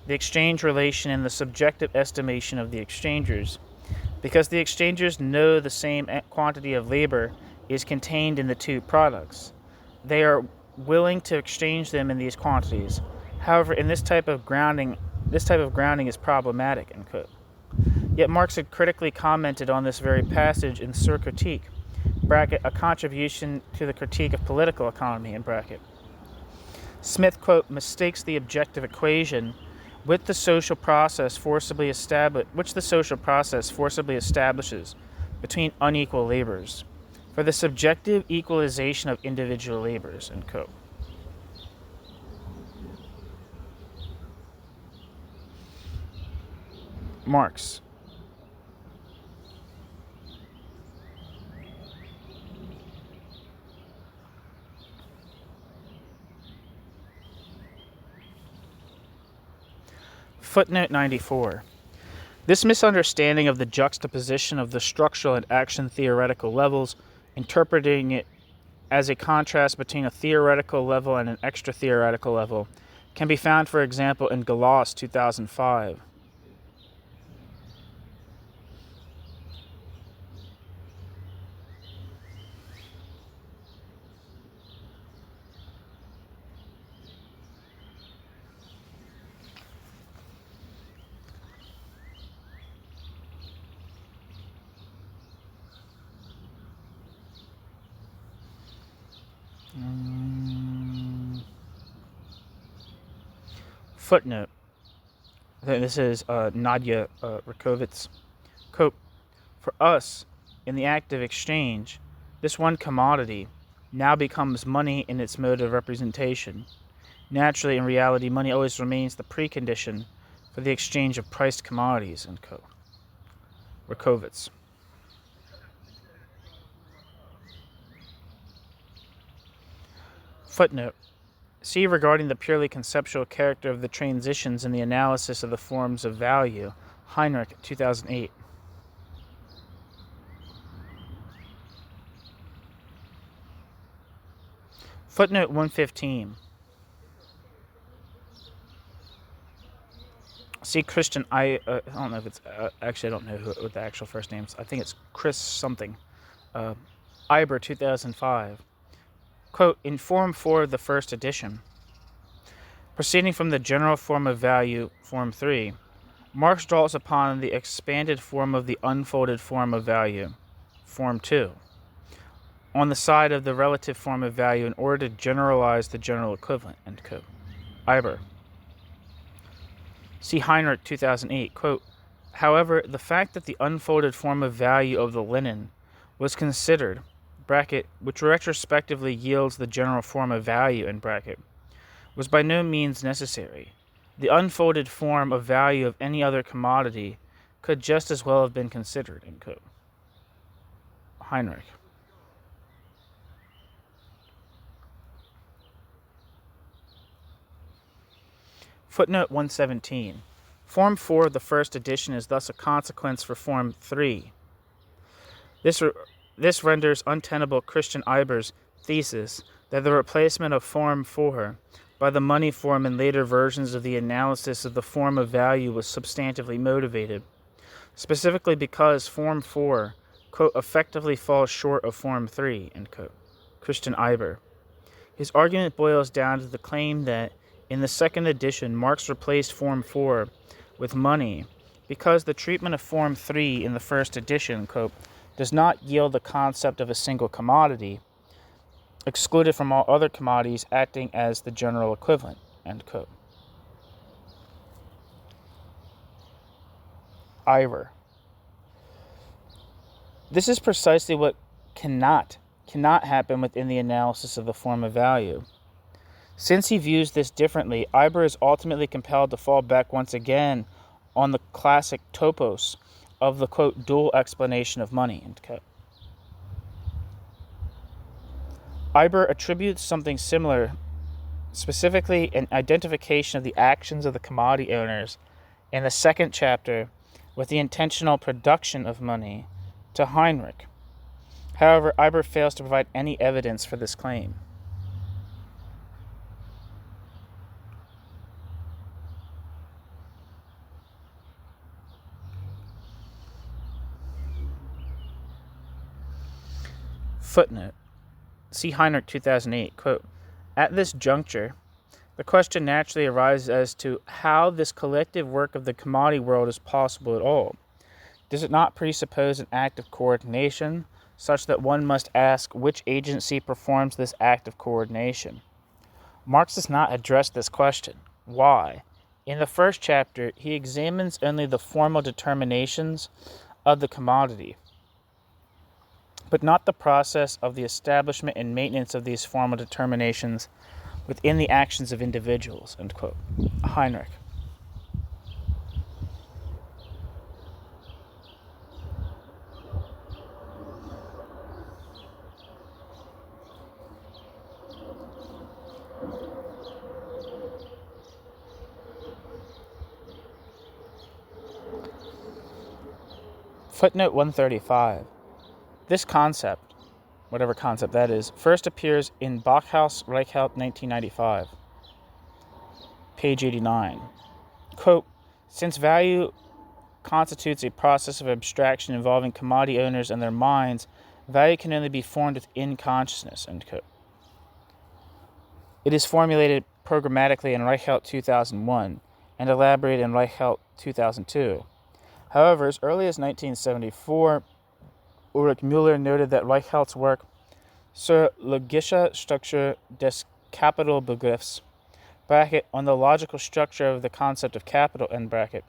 Speaker 1: the exchange relation in the subjective estimation of the exchangers, because the exchangers know the same quantity of labor is contained in the two products. They are willing to exchange them in these quantities. However, in this type of grounding is problematic, end quote. Yet Marx had critically commented on this very passage in Sur Critique, bracket, a contribution to the critique of political economy, in bracket. Smith, quote, mistakes the objective equation which the social process forcibly establishes between unequal labors for the subjective equalization of individual labors, end quote. Marx. Footnote 94. This misunderstanding of the juxtaposition of the structural and action theoretical levels, interpreting it as a contrast between a theoretical level and an extra-theoretical level, can be found, for example, in Gallas 2005. Footnote. This is Nadia Rakovitz. Quote, for us, in the act of exchange, this one commodity now becomes money in its mode of representation. Naturally, in reality, money always remains the precondition for the exchange of priced commodities, end quote. Rakovitz. Footnote. See regarding the purely conceptual character of the transitions in the analysis of the forms of value, Heinrich, 2008. Footnote 115. See Christian, I don't know if it's, actually I don't know what the actual first name is. I think it's Chris something. Iber, 2005. Quote, in Form 4 of the first edition, proceeding from the general form of value, Form 3, Marx draws upon the expanded form of the unfolded form of value, Form 2, on the side of the relative form of value in order to generalize the general equivalent, end quote. Iber. See Heinrich, 2008, quote, however, the fact that the unfolded form of value of the linen was considered, bracket, which retrospectively yields the general form of value, in bracket, was by no means necessary. The unfolded form of value of any other commodity could just as well have been considered, end quote. Heinrich. Footnote 117. Form 4 of the first edition is thus a consequence for Form 3. This renders untenable Christian Iber's thesis that the replacement of Form 4 by the money form in later versions of the analysis of the form of value was substantively motivated, specifically because Form 4, quote, effectively falls short of Form 3, end quote. Christian Iber. His argument boils down to the claim that in the second edition, Marx replaced Form 4 with money because the treatment of Form 3 in the first edition, quote, does not yield the concept of a single commodity, excluded from all other commodities acting as the general equivalent, end quote. Iver. This is precisely what cannot happen within the analysis of the form of value. Since he views this differently, Iber is ultimately compelled to fall back once again on the classic topos of the, quote, dual explanation of money, end quote. Iber attributes something similar, specifically an identification of the actions of the commodity owners in the second chapter with the intentional production of money, to Heinrich. However, Iber fails to provide any evidence for this claim. Footnote. See Heinrich, 2008, quote, at this juncture, the question naturally arises as to how this collective work of the commodity world is possible at all. Does it not presuppose an act of coordination, such that one must ask which agency performs this act of coordination? Marx does not address this question. Why? In the first chapter, he examines only the formal determinations of the commodity, but not the process of the establishment and maintenance of these formal determinations within the actions of individuals, end quote. Heinrich. Footnote 135. This concept, whatever concept that is, first appears in Bachhaus, Reichelt, 1995, page 89. Quote, since value constitutes a process of abstraction involving commodity owners and their minds, value can only be formed within consciousness, end quote. It is formulated programmatically in Reichelt 2001 and elaborated in Reichelt 2002. However, as early as 1974, Ulrich Müller noted that Reichelt's work Zur logische Struktur des Kapitalbegriffs, bracket, on the logical structure of the concept of capital, end bracket,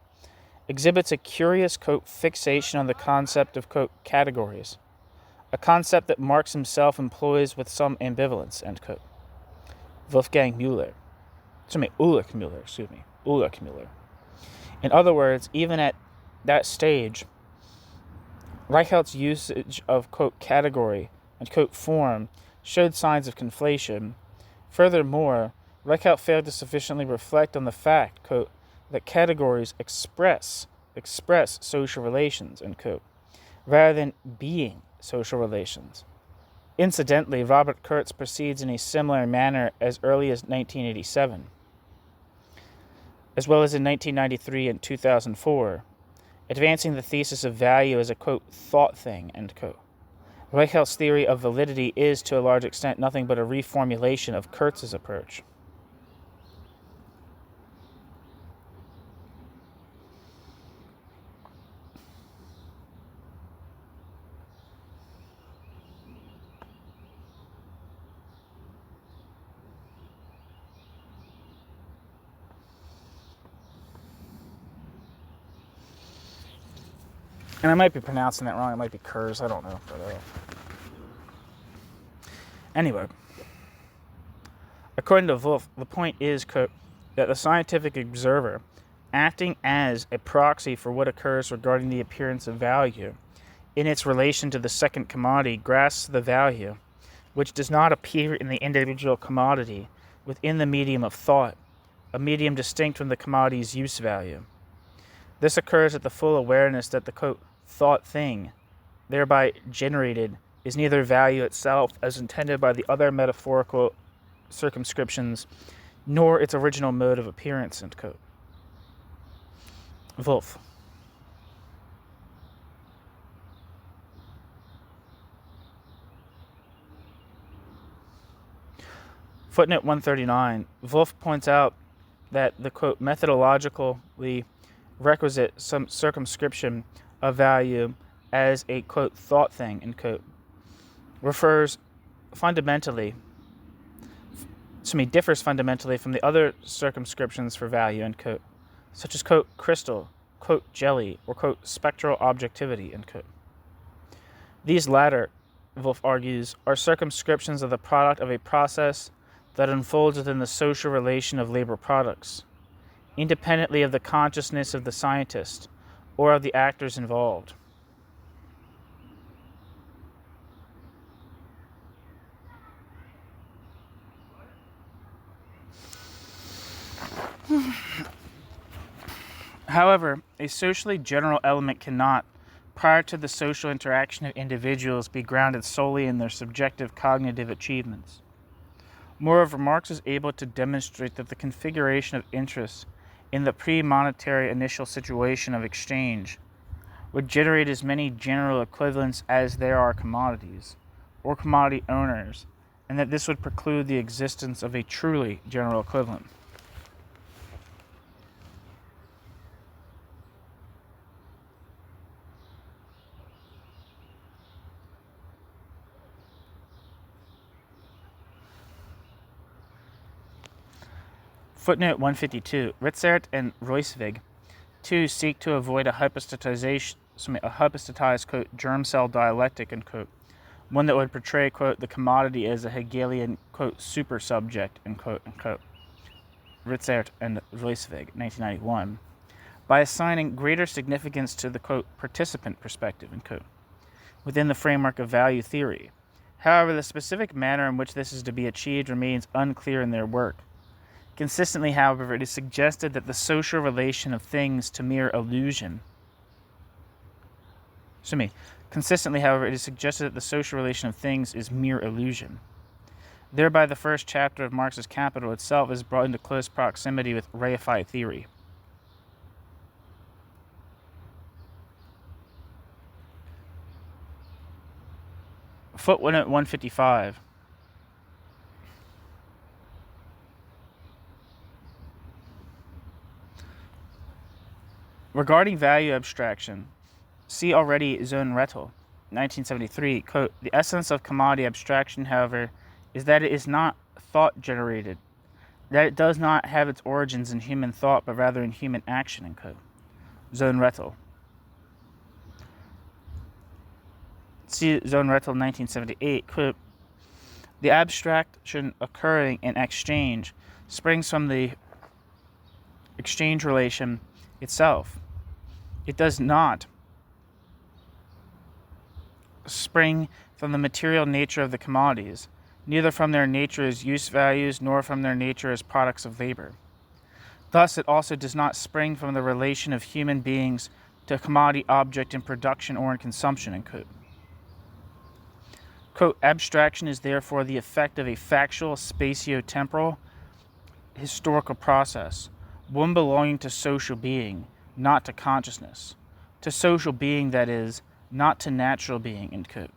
Speaker 1: exhibits a curious, quote, fixation on the concept of, quote, categories, a concept that Marx himself employs with some ambivalence, end quote. Ulrich Müller. In other words, even at that stage, Reichelt's usage of, quote, category and, quote, form showed signs of conflation. Furthermore, Reichelt failed to sufficiently reflect on the fact, quote, that categories express social relations, end quote, rather than being social relations. Incidentally, Robert Kurtz proceeds in a similar manner as early as 1987, as well as in 1993 and 2004, advancing the thesis of value as a, quote, thought thing, end quote. Reichelt's theory of validity is, to a large extent, nothing but a reformulation of Kurtz's approach. And I might be pronouncing that wrong. It might be Kurz. I don't know. But, anyway, according to Wolff, the point is, quote, that the scientific observer, acting as a proxy for what occurs regarding the appearance of value, in its relation to the second commodity, grasps the value, which does not appear in the individual commodity, within the medium of thought, a medium distinct from the commodity's use value. This occurs at the full awareness that the, quote, thought thing, thereby generated, is neither value itself as intended by the other metaphorical circumscriptions, nor its original mode of appearance, end quote. Wolff. Footnote 139. Wolff points out that the, quote, methodologically requisite some circumscription of value as a, quote, thought thing, end quote, differs fundamentally from the other circumscriptions for value, end quote, such as, quote, crystal, quote, jelly, or, quote, spectral objectivity, end quote. These latter, Wolff argues, are circumscriptions of the product of a process that unfolds within the social relation of labor products, independently of the consciousness of the scientist or of the actors involved. However, a socially general element cannot, prior to the social interaction of individuals, be grounded solely in their subjective cognitive achievements. Moreover, Marx is able to demonstrate that the configuration of interests in the pre-monetary initial situation of exchange would generate as many general equivalents as there are commodities, or commodity owners, and that this would preclude the existence of a truly general equivalent. Footnote 152. Ritzert and Roiswig, too, seek to avoid a hypostatized, quote, germ cell dialectic, end quote, one that would portray, quote, the commodity as a Hegelian, quote, super subject, end quote, end quote. Ritzert and Roiswig, 1991, by assigning greater significance to the, quote, participant perspective, end quote, within the framework of value theory. However, the specific manner in which this is to be achieved remains unclear in their work. Consistently, however, it is suggested that the social relation of things to mere illusion. Consistently, however, it is suggested that the social relation of things is mere illusion. Thereby, the first chapter of Marx's Capital itself is brought into close proximity with reified theory. Footnote 155. Regarding value abstraction, see already Zone-Rettel, 1973, quote, the essence of commodity abstraction, however, is that it is not thought-generated, that it does not have its origins in human thought, but rather in human action, end quote. Zone-Rettel. See Zone-Rettel, 1978, quote, the abstraction occurring in exchange springs from the exchange relation itself. It does not spring from the material nature of the commodities, neither from their nature as use values, nor from their nature as products of labor. Thus, it also does not spring from the relation of human beings to a commodity object in production or in consumption, end quote. Quote, abstraction is therefore the effect of a factual spatio-temporal historical process, one belonging to social being, not to consciousness. To social being, that is, not to natural being, end quote.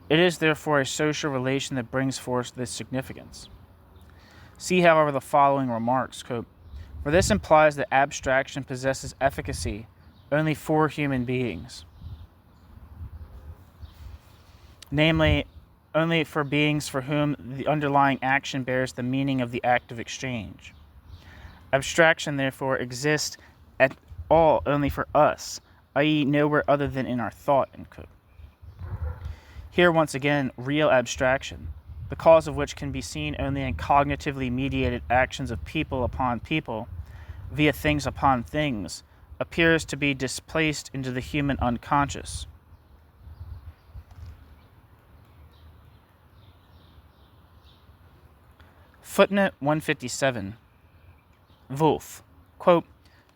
Speaker 1: It is therefore a social relation that brings forth this significance. See, however, the following remarks, quote, for this implies that abstraction possesses efficacy only for human beings, namely, only for beings for whom the underlying action bears the meaning of the act of exchange. Abstraction, therefore, exists at all only for us, i.e., nowhere other than in our thought, end quote. Here, once again, real abstraction, the cause of which can be seen only in cognitively mediated actions of people upon people, via things upon things, appears to be displaced into the human unconscious. Footnote 157. Wolff, quote,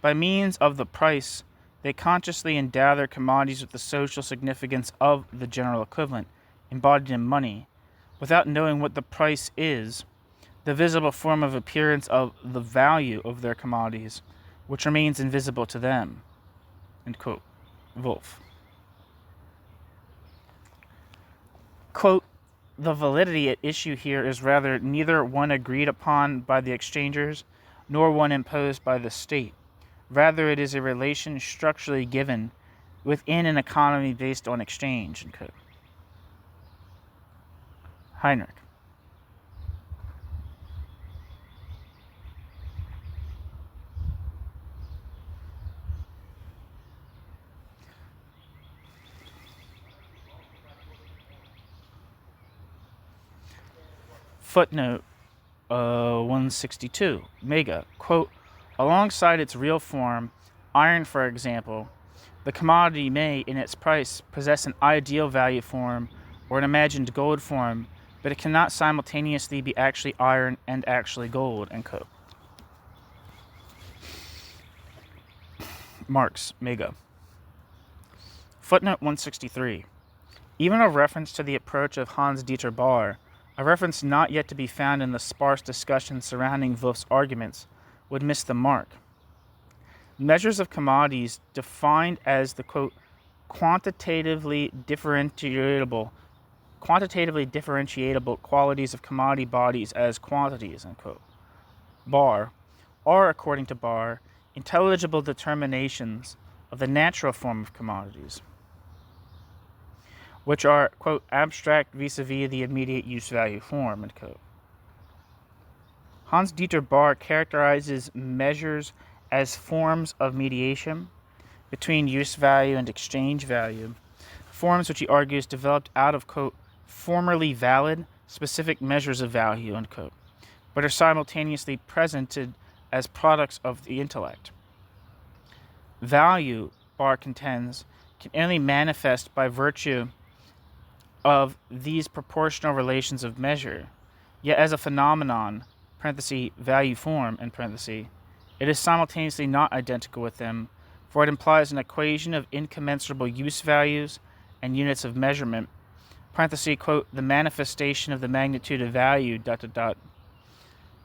Speaker 1: by means of the price, they consciously endow their commodities with the social significance of the general equivalent, embodied in money, without knowing what the price is, the visible form of appearance of the value of their commodities, which remains invisible to them. End quote. Wolff. Quote, the validity at issue here is rather neither one agreed upon by the exchangers, nor one imposed by the state. Rather, it is a relation structurally given within an economy based on exchange. End quote. Heinrich. Footnote 162. Mega, quote, alongside its real form, iron, for example, the commodity may, in its price, possess an ideal value form or an imagined gold form, but it cannot simultaneously be actually iron and actually gold, end quote. Marx, Mega. Footnote 163. Even a reference to the approach of Hans-Dieter Bahr, a reference not yet to be found in the sparse discussion surrounding Wolff's arguments, would miss the mark. Measures of commodities defined as the, quote, quantitatively differentiable qualities of commodity bodies as quantities, unquote. Bahr, are, according to Bahr, intelligible determinations of the natural form of commodities, which are, quote, abstract vis-a-vis the immediate use value form, end quote. Hans-Dieter Bahr characterizes measures as forms of mediation between use value and exchange value, forms which he argues developed out of, quote, formerly valid specific measures of value, end quote, but are simultaneously presented as products of the intellect. Value, Bahr contends, can only manifest by virtue of these proportional relations of measure, yet as a phenomenon, value form, it is simultaneously not identical with them, for it implies an equation of incommensurable use values and units of measurement, quote, the manifestation of the magnitude of value,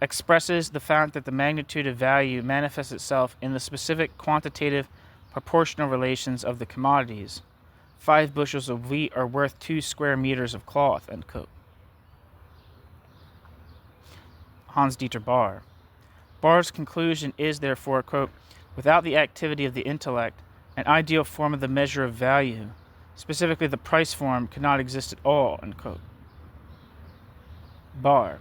Speaker 1: expresses the fact that the magnitude of value manifests itself in the specific quantitative proportional relations of the commodities. 5 bushels of wheat are worth 2 square meters of cloth, end quote. Hans-Dieter Bahr. Bahr's conclusion is, therefore, quote, without the activity of the intellect, an ideal form of the measure of value, specifically the price form, cannot exist at all, end quote. Bahr.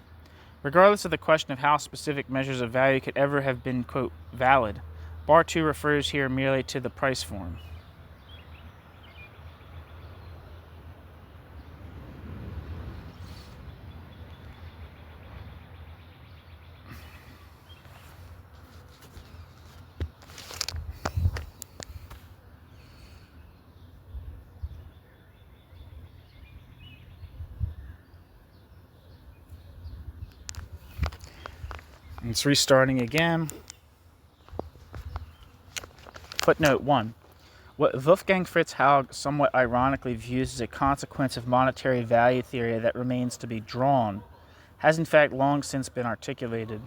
Speaker 1: Regardless of the question of how specific measures of value could ever have been, quote, valid, Bahr too refers here merely to the price form. It's restarting again. Footnote 1. What Wolfgang Fritz Haug somewhat ironically views as a consequence of monetary value theory that remains to be drawn has in fact long since been articulated.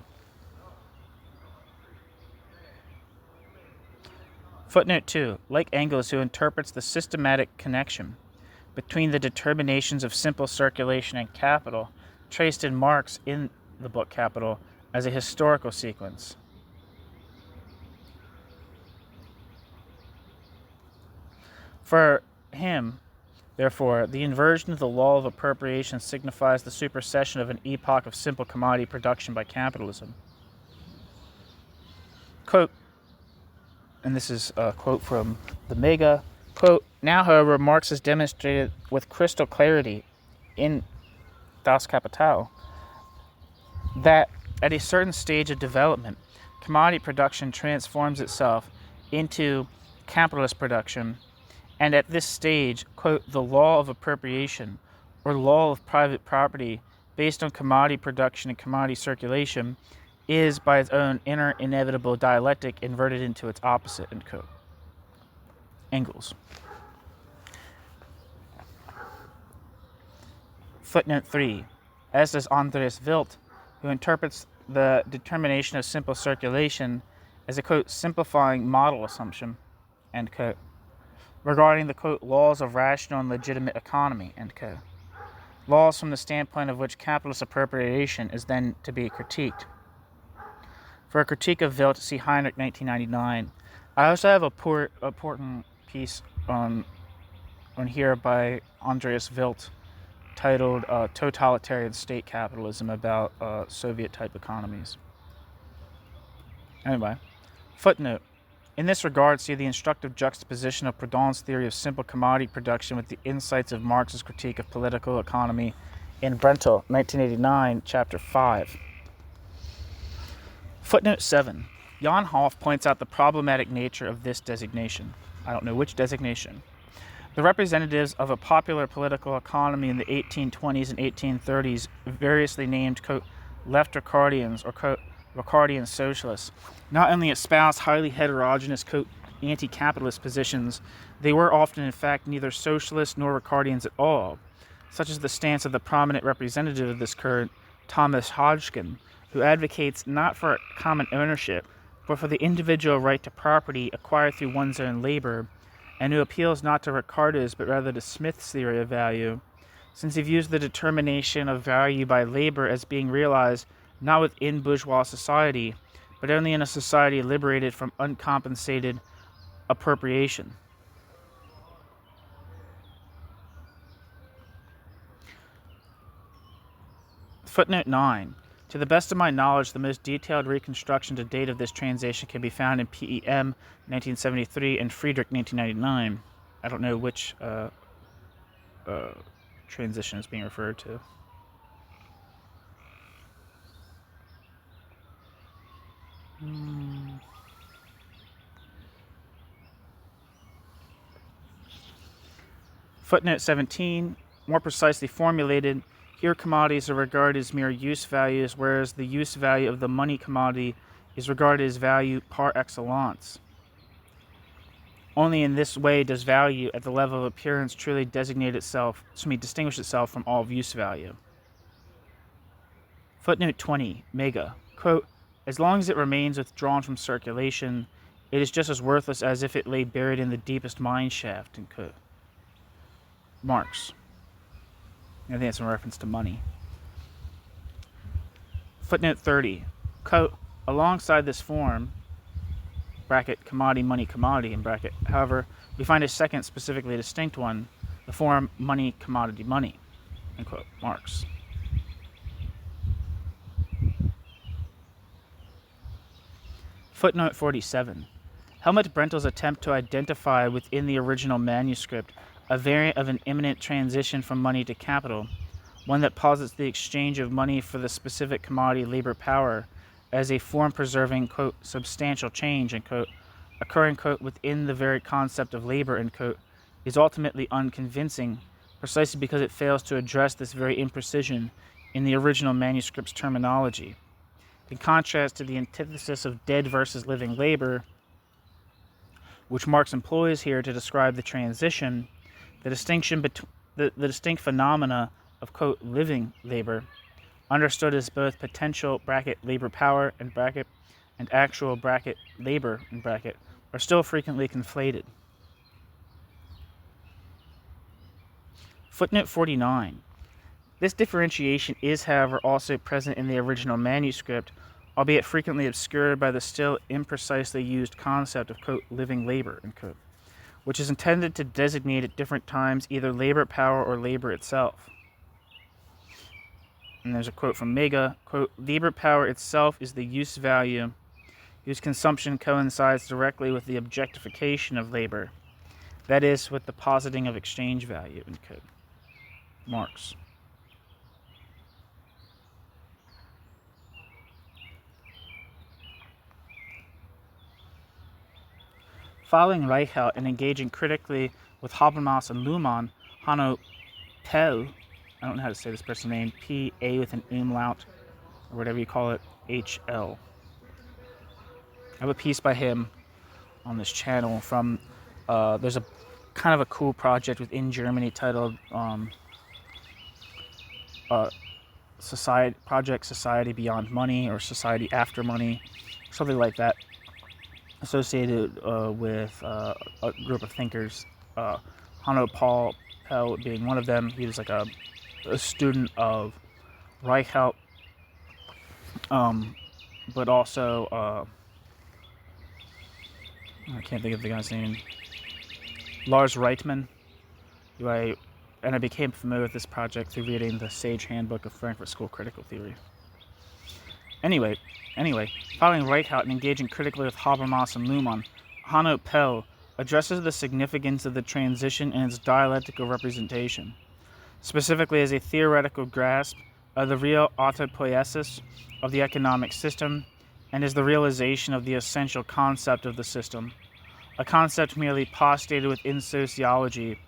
Speaker 1: Footnote 2. Like Engels, who interprets the systematic connection between the determinations of simple circulation and capital, traced in Marx in the book Capital, as a historical sequence. For him, therefore, the inversion of the law of appropriation signifies the supersession of an epoch of simple commodity production by capitalism. Quote, and this is a quote from the Mega, quote, now, however, Marx has demonstrated with crystal clarity in Das Kapital that at a certain stage of development, commodity production transforms itself into capitalist production, and at this stage, quote, the law of appropriation or law of private property based on commodity production and commodity circulation is by its own inner inevitable dialectic inverted into its opposite, end quote. Engels. Footnote 3. As does Andreas Wild, who interprets the determination of simple circulation as a, quote, simplifying model assumption, end quote, regarding the, quote, laws of rational and legitimate economy, end quote. Laws from the standpoint of which capitalist appropriation is then to be critiqued. For a critique of Wild, see Heinrich, 1999. I also have a important piece on here by Andreas Wild titled Totalitarian State Capitalism about Soviet-type economies. Anyway, footnote. In this regard, see the instructive juxtaposition of Proudhon's theory of simple commodity production with the insights of Marx's critique of political economy in Brentel, 1989, chapter 5. Footnote 7. Jan Hoff points out the problematic nature of this designation. I don't know which designation. The representatives of a popular political economy in the 1820s and 1830s, variously named, quote, left Ricardians or, quote, Ricardian socialists, not only espoused highly heterogeneous, quote, anti-capitalist positions, they were often in fact neither socialists nor Ricardians at all, such as the stance of the prominent representative of this current, Thomas Hodgkin, who advocates not for common ownership, but for the individual right to property acquired through one's own labor, and who appeals not to Ricardo's but rather to Smith's theory of value, since he views the determination of value by labor as being realized not within bourgeois society, but only in a society liberated from uncompensated appropriation. Footnote 9. To the best of my knowledge, the most detailed reconstruction to date of this translation can be found in PEM 1973 and Friedrich 1999. I don't know which transition is being referred to. Footnote 17, more precisely formulated, here commodities are regarded as mere use values, whereas the use value of the money commodity is regarded as value par excellence. Only in this way does value at the level of appearance truly distinguish itself from all use value. Footnote 20, Mega, quote, as long as it remains withdrawn from circulation, it is just as worthless as if it lay buried in the deepest mine shaft, end quote. Marx. I think that's in reference to money. Footnote 30. Quote, alongside this form, bracket, commodity, money, commodity, in bracket, however, we find a second specifically distinct one, the form money, commodity, money, end quote, Marx. Footnote 47. Helmut Brentel's attempt to identify within the original manuscript a variant of an imminent transition from money to capital, one that posits the exchange of money for the specific commodity labor power as a form-preserving, quote, substantial change, end quote, occurring, quote, within the very concept of labor, end quote, is ultimately unconvincing, precisely because it fails to address this very imprecision in the original manuscript's terminology. In contrast to the antithesis of dead versus living labor, which Marx employs here to describe the transition, the distinction between the distinct phenomena of, quote, living labor, understood as both potential (labor power) and actual (labor) are still frequently conflated. Footnote 49. This differentiation is, however, also present in the original manuscript, albeit frequently obscured by the still imprecisely used concept of, quote, living labor, unquote, which is intended to designate at different times either labor power or labor itself. And there's a quote from Mega, quote, labor power itself is the use value whose consumption coincides directly with the objectification of labor, that is, with the positing of exchange value, unquote. Marx. Following Reichelt and engaging critically with Habermas and Luhmann, Hanno Pell, I don't know how to say this person's name, P-A with an umlaut, or whatever you call it, H-L. I have a piece by him on this channel from, there's a kind of a cool project within Germany titled Society Beyond Money, or Society After Money, something like that, associated with a group of thinkers, Hanno Pell being one of them. He was like a student of Reichelt, but also, I can't think of the guy's name, Lars Reitman, and I became familiar with this project through reading the Sage Handbook of Frankfurt School Critical Theory. Anyway, following Reichelt and engaging critically with Habermas and Luhmann, Hanno Pell addresses the significance of the transition in its dialectical representation, specifically as a theoretical grasp of the real autopoiesis of the economic system and as the realization of the essential concept of the system, a concept merely postulated within sociology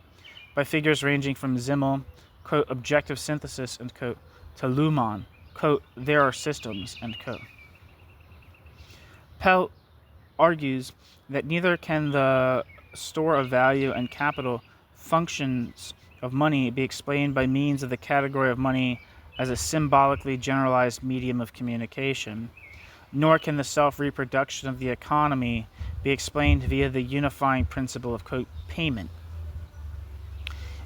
Speaker 1: by figures ranging from Zimmel, quote, objective synthesis, end quote, to Luhmann, quote, there are systems, end quote. Pell argues that neither can the store of value and capital functions of money be explained by means of the category of money as a symbolically generalized medium of communication, nor can the self-reproduction of the economy be explained via the unifying principle of, quote, payment.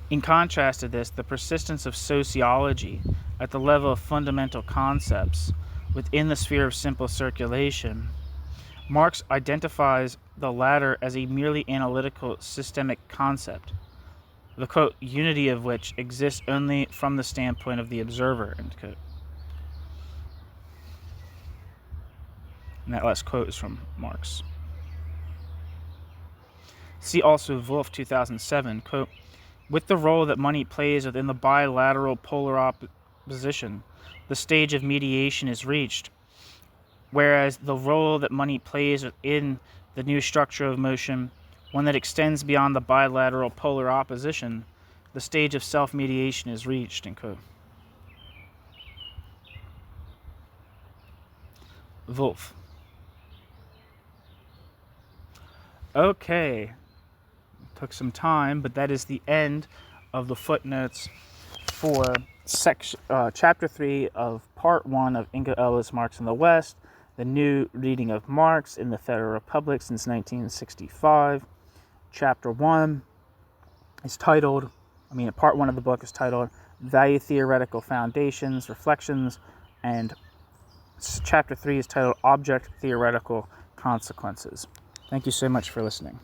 Speaker 1: In contrast to this, the persistence of sociology at the level of fundamental concepts within the sphere of simple circulation, Marx identifies the latter as a merely analytical systemic concept, the, quote, unity of which exists only from the standpoint of the observer, end quote. And that last quote is from Marx. See also Wolff, 2007, quote, with the role that money plays within the bilateral polar opposition, the stage of mediation is reached, whereas the role that money plays within the new structure of motion, one that extends beyond the bilateral polar opposition, the stage of self-mediation is reached, end quote. Wolff. Okay. Took some time, but that is the end of the footnotes for chapter 3 of part 1 of Ingo Elbe's Marx in the West, the new reading of Marx in the Federal Republic since 1965. Chapter 1 is titled, part 1 of the book is titled Value Theoretical Foundations, Reflections, and chapter 3 is titled Object Theoretical Consequences. Thank you so much for listening.